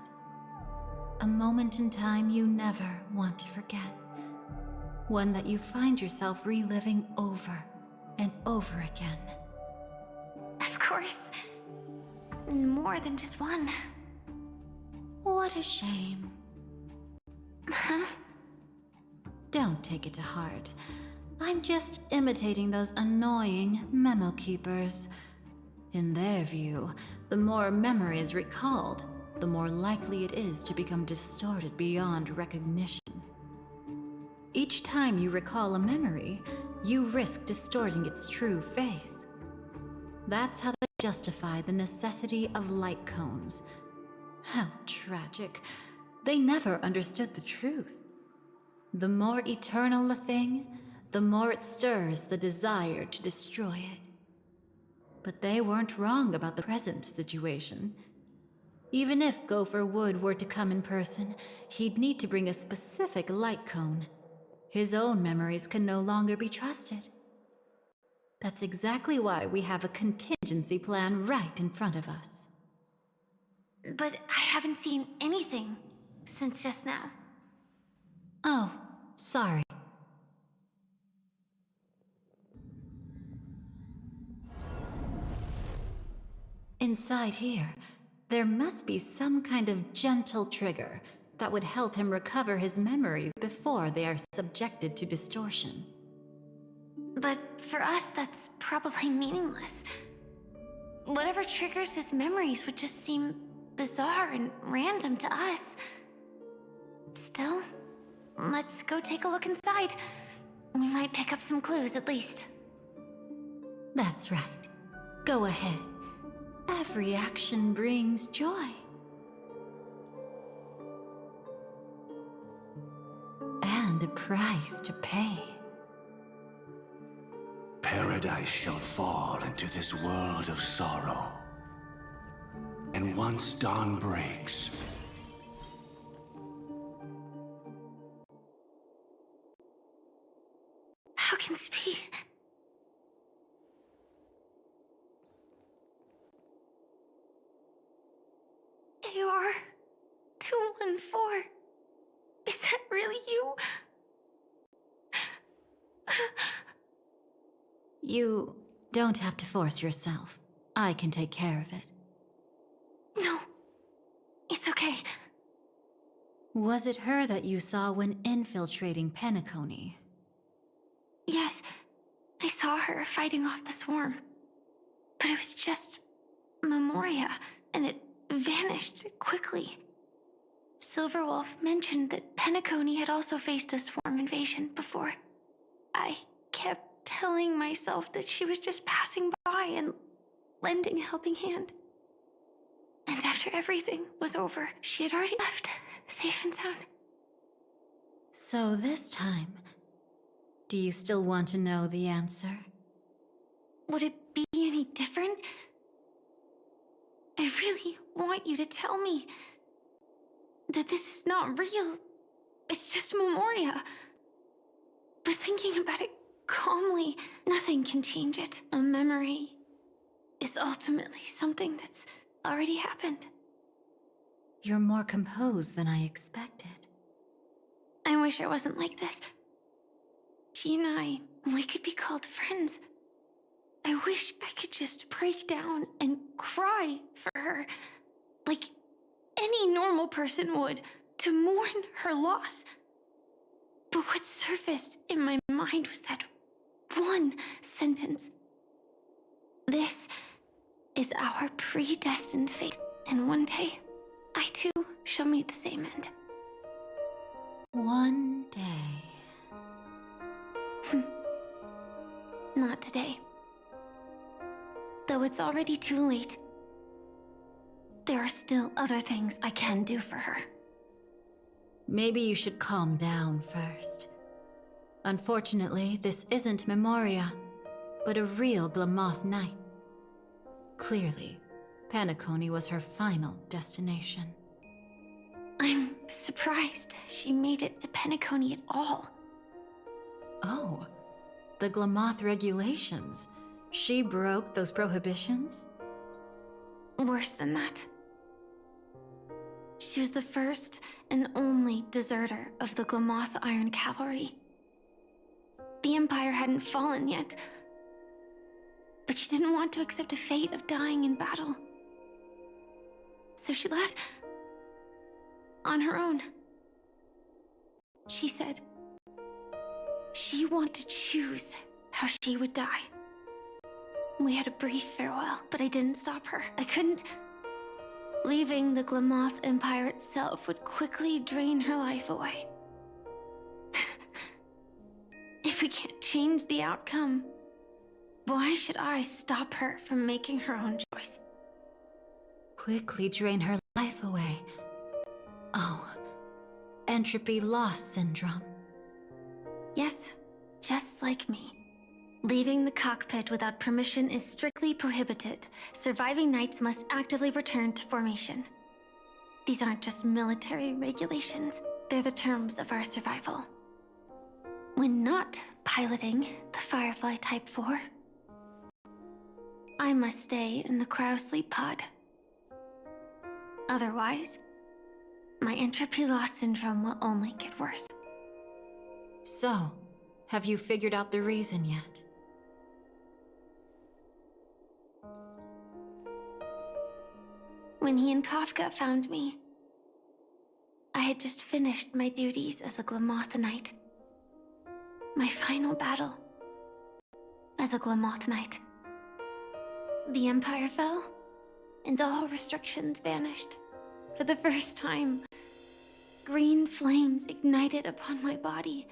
A moment in time you never want to forget. One that you find yourself reliving over and over again. Of course. More than just one. What a shame. Huh? Don't take it to heart. I'm just imitating those annoying memo keepers. In their view, the more memory is recalled, the more likely it is to become distorted beyond recognition. Each time you recall a memory, you risk distorting its true face. That's how they justify the necessity of light cones. How tragic. They never understood the truth. The more eternal a thing, the more it stirs the desire to destroy it. But they weren't wrong about the present situation. Even if Gopher Wood were to come in person, he'd need to bring a specific light cone. His own memories can no longer be trusted. That's exactly why we have a contingency plan right in front of us. But I haven't seen anything since just now. Oh, sorry. Inside here, there must be some kind of gentle trigger that would help him recover his memories before they are subjected to distortion. But for us, that's probably meaningless. Whatever triggers his memories would just seem bizarre and random to us. Still, let's go take a look inside. We might pick up some clues at least. That's right. Go ahead. Every action brings joy. And a price to pay. Paradise shall fall into this world of sorrow. And once dawn breaks, how can this be? AR 214. Is that really you? You don't have to force yourself. I can take care of it. No, it's okay. Was it her that you saw when infiltrating Penacony? Yes, I saw her fighting off the swarm. But it was just Memoria, and it vanished quickly. Silverwolf mentioned that Penacony had also faced a swarm invasion before. I kept telling myself that she was just passing by and lending a helping hand. And after everything was over, she had already left, safe and sound. So this time, do you still want to know the answer? Would it be any different? I really want you to tell me that this is not real. It's just Memoria. But thinking about it calmly, nothing can change it. A memory is ultimately something that's already happened. You're more composed than I expected. I wish I wasn't like this. She and I, we could be called friends. I wish I could just break down and cry for her, like any normal person would, to mourn her loss. But what surfaced in my mind was that one sentence. This is our predestined fate, and one day, I too shall meet the same end. One day. Not today. Though it's already too late, there are still other things I can do for her. Maybe you should calm down first. Unfortunately, this isn't Memoria, but a real Glamoth Knight. Clearly, Penacony was her final destination. I'm surprised she made it to Penacony at all. Oh, the Glamoth regulations. She broke those prohibitions? Worse than that. She was the first and only deserter of the Glamoth Iron Cavalry. The Empire hadn't fallen yet, but she didn't want to accept a fate of dying in battle. So she left on her own. She said she wanted to choose how she would die. We had a brief farewell, but I didn't stop her. I couldn't. Leaving the Glamoth Empire itself would quickly drain her life away. If we can't change the outcome, why should I stop her from making her own choice? Quickly drain her life away. Oh, entropy loss syndrome. Yes, just like me. Leaving the cockpit without permission is strictly prohibited. Surviving knights must actively return to formation. These aren't just military regulations, they're the terms of our survival. When not piloting the Firefly Type 4, I must stay in the cryo sleep pod. Otherwise, my entropy loss syndrome will only get worse. So, have you figured out the reason yet? When he and Kafka found me, I had just finished my duties as a Glamoth Knight. My final battle as a Glamoth Knight. The Empire fell, and all restrictions vanished. For the first time, green flames ignited upon my body.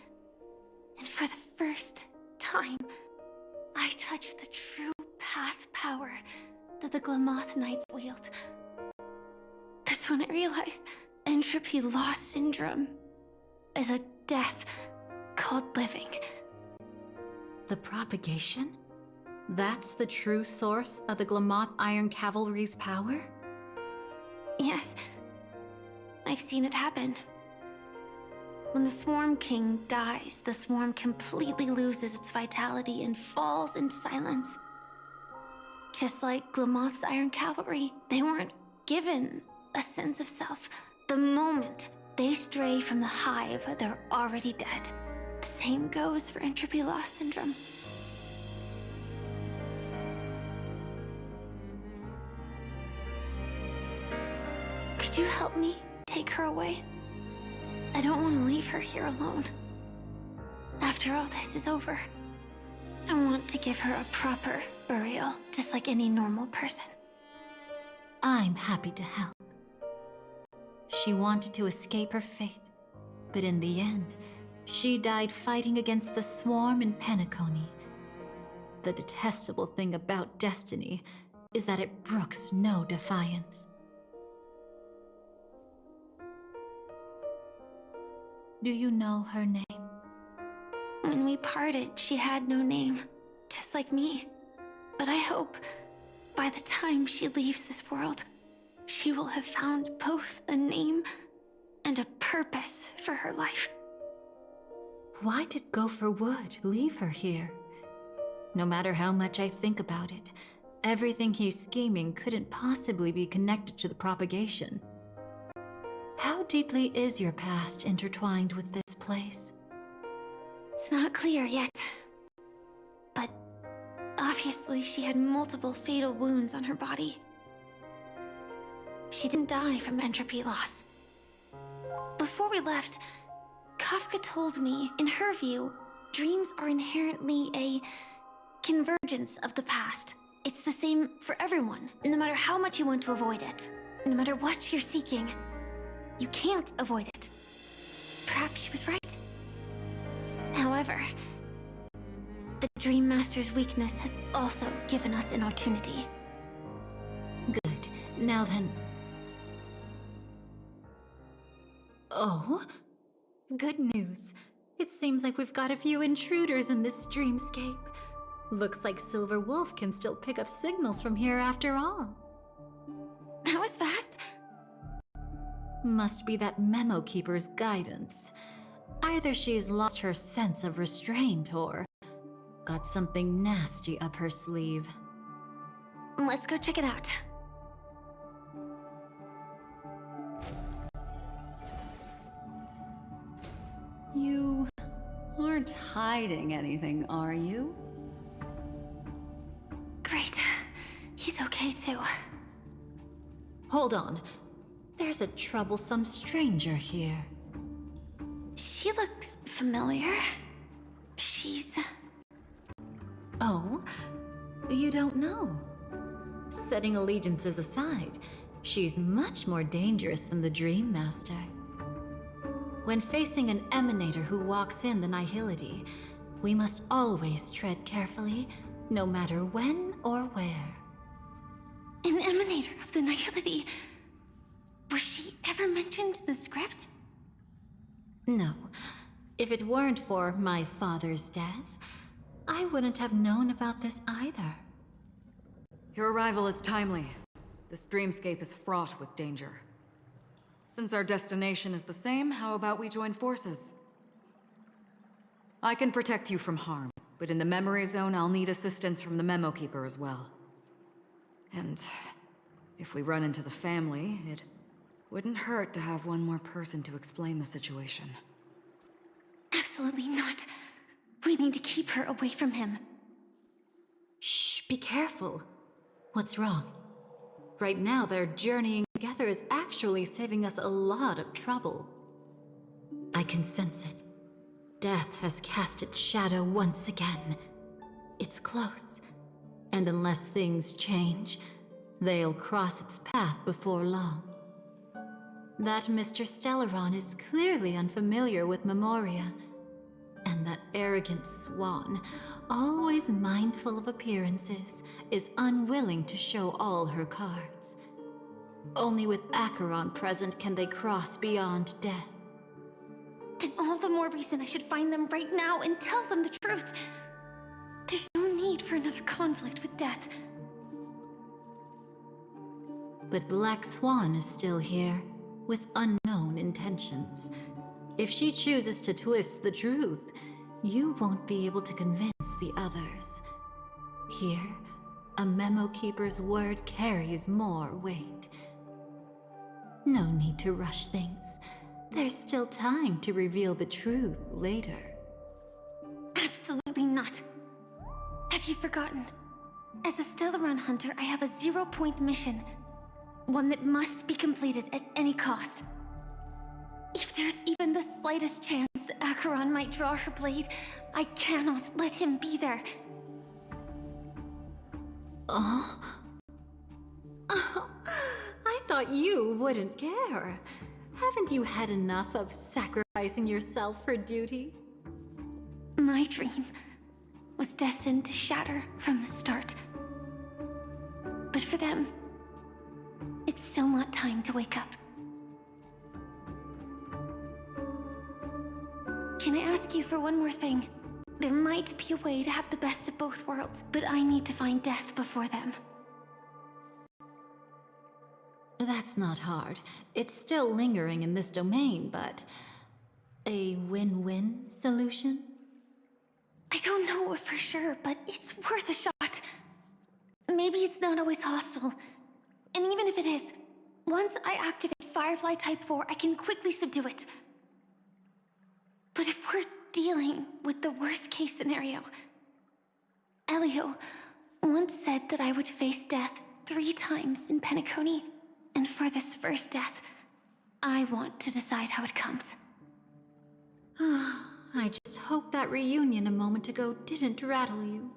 And for the first time, I touched the true path power that the Glamoth Knights wield. That's when I realized entropy loss syndrome is a death called living. The propagation? That's the true source of the Glamoth Iron Cavalry's power? Yes, I've seen it happen. When the Swarm King dies, the Swarm completely loses its vitality and falls into silence. Just like Glamoth's Iron Cavalry, they weren't given a sense of self. The moment they stray from the hive, they're already dead. The same goes for entropy loss syndrome. Could you help me take her away? I don't want to leave her here alone. After all this is over, I want to give her a proper burial, just like any normal person. I'm happy to help. She wanted to escape her fate, but in the end, she died fighting against the Swarm in Penacony. The detestable thing about destiny is that it brooks no defiance. Do you know her name? When we parted, she had no name, just like me. But I hope, by the time she leaves this world, she will have found both a name and a purpose for her life. Why did Gopher Wood leave her here? No matter how much I think about it, everything he's scheming couldn't possibly be connected to the propagation. How deeply is your past intertwined with this place? It's not clear yet. But obviously she had multiple fatal wounds on her body. She didn't die from entropy loss. Before we left, Kafka told me, in her view, dreams are inherently a convergence of the past. It's the same for everyone, no matter how much you want to avoid it. No matter what you're seeking, you can't avoid it. Perhaps she was right. However, the Dream Master's weakness has also given us an opportunity. Good. Now then... Oh? Good news. It seems like we've got a few intruders in this dreamscape. Looks like Silver Wolf can still pick up signals from here after all. That was fast. Must be that Memo Keeper's guidance. Either she's lost her sense of restraint or... Got something nasty up her sleeve. Let's go check it out. You aren't hiding anything, are you? Great. He's okay too. Hold on. There's a troublesome stranger here. She looks familiar. She's... Oh? You don't know? Setting allegiances aside, she's much more dangerous than the Dream Master. When facing an emanator who walks in the nihility, we must always tread carefully, no matter when or where. An emanator of the nihility. Was she ever mentioned in the script? No. If it weren't for my father's death, I wouldn't have known about this either. Your arrival is timely. This dreamscape is fraught with danger. Since our destination is the same, how about we join forces? I can protect you from harm, but in the memory zone, I'll need assistance from the Memo Keeper as well. And if we run into the family, it wouldn't hurt to have one more person to explain the situation. Absolutely not. We need to keep her away from him. Shh, be careful. What's wrong? Right now, their journeying together is actually saving us a lot of trouble. I can sense it. Death has cast its shadow once again. It's close. And unless things change, they'll cross its path before long. That Mr. Stellaron is clearly unfamiliar with Memoria. And that arrogant swan, always mindful of appearances, is unwilling to show all her cards. Only with Acheron present can they cross beyond death. Then all the more reason I should find them right now and tell them the truth. There's no need for another conflict with death. But Black Swan is still here, with unknown intentions. If she chooses to twist the truth, you won't be able to convince the others. Here, a Memo Keeper's word carries more weight. No need to rush things. There's still time to reveal the truth later. Absolutely not. Have you forgotten? As a Stellaron hunter, I have a 0-point mission. One that must be completed at any cost. If there's even the slightest chance that Acheron might draw her blade, I cannot let him be there. Oh? I thought you wouldn't care. Haven't you had enough of sacrificing yourself for duty? My dream was destined to shatter from the start. But for them, it's still not time to wake up. Can I ask you for one more thing? There might be a way to have the best of both worlds, but I need to find death before them. That's not hard. It's still lingering in this domain, but... a win-win solution? I don't know for sure, but it's worth a shot. Maybe it's not always hostile. And even if it is, once I activate Firefly Type 4, I can quickly subdue it. But if we're dealing with the worst-case scenario, Elio once said that I would face death 3 times in Penacony, and for this first death, I want to decide how it comes. I just hope that reunion a moment ago didn't rattle you.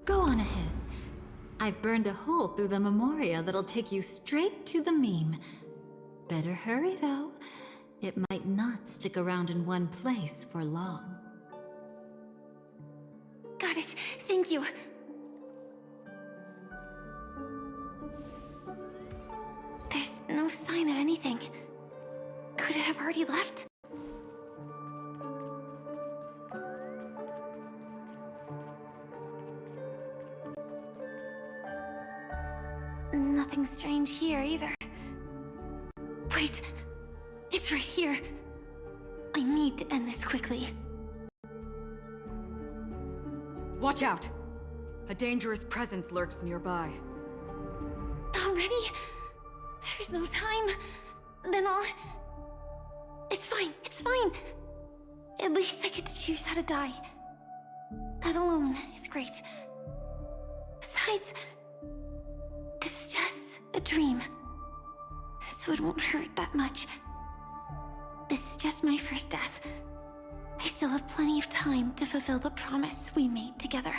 Go on ahead. I've burned a hole through the Memoria that'll take you straight to the meme. Better hurry, though. It might not stick around in one place for long. Got it. Thank you. There's no sign of anything. Could it have already left? Nothing strange here either. Wait, it's right here. I need to end this quickly. Watch out! A dangerous presence lurks nearby. Already? There's no time. Then I'll... It's fine, it's fine. At least I get to choose how to die. That alone is great. Besides, this is just a dream. So it won't hurt that much. This is just my first death. I still have plenty of time to fulfill the promise we made together.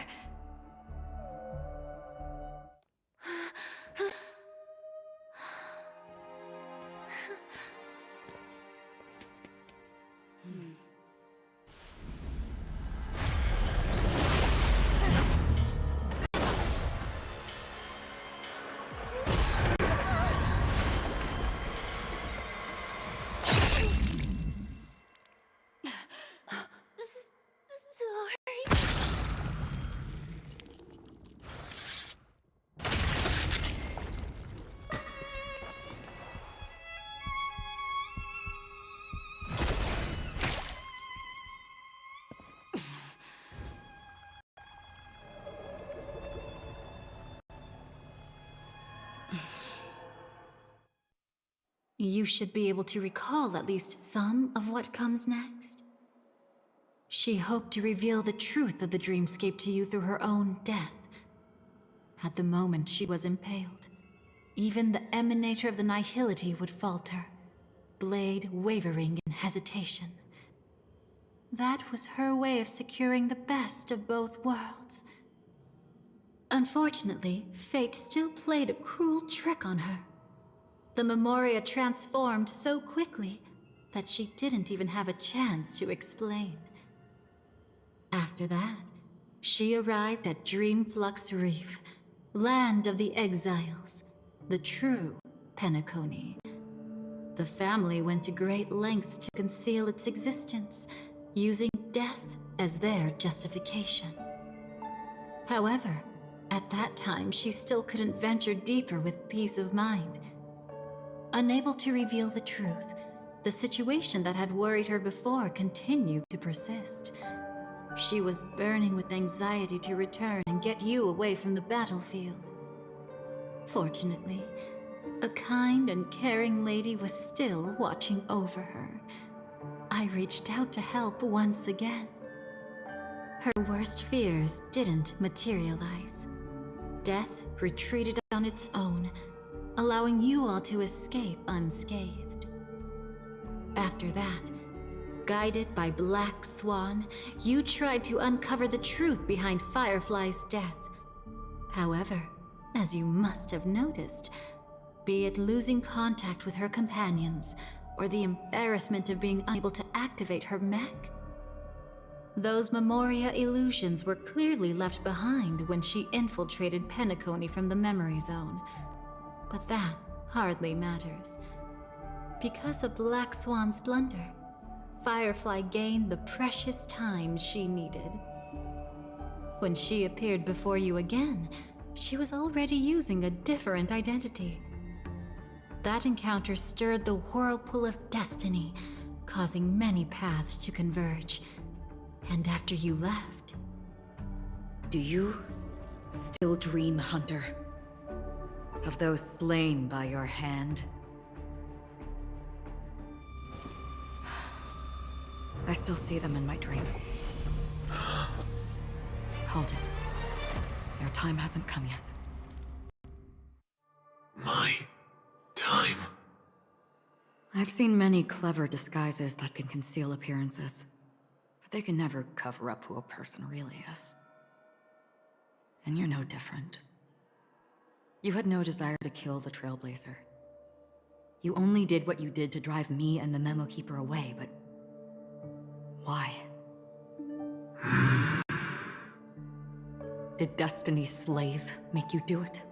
You should be able to recall at least some of what comes next. She hoped to reveal the truth of the dreamscape to you through her own death. At the moment she was impaled, even the emanator of the nihility would falter, blade wavering in hesitation. That was her way of securing the best of both worlds. Unfortunately, fate still played a cruel trick on her. The Memoria transformed so quickly that she didn't even have a chance to explain. After that, she arrived at Dreamflux Reef, land of the exiles, the true Penacony. The family went to great lengths to conceal its existence, using death as their justification. However, at that time she still couldn't venture deeper with peace of mind. Unable to reveal the truth, the situation that had worried her before continued to persist. She was burning with anxiety to return and get you away from the battlefield. Fortunately, a kind and caring lady was still watching over her. I reached out to help once again. Her worst fears didn't materialize. Death retreated on its own, allowing you all to escape unscathed. After that, guided by Black Swan, you tried to uncover the truth behind Firefly's death. However, as you must have noticed, be it losing contact with her companions, or the embarrassment of being unable to activate her mech, those Memoria illusions were clearly left behind when she infiltrated Penacony from the memory zone. But that hardly matters. Because of Black Swan's blunder, Firefly gained the precious time she needed. When she appeared before you again, she was already using a different identity. That encounter stirred the whirlpool of destiny, causing many paths to converge. And after you left... Do you still dream, Hunter? Of those slain by your hand? I still see them in my dreams. Hold it. Your time hasn't come yet. My time? I've seen many clever disguises that can conceal appearances, but they can never cover up who a person really is. And you're no different. You had no desire to kill the Trailblazer. You only did what you did to drive me and the Memo Keeper away, but... why? Did Destiny's slave make you do it?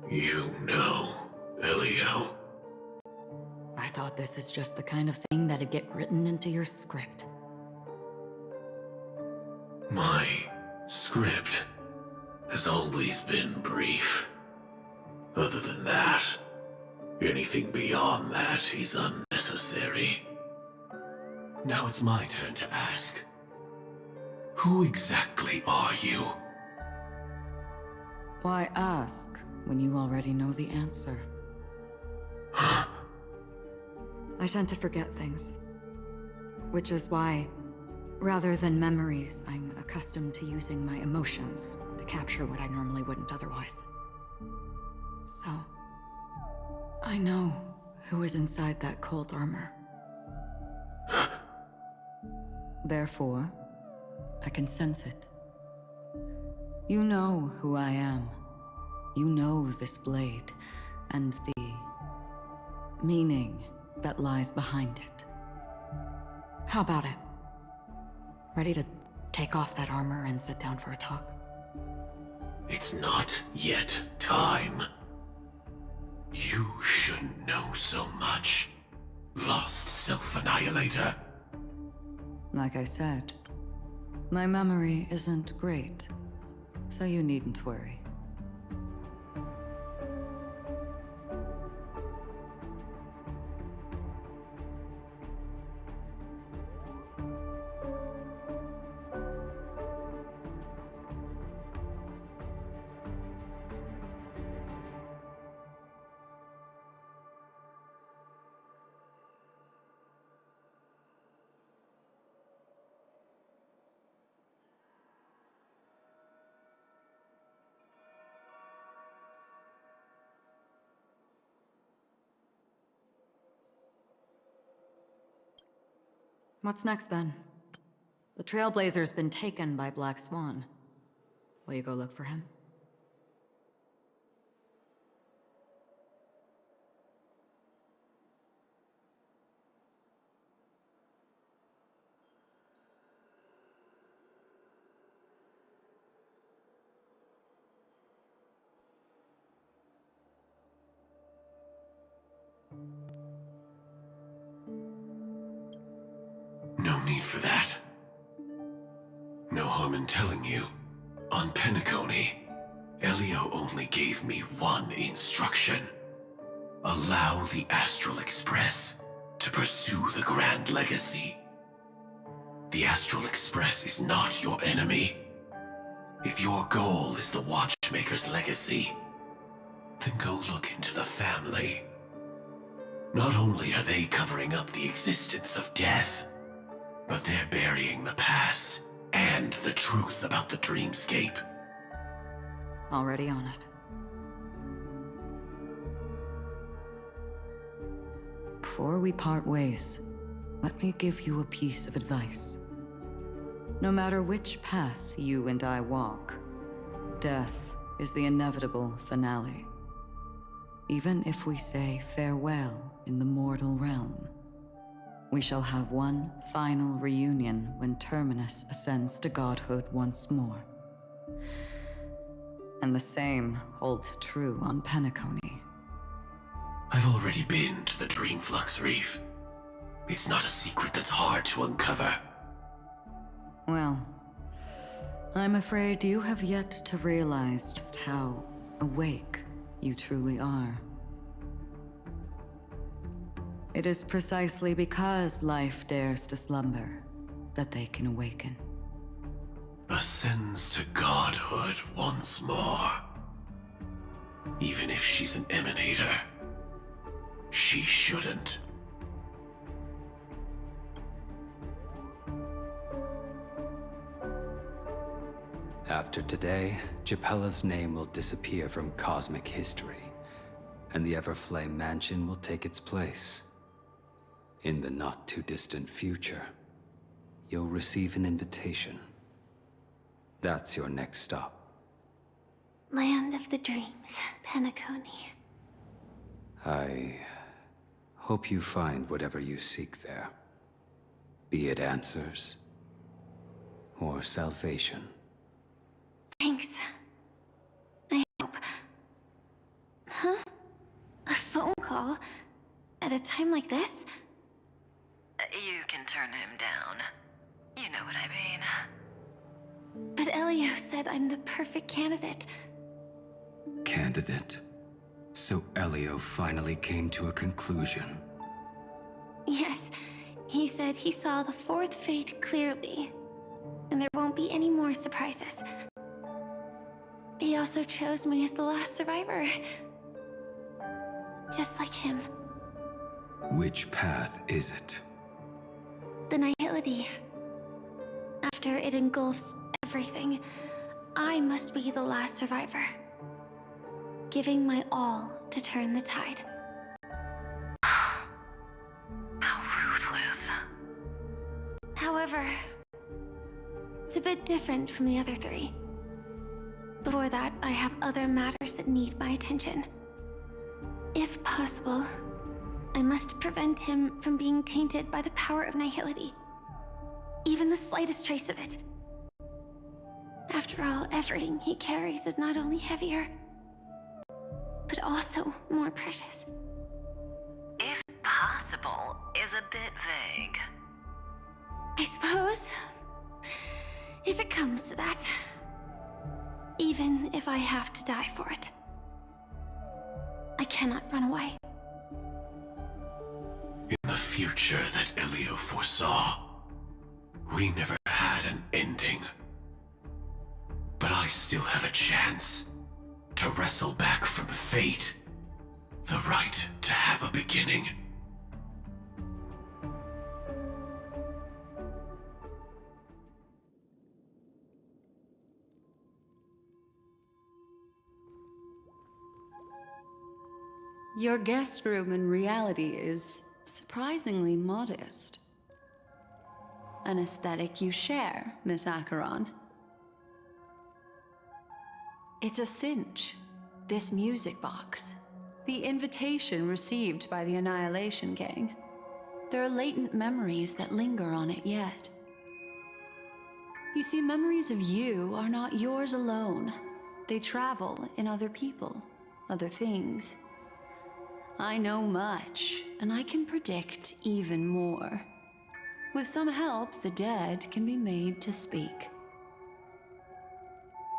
You know, Elio. I thought this is just the kind of thing that'd get written into your script. My script has always been brief. Other than that, anything beyond that is unnecessary. Now it's my turn to ask. Who exactly are you? Why ask when you already know the answer? I tend to forget things. Which is why, rather than memories, I'm accustomed to using my emotions to capture what I normally wouldn't otherwise. So, I know who is inside that cold armor. Therefore, I can sense it. You know who I am. You know this blade, and the meaning that lies behind it. How about it? Ready to take off that armor and sit down for a talk? It's not yet time. You shouldn't know so much, lost self-annihilator. Like I said, my memory isn't great, so you needn't worry. What's next, then? The Trailblazer's been taken by Black Swan. Will you go look for him? No need for that. No harm in telling you. On Penacony, Elio only gave me one instruction. Allow the Astral Express to pursue the Grand Legacy. The Astral Express is not your enemy. If your goal is the Watchmaker's legacy, then go look into the family. Not only are they covering up the existence of death, but they're burying the past and the truth about the dreamscape. Already on it. Before we part ways, let me give you a piece of advice. No matter which path you and I walk, death is the inevitable finale. Even if we say farewell in the mortal realm, we shall have one final reunion when Terminus ascends to godhood once more. And the same holds true on Penacony. I've already been to the Dreamflux Reef. It's not a secret that's hard to uncover. Well, I'm afraid you have yet to realize just how awake you truly are. It is precisely because life dares to slumber that they can awaken. Ascends to godhood once more. Even if she's an emanator, she shouldn't. After today, Japella's name will disappear from cosmic history, and the Everflame Mansion will take its place. In the not-too-distant future, you'll receive an invitation. That's your next stop. Land of the Dreams, Penacony. I hope you find whatever you seek there. Be it answers or salvation. Thanks. I hope. Huh? A phone call? At a time like this? You can turn him down. You know what I mean. But Elio said I'm the perfect candidate. Candidate? So Elio finally came to a conclusion. Yes, he said he saw the fourth fate clearly. and there won't be any more surprises. He also chose me as the last survivor. Just like him. Which path is it? The Nihility. After it engulfs everything, I must be the last survivor. Giving my all to turn the tide. How ruthless. However, it's a bit different from the other three. Before that, I have other matters that need my attention. If possible, I must prevent him from being tainted by the power of Nihility. Even the slightest trace of it. After all, everything he carries is not only heavier, but also more precious. If possible is a bit vague. I suppose, if it comes to that, even if I have to die for it, I cannot run away. In the future that Elio foresaw, we never had an ending. But I still have a chance to wrestle back from fate the right to have a beginning. Your guest room in reality is surprisingly modest. An aesthetic you share, Miss Acheron. It's a cinch, this music box. The invitation received by the Annihilation Gang. There are latent memories that linger on it yet. You see, memories of you are not yours alone. They travel in other people, other things. I know much, and I can predict even more. With some help, the dead can be made to speak.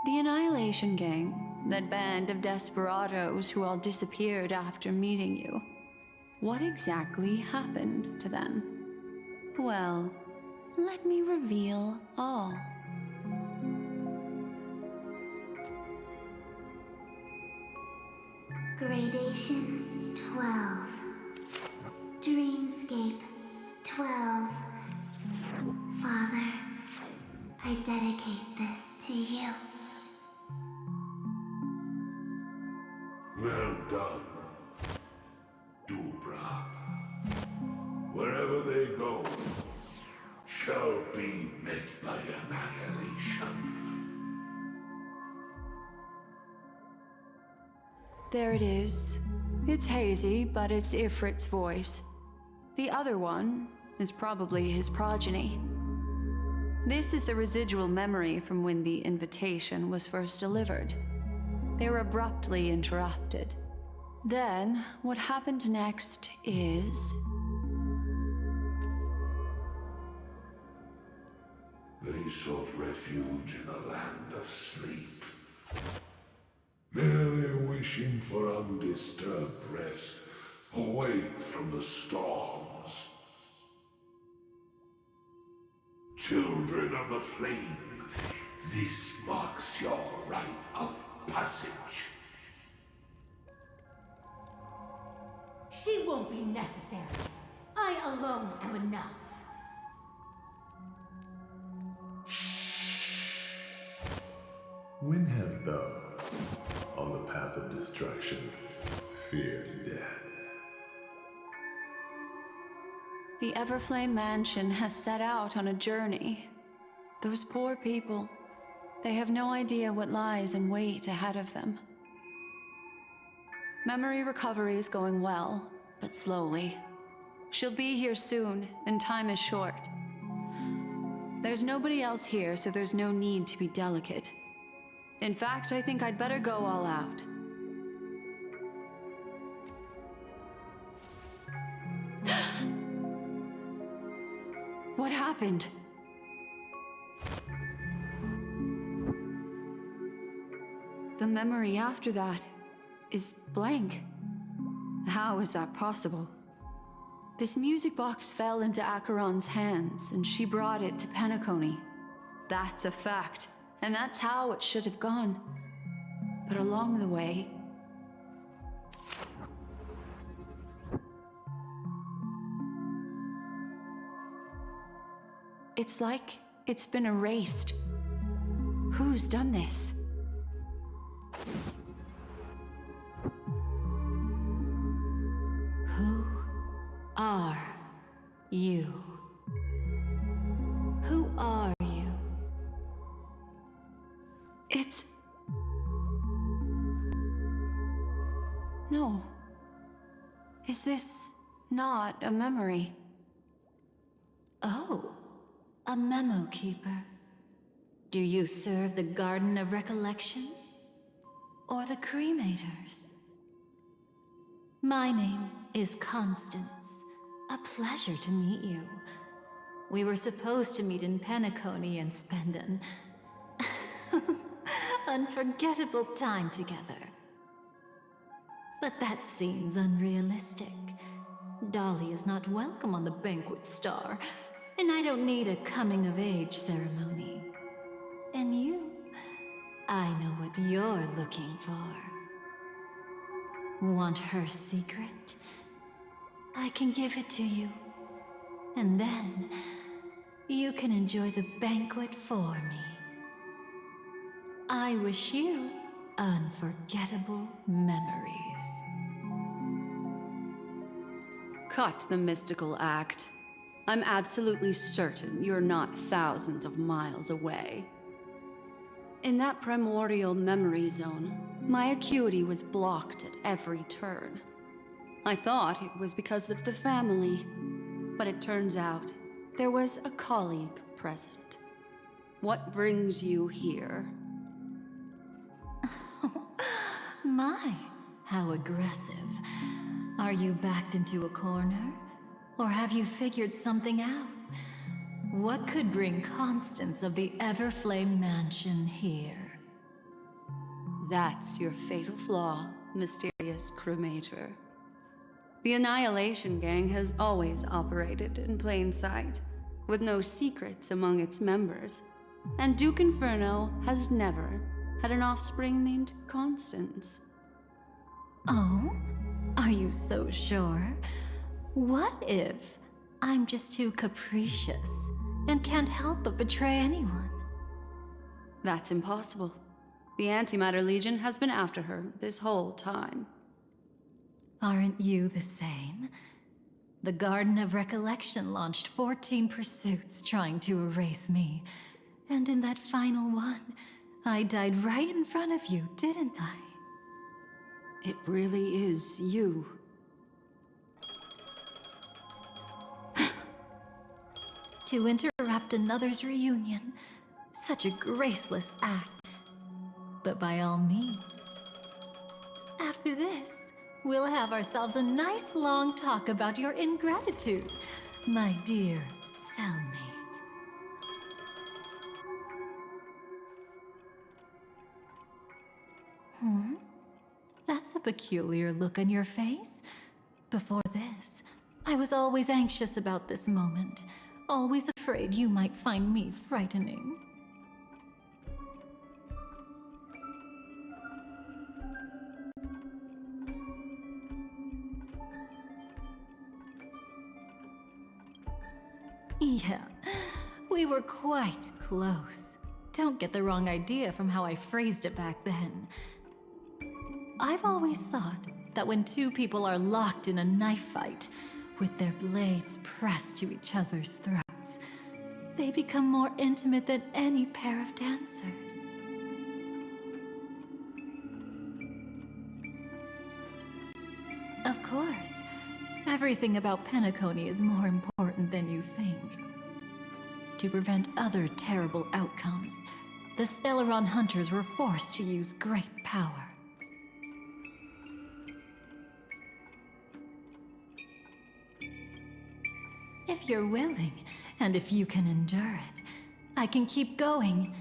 The Annihilation Gang, that band of desperados who all disappeared after meeting you. What exactly happened to them? Well, let me reveal all. Gradation 12. Dreamscape 12. Father, I dedicate this to you. Well done, Dubra. Wherever they go, shall be met by annihilation. There it is. It's hazy, but it's Ifrit's voice. The other one is probably his progeny. This is the residual memory from when the invitation was first delivered. They were abruptly interrupted. Then, what happened next is... They sought refuge in a land of sleep, merely wishing for undisturbed rest, away from the storms. Children of the Flame, this marks your rite of passage. She won't be necessary. I alone am enough. When have thou, on the path of destruction, feared death? The Everflame Mansion has set out on a journey. Those poor people, they have no idea what lies in wait ahead of them. Memory recovery is going well, but slowly. She'll be here soon, and time is short. There's nobody else here, so there's no need to be delicate. In fact, I think I'd better go all out. What happened? The memory after that is blank. How is that possible? This music box fell into Acheron's hands, and she brought it to Penacony. That's a fact, and that's how it should have gone. But along the way, it's like it's been erased. Who's done this? Who are you? Who are you? It's... No. Is this not a memory? Oh, a memo keeper. Do you serve the Garden of Recollection? Or the Cremators? My name is Constance. A pleasure to meet you. We were supposed to meet in Penacony and spend an unforgettable time together. But that seems unrealistic. Dolly is not welcome on the Banquet Star, and I don't need a coming-of-age ceremony. And you, I know what you're looking for. Want her secret? I can give it to you. And then, you can enjoy the banquet for me. I wish you unforgettable memories. Cut the mystical act. I'm absolutely certain you're not thousands of miles away. In that primordial memory zone, my acuity was blocked at every turn. I thought it was because of the family, but it turns out there was a colleague present. What brings you here? My, how aggressive. Are you backed into a corner? Or have you figured something out? What could bring Constance of the Everflame Mansion here? That's your fatal flaw, mysterious cremator. The Annihilation Gang has always operated in plain sight, with no secrets among its members. And Duke Inferno has never had an offspring named Constance. Oh? Are you so sure? What if I'm just too capricious and can't help but betray anyone? That's impossible. The Antimatter Legion has been after her this whole time. Aren't you the same? The Garden of Recollection launched 14 pursuits trying to erase me. And in that final one, I died right in front of you, didn't I? It really is you. To interrupt another's reunion. Such a graceless act. But by all means. After this, we'll have ourselves a nice long talk about your ingratitude, my dear cellmate. That's a peculiar look on your face. Before this, I was always anxious about this moment. Always afraid you might find me frightening. Yeah, we were quite close. Don't get the wrong idea from how I phrased it back then. I've always thought that when two people are locked in a knife fight, with their blades pressed to each other's throats, they become more intimate than any pair of dancers. Of course, everything about Penacony is more important than you think. To prevent other terrible outcomes, the Stellaron hunters were forced to use great power. If you're willing, and if you can endure it, I can keep going.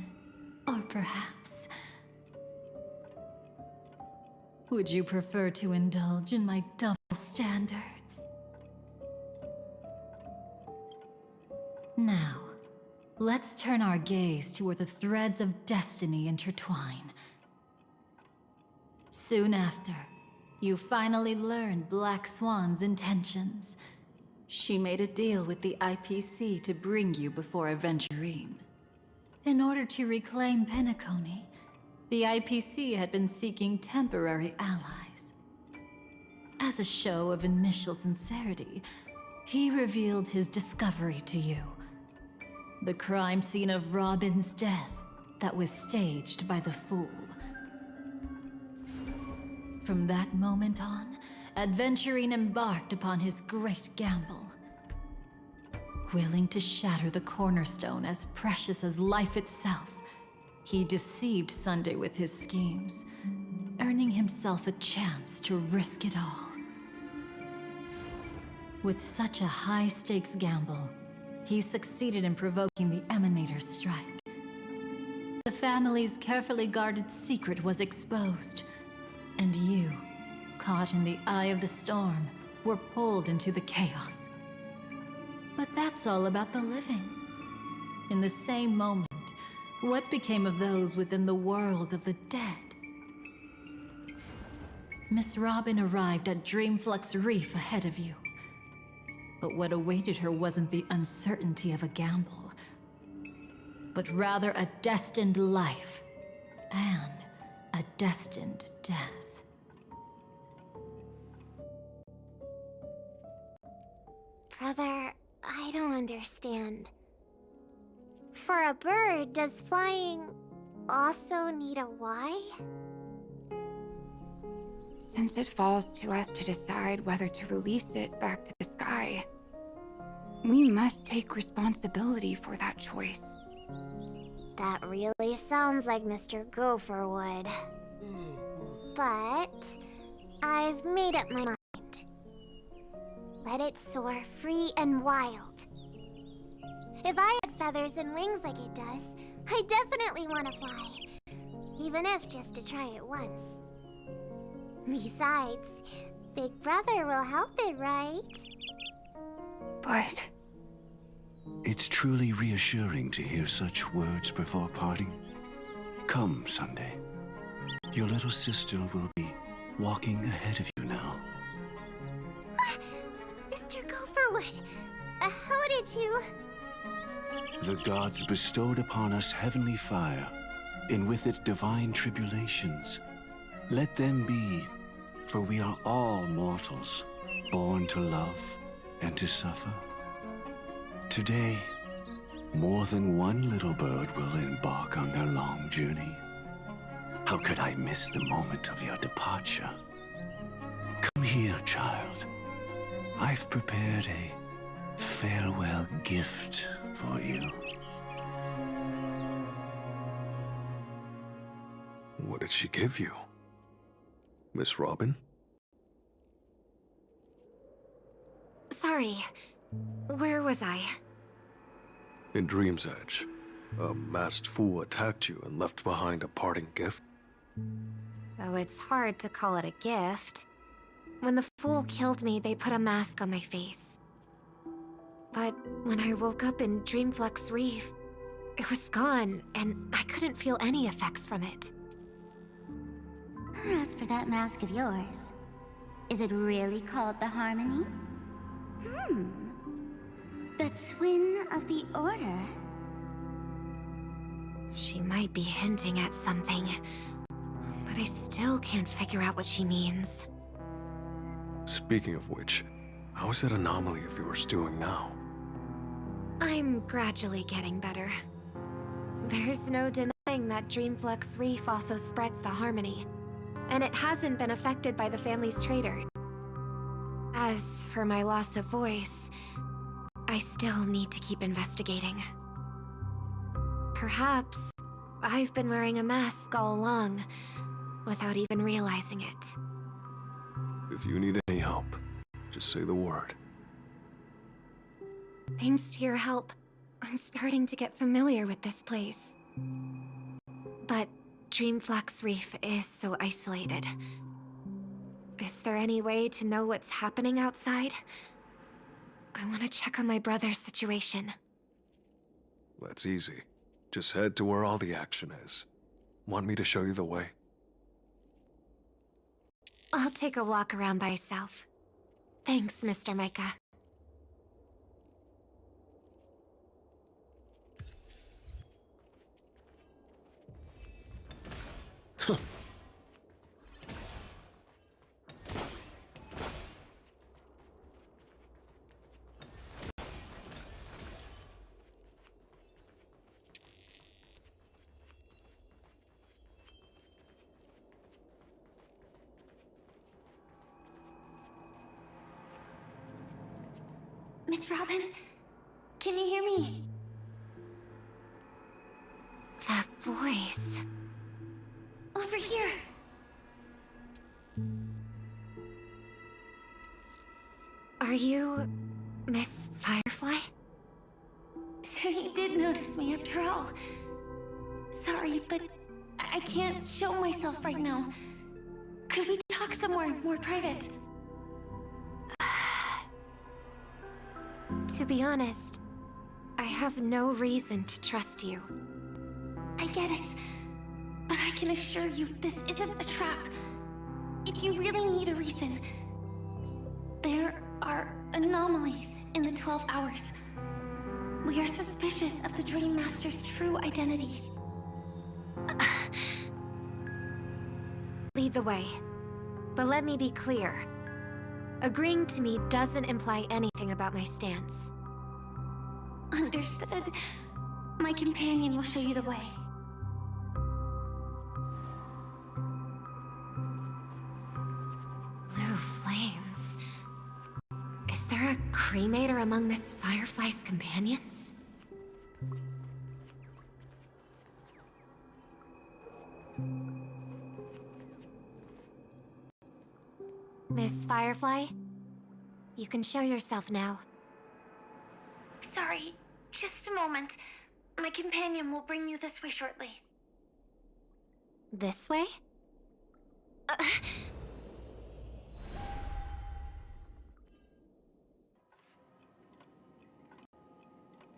Or perhaps... would you prefer to indulge in my double standards? Now, let's turn our gaze to where the threads of destiny intertwine. Soon after, you finally learned Black Swan's intentions. She made a deal with the IPC to bring you before Aventurine. In order to reclaim Penacony, the IPC had been seeking temporary allies. As a show of initial sincerity, he revealed his discovery to you. The crime scene of Robin's death that was staged by the Fool. From that moment on, Aventurine embarked upon his great gamble. Willing to shatter the cornerstone as precious as life itself, he deceived Sunday with his schemes, earning himself a chance to risk it all. With such a high-stakes gamble, he succeeded in provoking the Emanator's strike. The family's carefully guarded secret was exposed, and you, caught in the eye of the storm, were pulled into the chaos. But that's all about the living. In the same moment, what became of those within the world of the dead? Miss Robin arrived at Dreamflux Reef ahead of you. But what awaited her wasn't the uncertainty of a gamble, but rather a destined life and a destined death. Brother, I don't understand. For a bird, does flying also need a why? Since it falls to us to decide whether to release it back to the sky, we must take responsibility for that choice. That really sounds like Mr. Gopher would. But I've made up my mind. Let it soar free and wild. If I had feathers and wings like it does, I definitely want to fly. Even if just to try it once. Besides, Big Brother will help it, right? But It's truly reassuring to hear such words before parting. Come, Sunday. Your little sister will be walking ahead of you now. Mr. Gopherwood, how did you... The gods bestowed upon us heavenly fire, and with it divine tribulations. Let them be, for we are all mortals, born to love and to suffer. Today, more than one little bird will embark on their long journey. How could I miss the moment of your departure? Come here, child. I've prepared a farewell gift for you. What did she give you? Miss Robin? Sorry. Where was I? In Dream's Edge, a masked fool attacked you and left behind a parting gift. Oh, it's hard to call it a gift. When the fool killed me, they put a mask on my face. But when I woke up in Dreamflux Reef, it was gone, and I couldn't feel any effects from it. As for that mask of yours, is it really called the Harmony? The Twin of the Order? She might be hinting at something, but I still can't figure out what she means. Speaking of which, how is that anomaly of yours doing now? I'm gradually getting better. There's no denying that Dreamflux Reef also spreads the Harmony, and it hasn't been affected by the family's traitor. As for my loss of voice, I still need to keep investigating. Perhaps I've been wearing a mask all along, without even realizing it. If you need any help, just say the word. Thanks to your help, I'm starting to get familiar with this place. But Dreamflux Reef is so isolated. Is there any way to know what's happening outside? I want to check on my brother's situation. That's easy. Just head to where all the action is. Want me to show you the way? I'll take a walk around by myself. Thanks, Mr. Micah. Miss Robin, can you hear me? That voice. Over here. Are you Miss Firefly? So you did notice me after all. Sorry, but I can't show myself right now. Could we talk somewhere more private? To be honest, I have no reason to trust you. I get it. But I can assure you this isn't a trap. If you really need a reason, there are anomalies in the 12 hours. We are suspicious of the Dream Master's true identity. Lead the way. But let me be clear. Agreeing to me doesn't imply anything about my stance. Understood. My companion will show you the way. Blue flames. Is there a cremator among Miss Firefly's companions? Miss Firefly? You can show yourself now. Sorry, just a moment. My companion will bring you this way shortly. This way?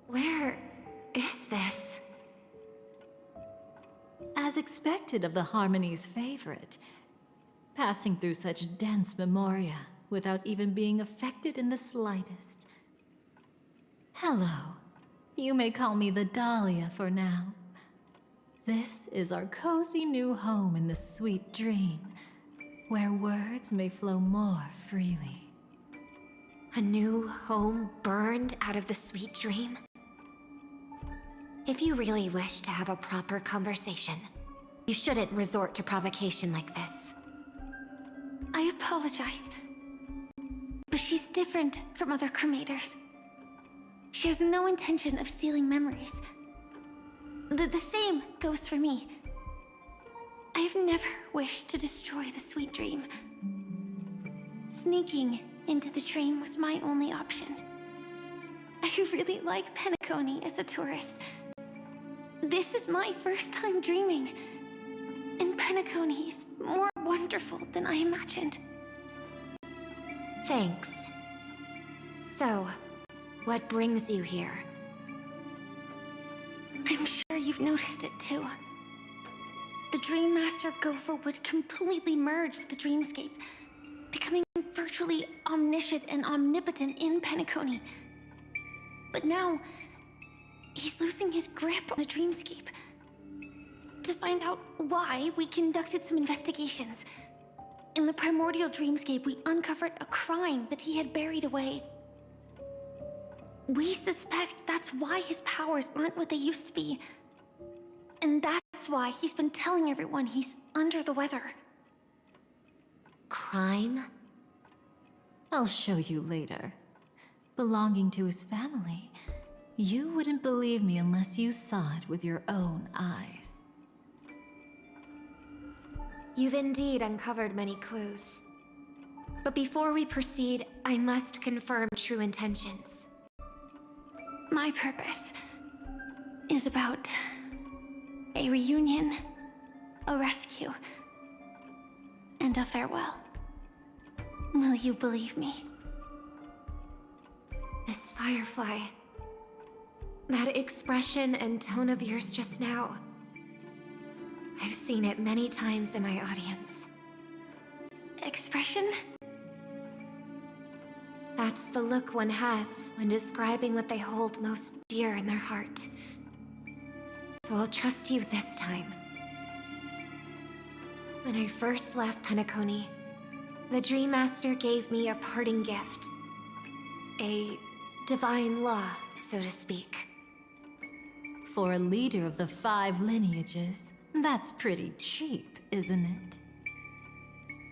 Where is this? As expected of the Harmony's favorite, passing through such dense memoria without even being affected in the slightest. Hello. You may call me the Dahlia for now. This is our cozy new home in the sweet dream, where words may flow more freely. A new home burned out of the sweet dream? If you really wish to have a proper conversation, you shouldn't resort to provocation like this. I apologize. But she's different from other cremators. She has no intention of stealing memories. The same goes for me. I have never wished to destroy the sweet dream. Sneaking into the dream was my only option. I really like Penacony as a tourist. This is my first time dreaming. And Penacony is more wonderful than I imagined. Thanks. So, what brings you here? I'm sure you've noticed it too. The Dream Master Gopher would completely merge with the dreamscape, becoming virtually omniscient and omnipotent in Penacony. But now, he's losing his grip on the dreamscape. To find out why, we conducted some investigations. In the primordial dreamscape, we uncovered a crime that he had buried away. We suspect that's why his powers aren't what they used to be. And that's why he's been telling everyone he's under the weather. Crime? I'll show you later. Belonging to his family, you wouldn't believe me unless you saw it with your own eyes. You've indeed uncovered many clues. But before we proceed, I must confirm true intentions. My purpose is about a reunion, a rescue, and a farewell. Will you believe me? Miss Firefly, That expression and tone of yours just now. I've seen it many times in my audience. Expression? That's the look one has when describing what they hold most dear in their heart. So I'll trust you this time. When I first left Penacony, the Dream Master gave me a parting gift. A divine law, so to speak. For a leader of the 5 lineages, that's pretty cheap, isn't it?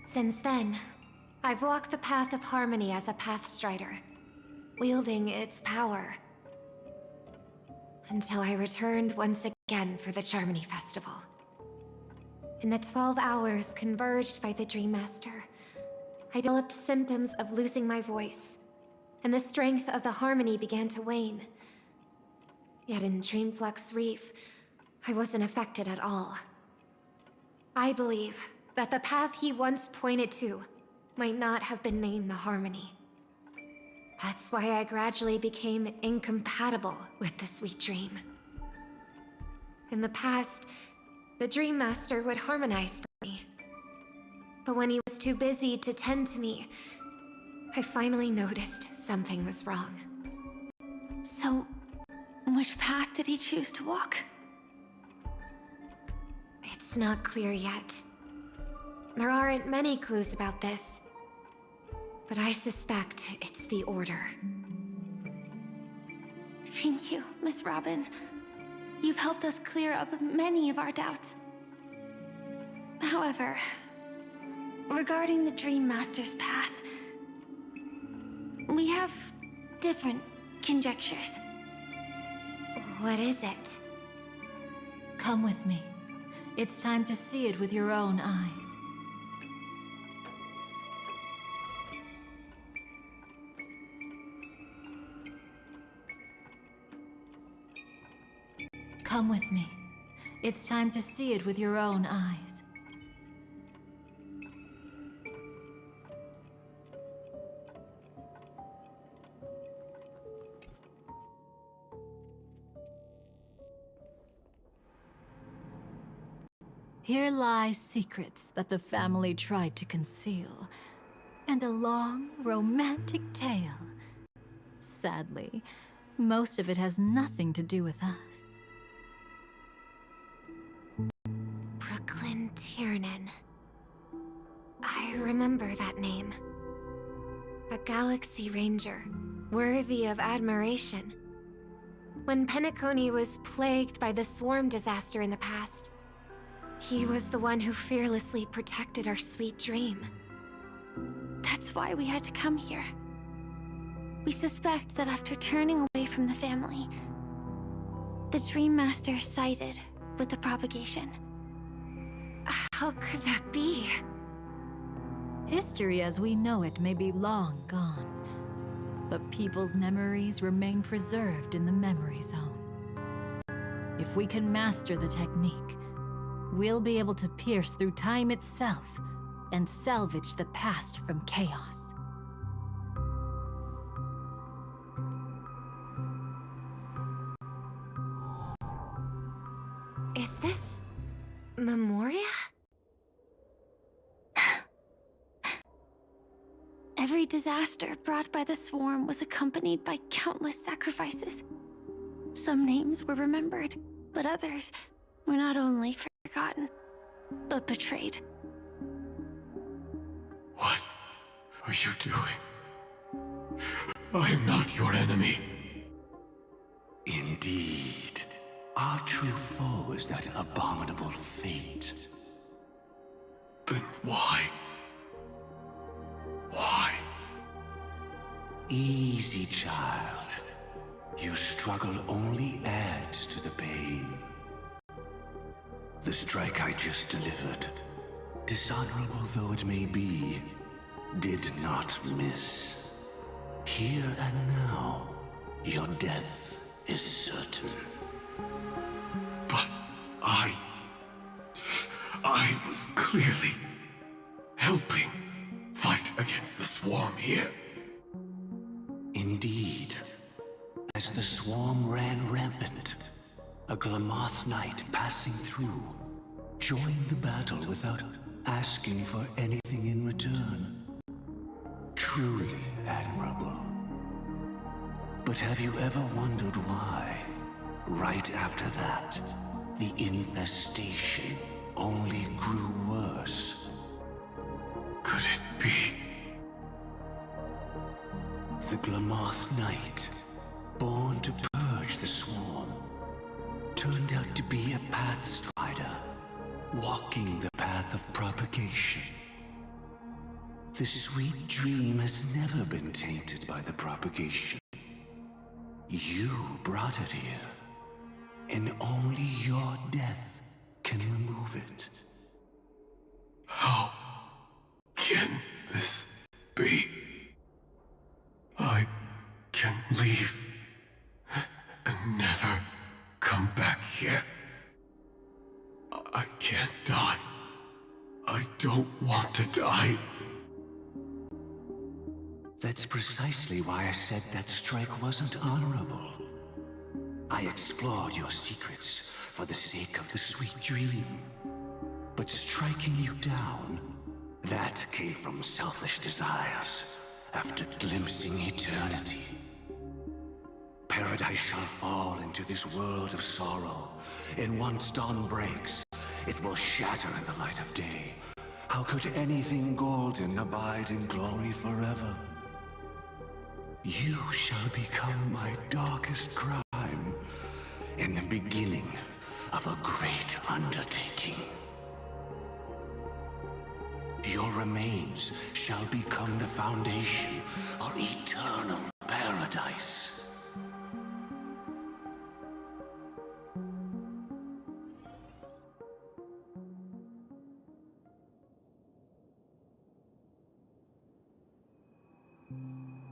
Since then, I've walked the path of harmony as a Pathstrider, wielding its power. Until I returned once again for the Charmony Festival. In the 12 hours converged by the Dream Master, I developed symptoms of losing my voice, and the strength of the harmony began to wane. Yet in Dreamflux Reef, I wasn't affected at all. I believe that the path he once pointed to might not have been named the Harmony. That's why I gradually became incompatible with the sweet dream. In the past, the Dream Master would harmonize for me. But when he was too busy to tend to me, I finally noticed something was wrong. So, which path did he choose to walk? It's not clear yet. There aren't many clues about this, but I suspect it's the Order. Thank you, Miss Robin. You've helped us clear up many of our doubts. However, regarding the Dream Master's path, we have different conjectures. What is it? Come with me. It's time to see it with your own eyes. Come with me. It's time to see it with your own eyes. Here lie secrets that the family tried to conceal, and a long, romantic tale. Sadly, most of it has nothing to do with us. Brooklyn Tiernan. I remember that name. A Galaxy Ranger, worthy of admiration. When Penacony was plagued by the swarm disaster in the past, he was the one who fearlessly protected our sweet dream. That's why we had to come here. We suspect that after turning away from the family, the Dream Master sided with the propagation. How could that be? History as we know it may be long gone, but people's memories remain preserved in the memory zone. If we can master the technique, we'll be able to pierce through time itself and salvage the past from chaos. Is this Memoria? Every disaster brought by the swarm was accompanied by countless sacrifices. Some names were remembered, but others were not only forgotten, but betrayed. What are you doing? I am not your enemy. Indeed. Our true foe is that abominable fate. Then why? Why? Easy, child. Your struggle only adds to the pain. The strike I just delivered, dishonorable though it may be, did not miss. Here and now, your death is certain. But I was clearly helping fight against the swarm here. Indeed. As the swarm ran rampant, a Glamoth knight passing through joined the battle without asking for anything in return. Truly admirable. But have you ever wondered why, right after that, the infestation only grew worse? Could it be? The Glamoth Knight, born to purge the swarm, turned out to be a pathstrider, walking the path of propagation. The sweet dream has never been tainted by the propagation. You brought it here, and only your death can remove it. How can this be? I can leave and never come back here. I can't die. I don't want to die. That's precisely why I said that strike wasn't honorable. I explored your secrets for the sake of the sweet dream. But striking you down, that came from selfish desires after glimpsing eternity. Paradise shall fall into this world of sorrow, and once dawn breaks, it will shatter in the light of day. How could anything golden abide in glory forever? You shall become my darkest crime, in the beginning of a great undertaking. Your remains shall become the foundation for eternal paradise.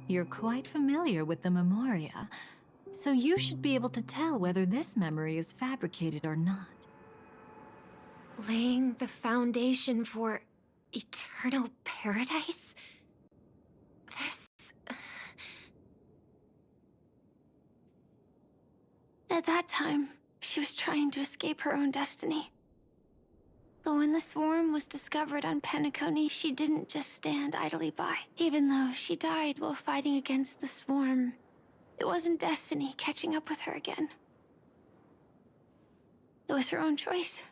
You're quite familiar with the Memoria, so you should be able to tell whether this memory is fabricated or not. Laying the foundation for eternal paradise? This... At that time, she was trying to escape her own destiny. But when the swarm was discovered on Penacony, she didn't just stand idly by. Even though she died while fighting against the swarm, it wasn't destiny catching up with her again. It was her own choice.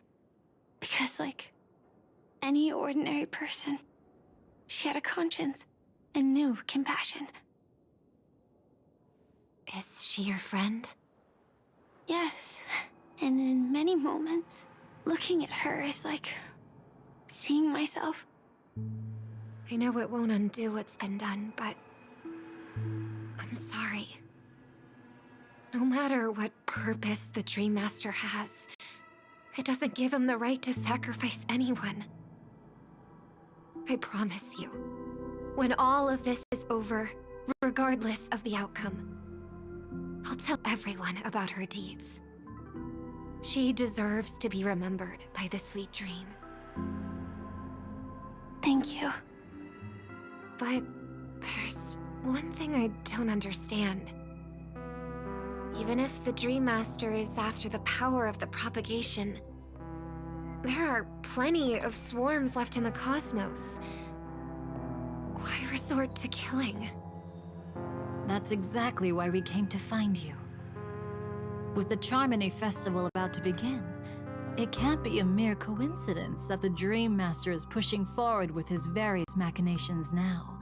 Because, like any ordinary person, she had a conscience and knew compassion. Is she your friend? Yes, and in many moments, looking at her is like seeing myself. I know it won't undo what's been done, but I'm sorry. No matter what purpose the Dream Master has, it doesn't give him the right to sacrifice anyone. I promise you, when all of this is over, regardless of the outcome, I'll tell everyone about her deeds. She deserves to be remembered by the sweet dream. Thank you. But there's one thing I don't understand. Even if the Dream Master is after the power of the propagation, there are plenty of swarms left in the cosmos. Why resort to killing? That's exactly why we came to find you. With the Charmony Festival about to begin, it can't be a mere coincidence that the Dream Master is pushing forward with his various machinations now,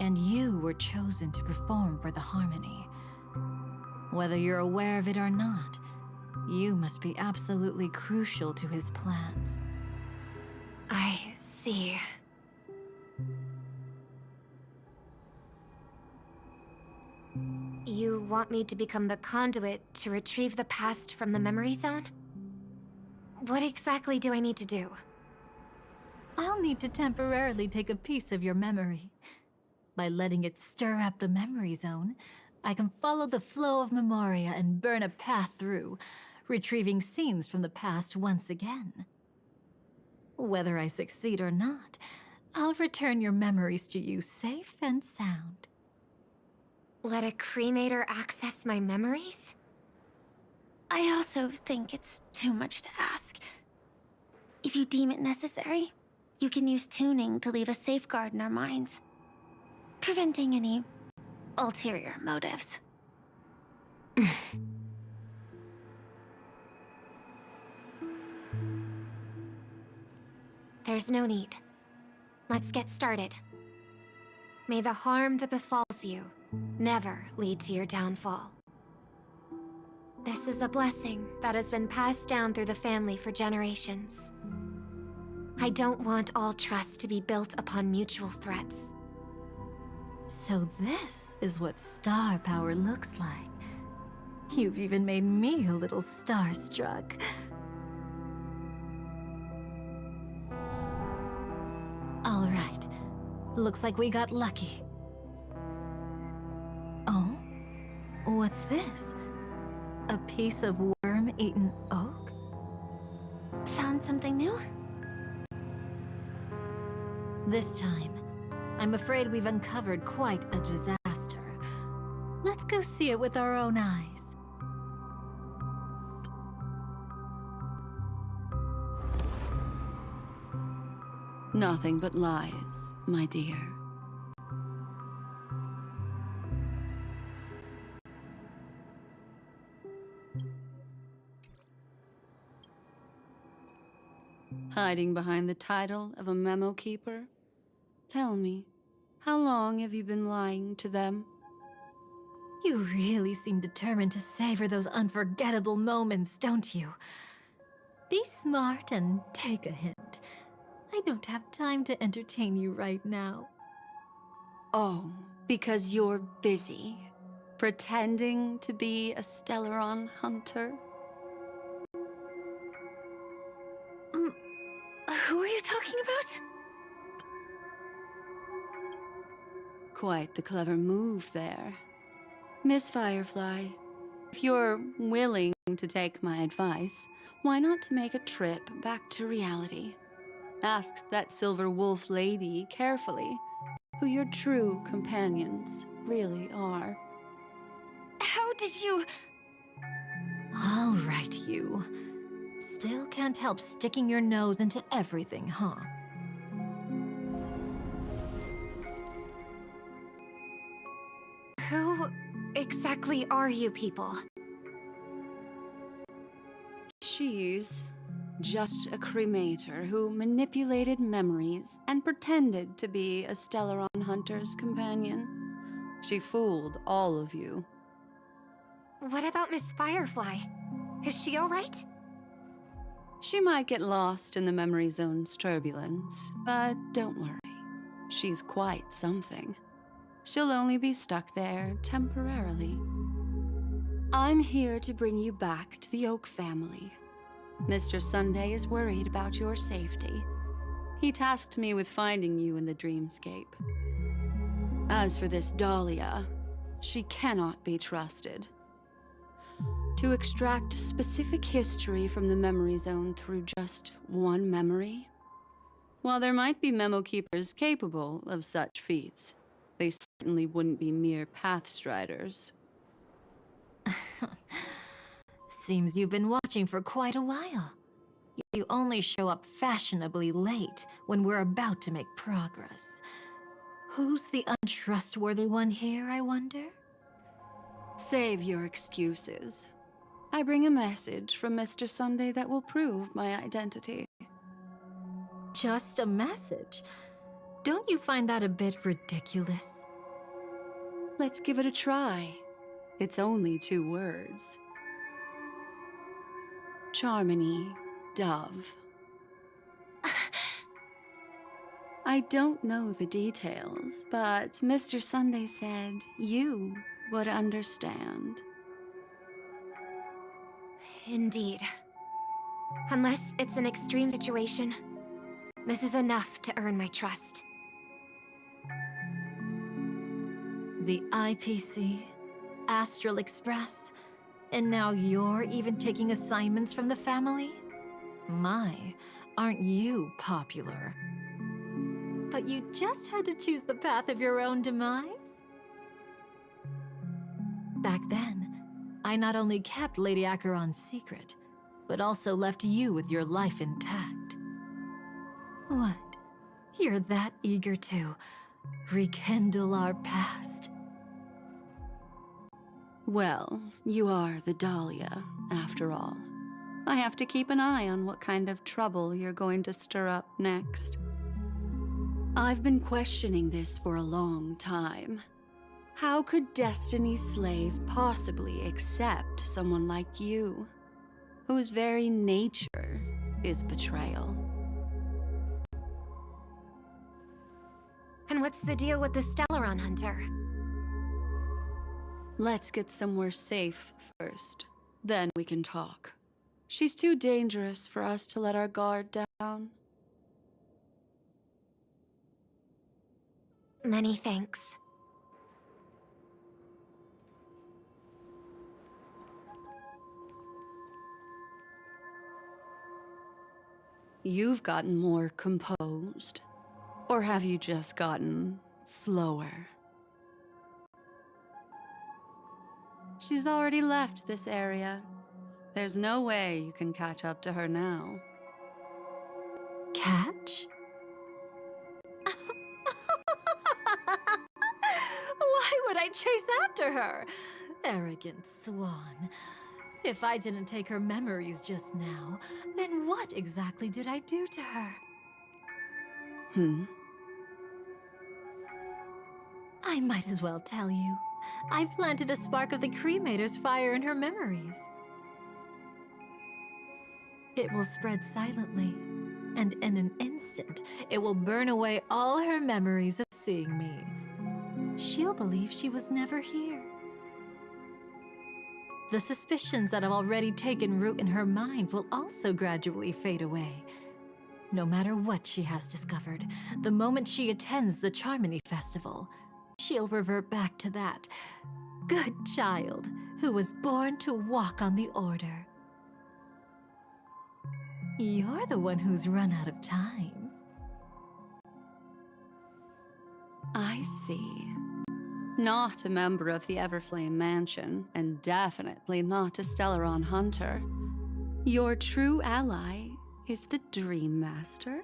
and you were chosen to perform for the Harmony. Whether you're aware of it or not, you must be absolutely crucial to his plans. I see. You want me to become the conduit to retrieve the past from the memory zone? What exactly do I need to do? I'll need to temporarily take a piece of your memory. By letting it stir up the memory zone, I can follow the flow of Memoria and burn a path through, retrieving scenes from the past once again. Whether I succeed or not, I'll return your memories to you safe and sound. Let a cremator access my memories? I also think it's too much to ask. If you deem it necessary, you can use tuning to leave a safeguard in our minds, preventing any ulterior motives. There's no need. Let's get started. May the harm that befalls you never lead to your downfall. This is a blessing that has been passed down through the family for generations. I don't want all trust to be built upon mutual threats. So this is what star power looks like. You've even made me a little starstruck. All right. Looks like we got lucky. Oh? What's this? A piece of worm-eaten oak? Found something new? This time, I'm afraid we've uncovered quite a disaster. Let's go see it with our own eyes. Nothing but lies, my dear. Hiding behind the title of a memo keeper? Tell me, how long have you been lying to them? You really seem determined to savor those unforgettable moments, don't you? Be smart and take a hint. I don't have time to entertain you right now. Oh, because you're busy, pretending to be a Stellaron hunter? Who are you talking about? Quite the clever move there. Miss Firefly, if you're willing to take my advice, why not make a trip back to reality? Ask that Silver Wolf lady carefully who your true companions really are. How did you... All right, you. Still can't help sticking your nose into everything, huh? Who exactly are you people? She's just a cremator who manipulated memories and pretended to be a Stellaron hunter's companion. She fooled all of you. What about Miss Firefly? Is she all right? She might get lost in the memory zone's turbulence, but don't worry. She's quite something. She'll only be stuck there temporarily. I'm here to bring you back to the Oak family. Mr. Sunday is worried about your safety. He tasked me with finding you in the dreamscape. As for this Dahlia, she cannot be trusted. To extract specific history from the memory zone through just one memory? While there might be memo keepers capable of such feats, they certainly wouldn't be mere pathstriders. Seems you've been watching for quite a while. You only show up fashionably late when we're about to make progress. Who's the untrustworthy one here, I wonder? Save your excuses. I bring a message from Mr. Sunday that will prove my identity. Just a message? Don't you find that a bit ridiculous? Let's give it a try. It's only 2 words. Charmony, Dove. I don't know the details, but Mr. Sunday said you would understand. Indeed. Unless it's an extreme situation, this is enough to earn my trust. The IPC, Astral Express, and now you're even taking assignments from the family? My, aren't you popular? But you just had to choose the path of your own demise? I not only kept Lady Acheron's secret, but also left you with your life intact. What? You're that eager to rekindle our past? Well, you are the Dahlia, after all. I have to keep an eye on what kind of trouble you're going to stir up next. I've been questioning this for a long time. How could Destiny's slave possibly accept someone like you, whose very nature is betrayal? And what's the deal with the Stellaron Hunter? Let's get somewhere safe first. Then we can talk. She's too dangerous for us to let our guard down. Many thanks. You've gotten more composed. Or have you just gotten slower? She's already left this area. There's no way you can catch up to her now. Catch? Why would I chase after her? Arrogant swan. If I didn't take her memories just now, then what exactly did I do to her? I might as well tell you. I planted a spark of the cremator's fire in her memories. It will spread silently, and in an instant, it will burn away all her memories of seeing me. She'll believe she was never here. The suspicions that have already taken root in her mind will also gradually fade away. No matter what she has discovered, the moment she attends the Charmony Festival, she'll revert back to that good child who was born to walk on the Order. You're the one who's run out of time. I see. Not a member of the Everflame Mansion, and definitely not a Stellaron Hunter. Your true ally is the Dream Master?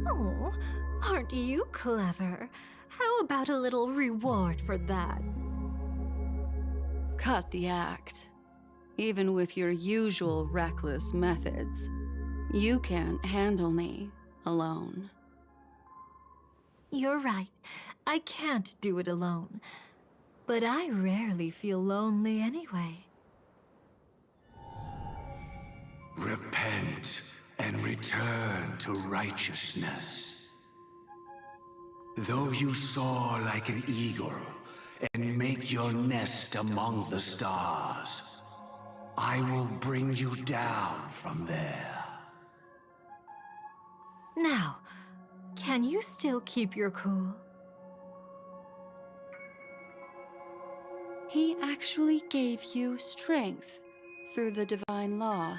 Oh, aren't you clever? How about a little reward for that? Cut the act. Even with your usual reckless methods, you can't handle me alone. You're right. I can't do it alone. But I rarely feel lonely anyway. Repent and return to righteousness. Though you soar like an eagle and make your nest among the stars, I will bring you down from there. Now, can you still keep your cool? He actually gave you strength through the divine law.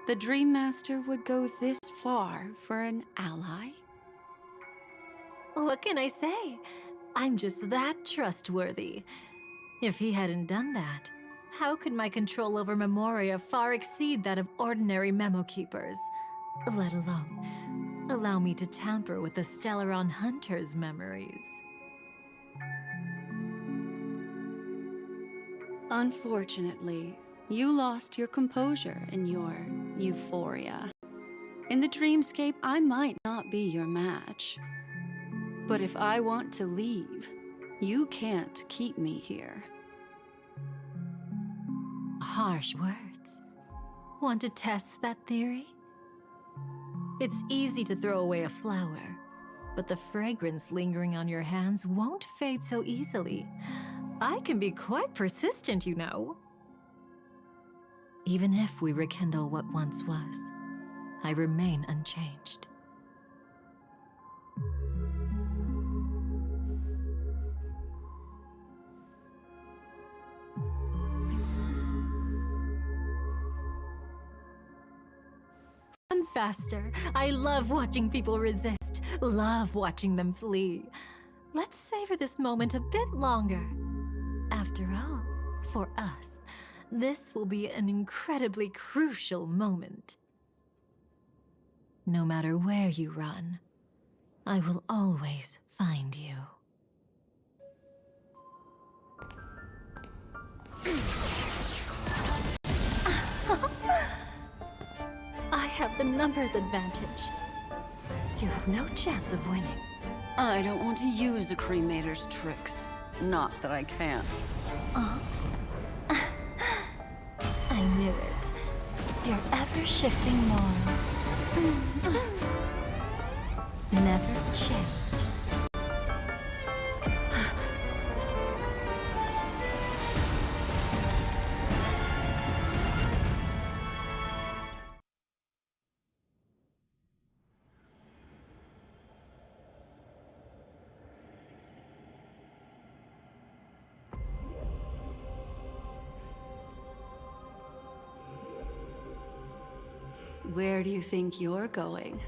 The Dream Master would go this far for an ally? What can I say? I'm just that trustworthy. If he hadn't done that, how could my control over Memoria far exceed that of ordinary memo keepers? Let alone allow me to tamper with the Stellaron Hunter's memories. Unfortunately, you lost your composure in your euphoria. In the dreamscape, I might not be your match. But if I want to leave, you can't keep me here. Harsh words. Want to test that theory? It's easy to throw away a flower, but the fragrance lingering on your hands won't fade so easily. I can be quite persistent, you know. Even if we rekindle what once was, I remain unchanged. Run faster. I love watching people resist. Love watching them flee. Let's savor this moment a bit longer. After After all, for us, this will be an incredibly crucial moment. No matter where you run, I will always find you. I have the numbers advantage. You have no chance of winning. I don't want to use a cremator's tricks. Not that I can't. I knew it. Your ever-shifting morals. Never changed. Where do you think you're going?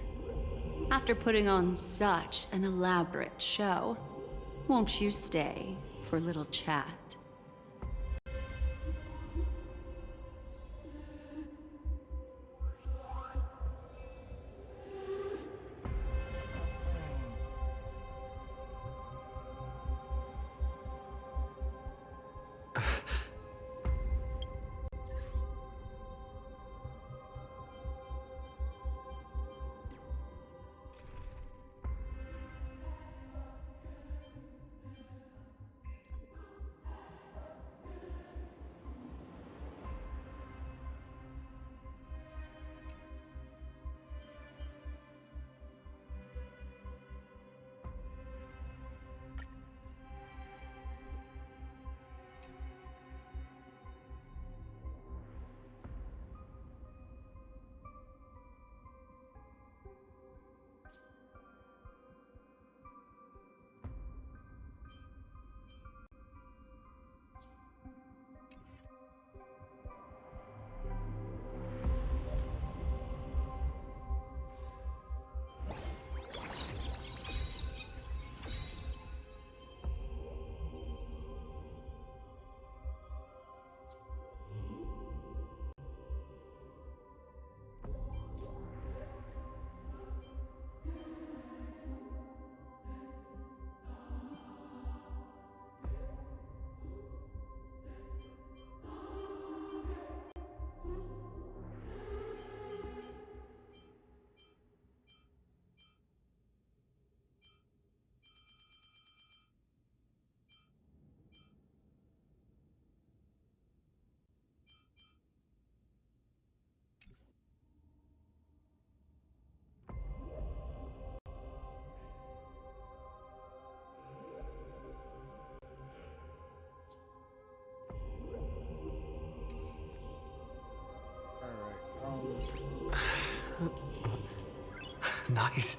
After putting on such an elaborate show, won't you stay for a little chat? Nice.